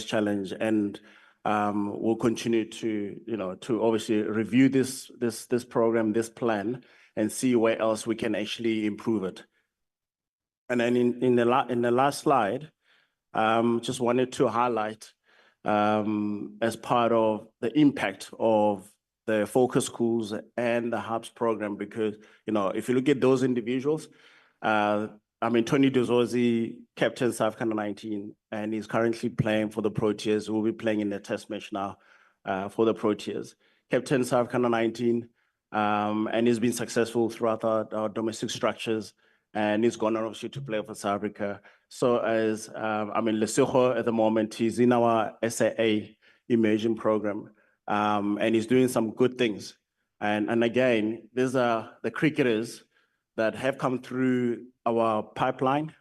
challenge, and we'll continue to obviously review this program, this plan, and see where else we can actually improve it. And then in the last slide, just wanted to highlight as part of the impact of the focus schools and the hubs program, because if you look at those individuals, Tony Dozozi, captain South Africa 19, and he's currently playing for the Proteas. Will be playing in the test match now for the Proteas. Captain South Africa 19, and he's been successful throughout our domestic structures, and he's gone on obviously to play for South Africa. So as, Lesotho at the moment, he's in our SAA immersion program, and he's doing some good things. And again, these are the cricketers that have come through our pipeline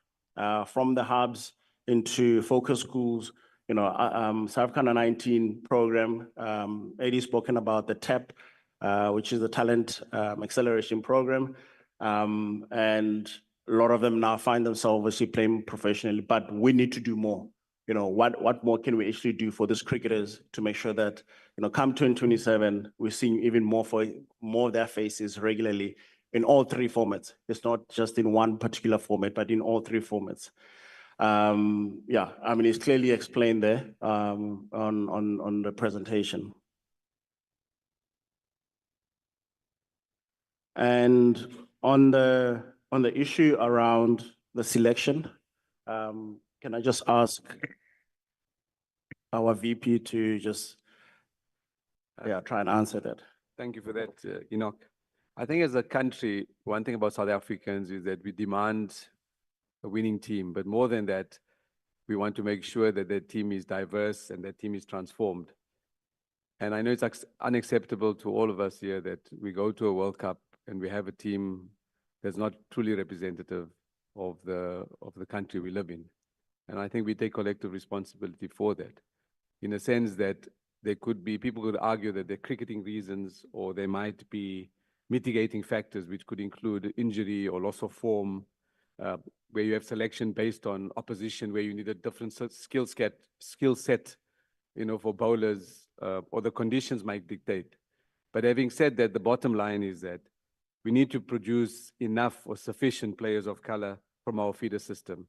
from the hubs into focus schools, South Africa 19 program. Eddie spoken about the TAP, which is the Talent Acceleration Program. And a lot of them now find themselves obviously playing professionally, but we need to do more. You know, what more can we actually do for these cricketers to make sure that, you know, come 2027, we're seeing even more of their faces regularly in all three formats. It's not just in one particular format, but in all three formats. Yeah, I mean, it's clearly explained there on the presentation. And on the issue around the selection, can I just ask our VP to just try and answer that? Thank you for that, Enoch. I think as a country, one thing about South Africans is that we demand a winning team, but more than that, we want to make sure that their team is diverse and their team is transformed. And I know it's unacceptable to all of us here that we go to a World Cup and we have a team that's not truly representative of the country we live in. And I think we take collective responsibility for that, in a sense that there could be, people could argue that they're cricketing reasons, or there might be mitigating factors, which could include injury or loss of form, where you have selection based on opposition, where you need a different skill set, you know, for bowlers, or the conditions might dictate. But having said that, the bottom line is that we need to produce enough or sufficient players of color from our feeder system.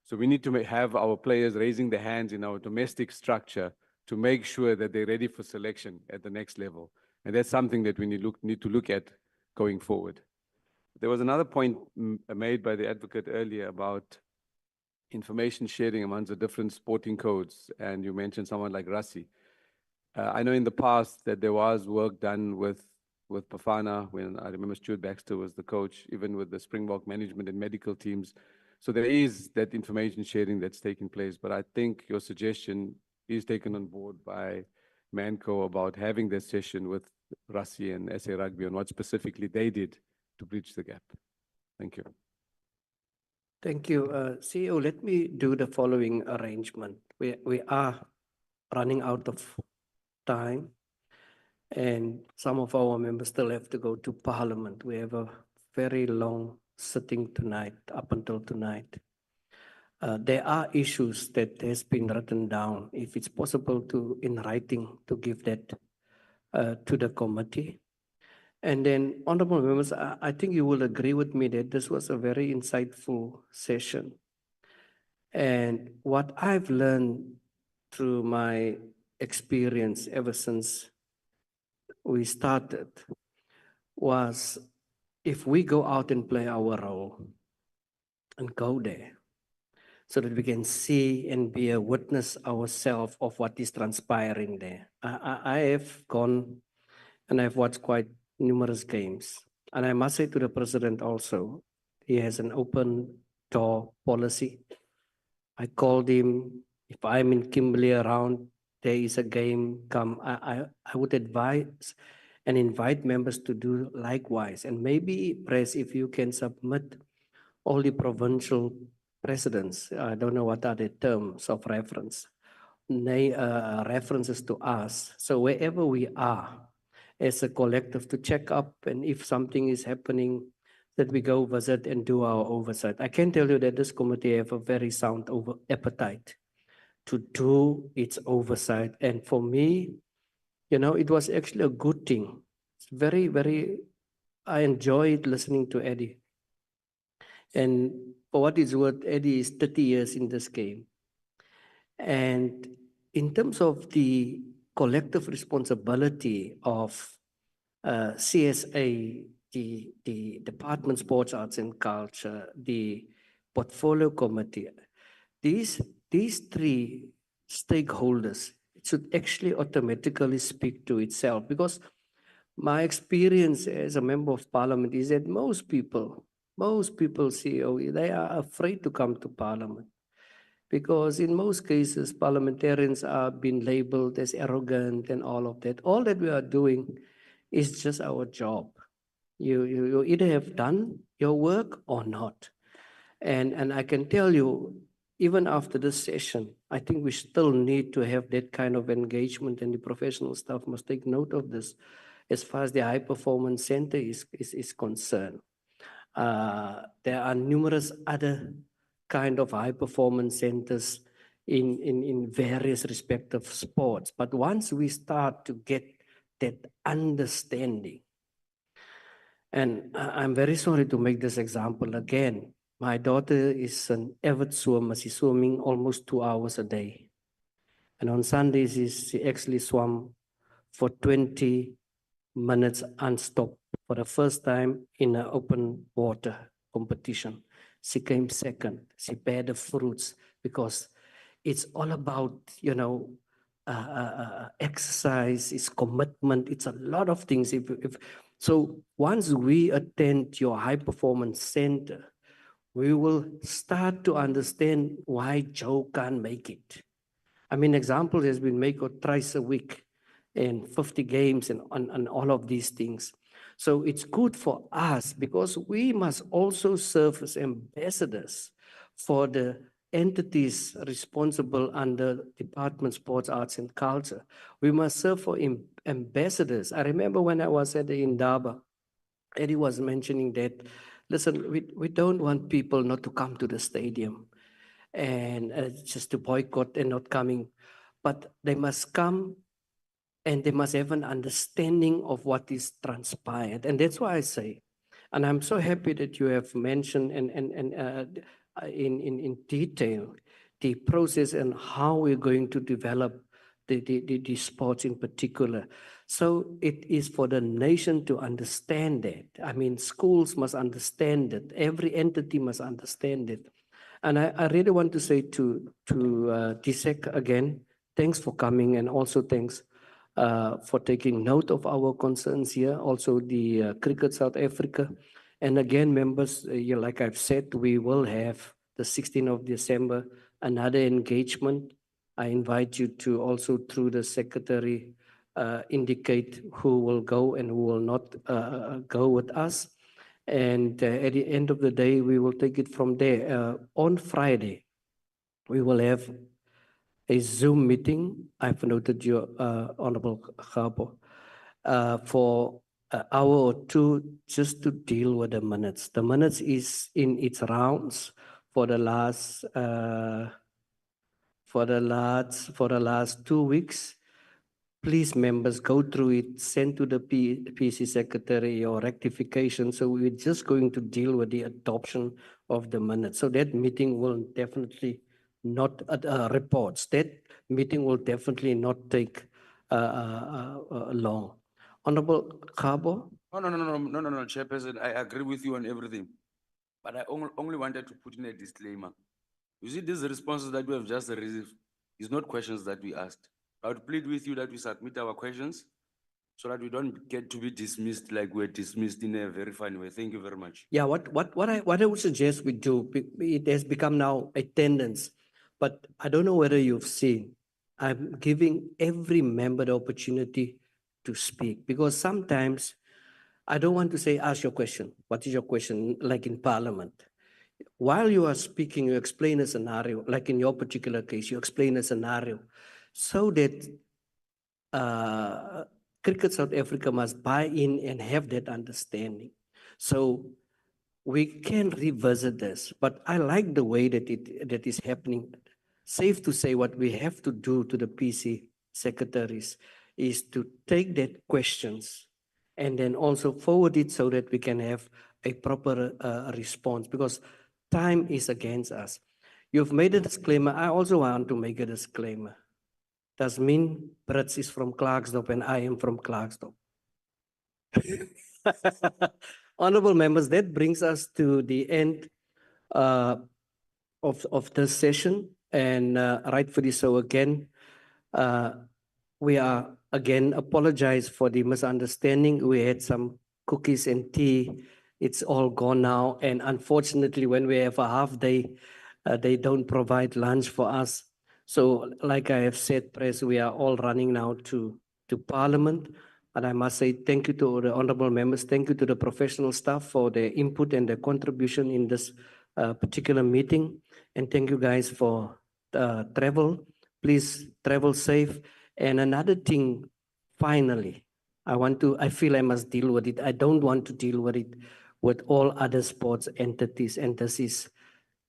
So we need to have our players raising their hands in our domestic structure to make sure that they're ready for selection at the next level. And that's something that we need to look at going forward. There was another point made by the advocate earlier about information sharing amongst the different sporting codes, and you mentioned someone like Rassi. I know in the past that there was work done with Bafana, when I remember Stuart Baxter was the coach, even with the Springbok management and medical teams. So there is that information sharing that's taking place, but I think your suggestion is taken on board by Manco about having this session with Rassi and SA Rugby on what specifically they did to bridge the gap. Thank you. Thank you. CEO, let me do the following arrangement. We are running out of time, and some of our members still have to go to Parliament. We have a very long sitting tonight, up until tonight. There are issues that has been written down. If it's possible to, in writing, to give that to the committee. And then, honorable members, I think you will agree with me that this was a very insightful session. And what I've learned through my experience ever since we started was, if we go out and play our role and go there, so that we can see and be a witness ourselves of what is transpiring there. I have gone and I've watched quite numerous games. And I must say to the president also, he has an open door policy. I called him, if I'm in Kimberley around, there is a game, come. I would advise and invite members to do likewise. And maybe, Press, if you can submit all the provincial presidents, I don't know what are the terms of reference, references to us. So wherever we are, as a collective, to check up, and if something is happening, that we go visit and do our oversight. I can tell you that this committee have a very sound appetite to do its oversight. And for me, you know, it was actually a good thing. It's very, very, I enjoyed listening to Eddie. And for what it's worth, Eddie is 30 years in this game. And in terms of the collective responsibility of CSA, the Department Sports, Arts and Culture, the Portfolio Committee, these three stakeholders, it should actually automatically speak to itself, because my experience as a member of parliament is that most people, CEO, they are afraid to come to parliament, because in most cases, parliamentarians are being labeled as arrogant and all of that. All that we are doing is just our job. You either have done your work or not. And I can tell you, even after this session, I think we still need to have that kind of engagement, and the professional staff must take note of this as far as the high performance center is concerned. There are numerous other kind of high performance centers in various respective sports. But once we start to get that understanding, and I'm very sorry to make this example again. My daughter is an avid swimmer. She's swimming almost 2 hours a day. And on Sundays, she actually swam for 20 minutes unstopped for the first time in an open water competition. She came second. She bared the fruits because it's all about, exercise, it's commitment, it's a lot of things. So once we attend your high performance center, we will start to understand why Joe can't make it. I mean, example has been made thrice a week and 50 games and all of these things. So it's good for us because we must also serve as ambassadors for the entities responsible under Department Sports, Arts and Culture. We must serve for ambassadors. I remember when I was at the Indaba, Eddie was mentioning that, listen, we don't want people not to come to the stadium and just to boycott and not coming, but they must come and they must have an understanding of what is transpired. And that's why I say, and I'm so happy that you have mentioned in detail the process and how we're going to develop the sports in particular. So it is for the nation to understand that. I mean, schools must understand it. Every entity must understand it. And I really want to say to DSEC again, thanks for coming, and also thanks for taking note of our concerns here, also the Cricket South Africa. And again, members, like I've said, we will have the 16th of December, another engagement. I invite you to also through the secretary indicate who will go and who will not go with us. And at the end of the day, we will take it from there. On Friday, we will have a Zoom meeting. I've noted your Honorable Gabo, for an hour or two just to deal with the minutes. The minutes is in its rounds for the last 2 weeks. Please, members, go through it, send to the PC secretary your rectification. So we're just going to deal with the adoption of the minutes. So that meeting will definitely not reports. That meeting will definitely not take long. Honorable Gabo? No, Chairperson, I agree with you on everything. But I only wanted to put in a disclaimer. You see, these responses that we have just received is not questions that we asked. I would plead with you that we submit our questions so that we don't get to be dismissed like we're dismissed in a very fine way. Thank you very much. Yeah, what I would suggest we do, it has become now a tendency, but I don't know whether you've seen, I'm giving every member the opportunity to speak, because sometimes I don't want to say, ask your question. What is your question? Like in Parliament. While you are speaking, you explain a scenario, like in your particular case, you explain a scenario so that Cricket South Africa must buy in and have that understanding. So we can revisit this, but I like the way that that is happening. Safe to say, what we have to do to the PC secretaries is to take that questions and then also forward it so that we can have a proper response, because time is against us. You've made a disclaimer. I also want to make a disclaimer. Does mean Brits is from Klerksdorp and I am from Klerksdorp. Honorable members, that brings us to the end of this session, and rightfully so again. We are again apologize for the misunderstanding. We had some cookies and tea. It's all gone now, and unfortunately, when we have a half day, they don't provide lunch for us. So, like I have said, Press, we are all running now to Parliament. And I must say thank you to the honorable members. Thank you to the professional staff for their input and their contribution in this particular meeting. And thank you guys for travel. Please travel safe. And another thing, finally, I feel I must deal with it. I don't want to deal with it. with all other sports entities, and this is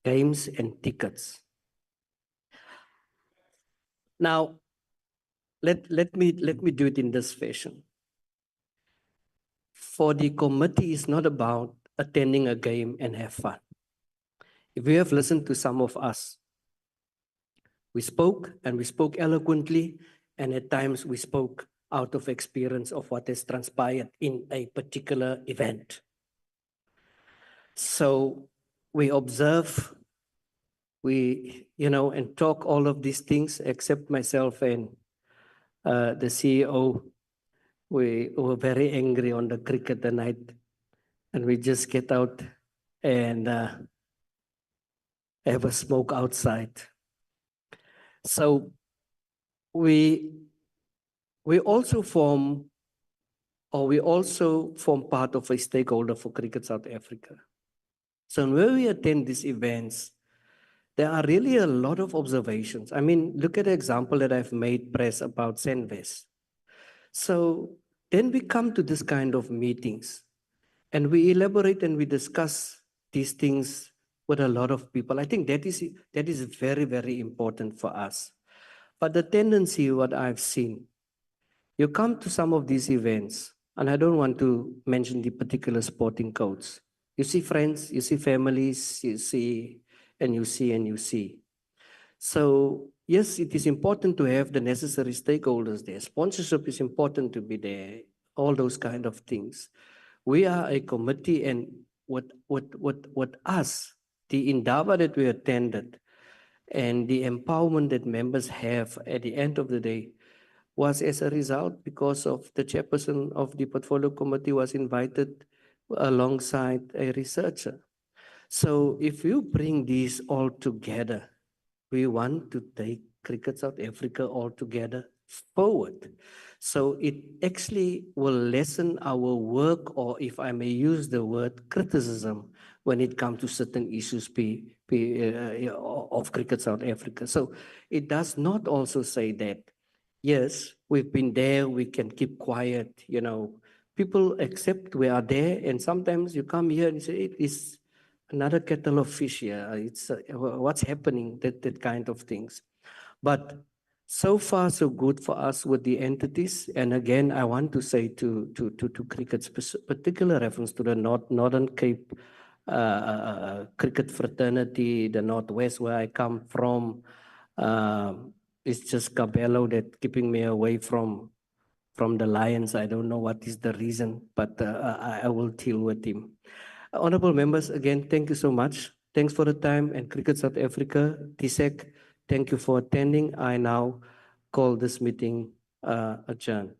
games and tickets. Now, let me do it in this fashion. For the committee, it's not about attending a game and have fun. If you have listened to some of us, we spoke and we spoke eloquently, and at times we spoke out of experience of what has transpired in a particular event. So we observe, and talk all of these things, except myself and the CEO. We were very angry on the cricket the night, and we just get out and have a smoke outside. So we also form part of a stakeholder for Cricket South Africa. So when we attend these events, there are really a lot of observations. I mean, look at the example that I've made press about Senvest. So then we come to this kind of meetings and we elaborate and we discuss these things with a lot of people. I think that is very, very important for us. But the tendency, what I've seen, you come to some of these events, and I don't want to mention the particular sporting codes. You see friends, you see families, you see. So yes, it is important to have the necessary stakeholders there. Sponsorship is important to be there, all those kind of things. We are a committee, and what us, the Indaba that we attended, and the empowerment that members have at the end of the day was as a result because of the chairperson of the portfolio committee was invited alongside a researcher. So if you bring these all together, we want to take Cricket South Africa all together forward. So it actually will lessen our work, or if I may use the word criticism, when it comes to certain issues of Cricket South Africa. So it does not also say that, yes, we've been there, we can keep quiet, people accept we are there, and sometimes you come here and say, it is another kettle of fish here. It's what's happening, that kind of things. But so far, so good for us with the entities. And again, I want to say to cricket's particular reference to the Northern Cape cricket fraternity, the Northwest where I come from. It's just Cabello that keeping me away from the Lions. I don't know what is the reason, but I will deal with him. Honorable members, again, thank you so much. Thanks for the time. And Cricket South Africa, TSEC, thank you for attending. I now call this meeting adjourned.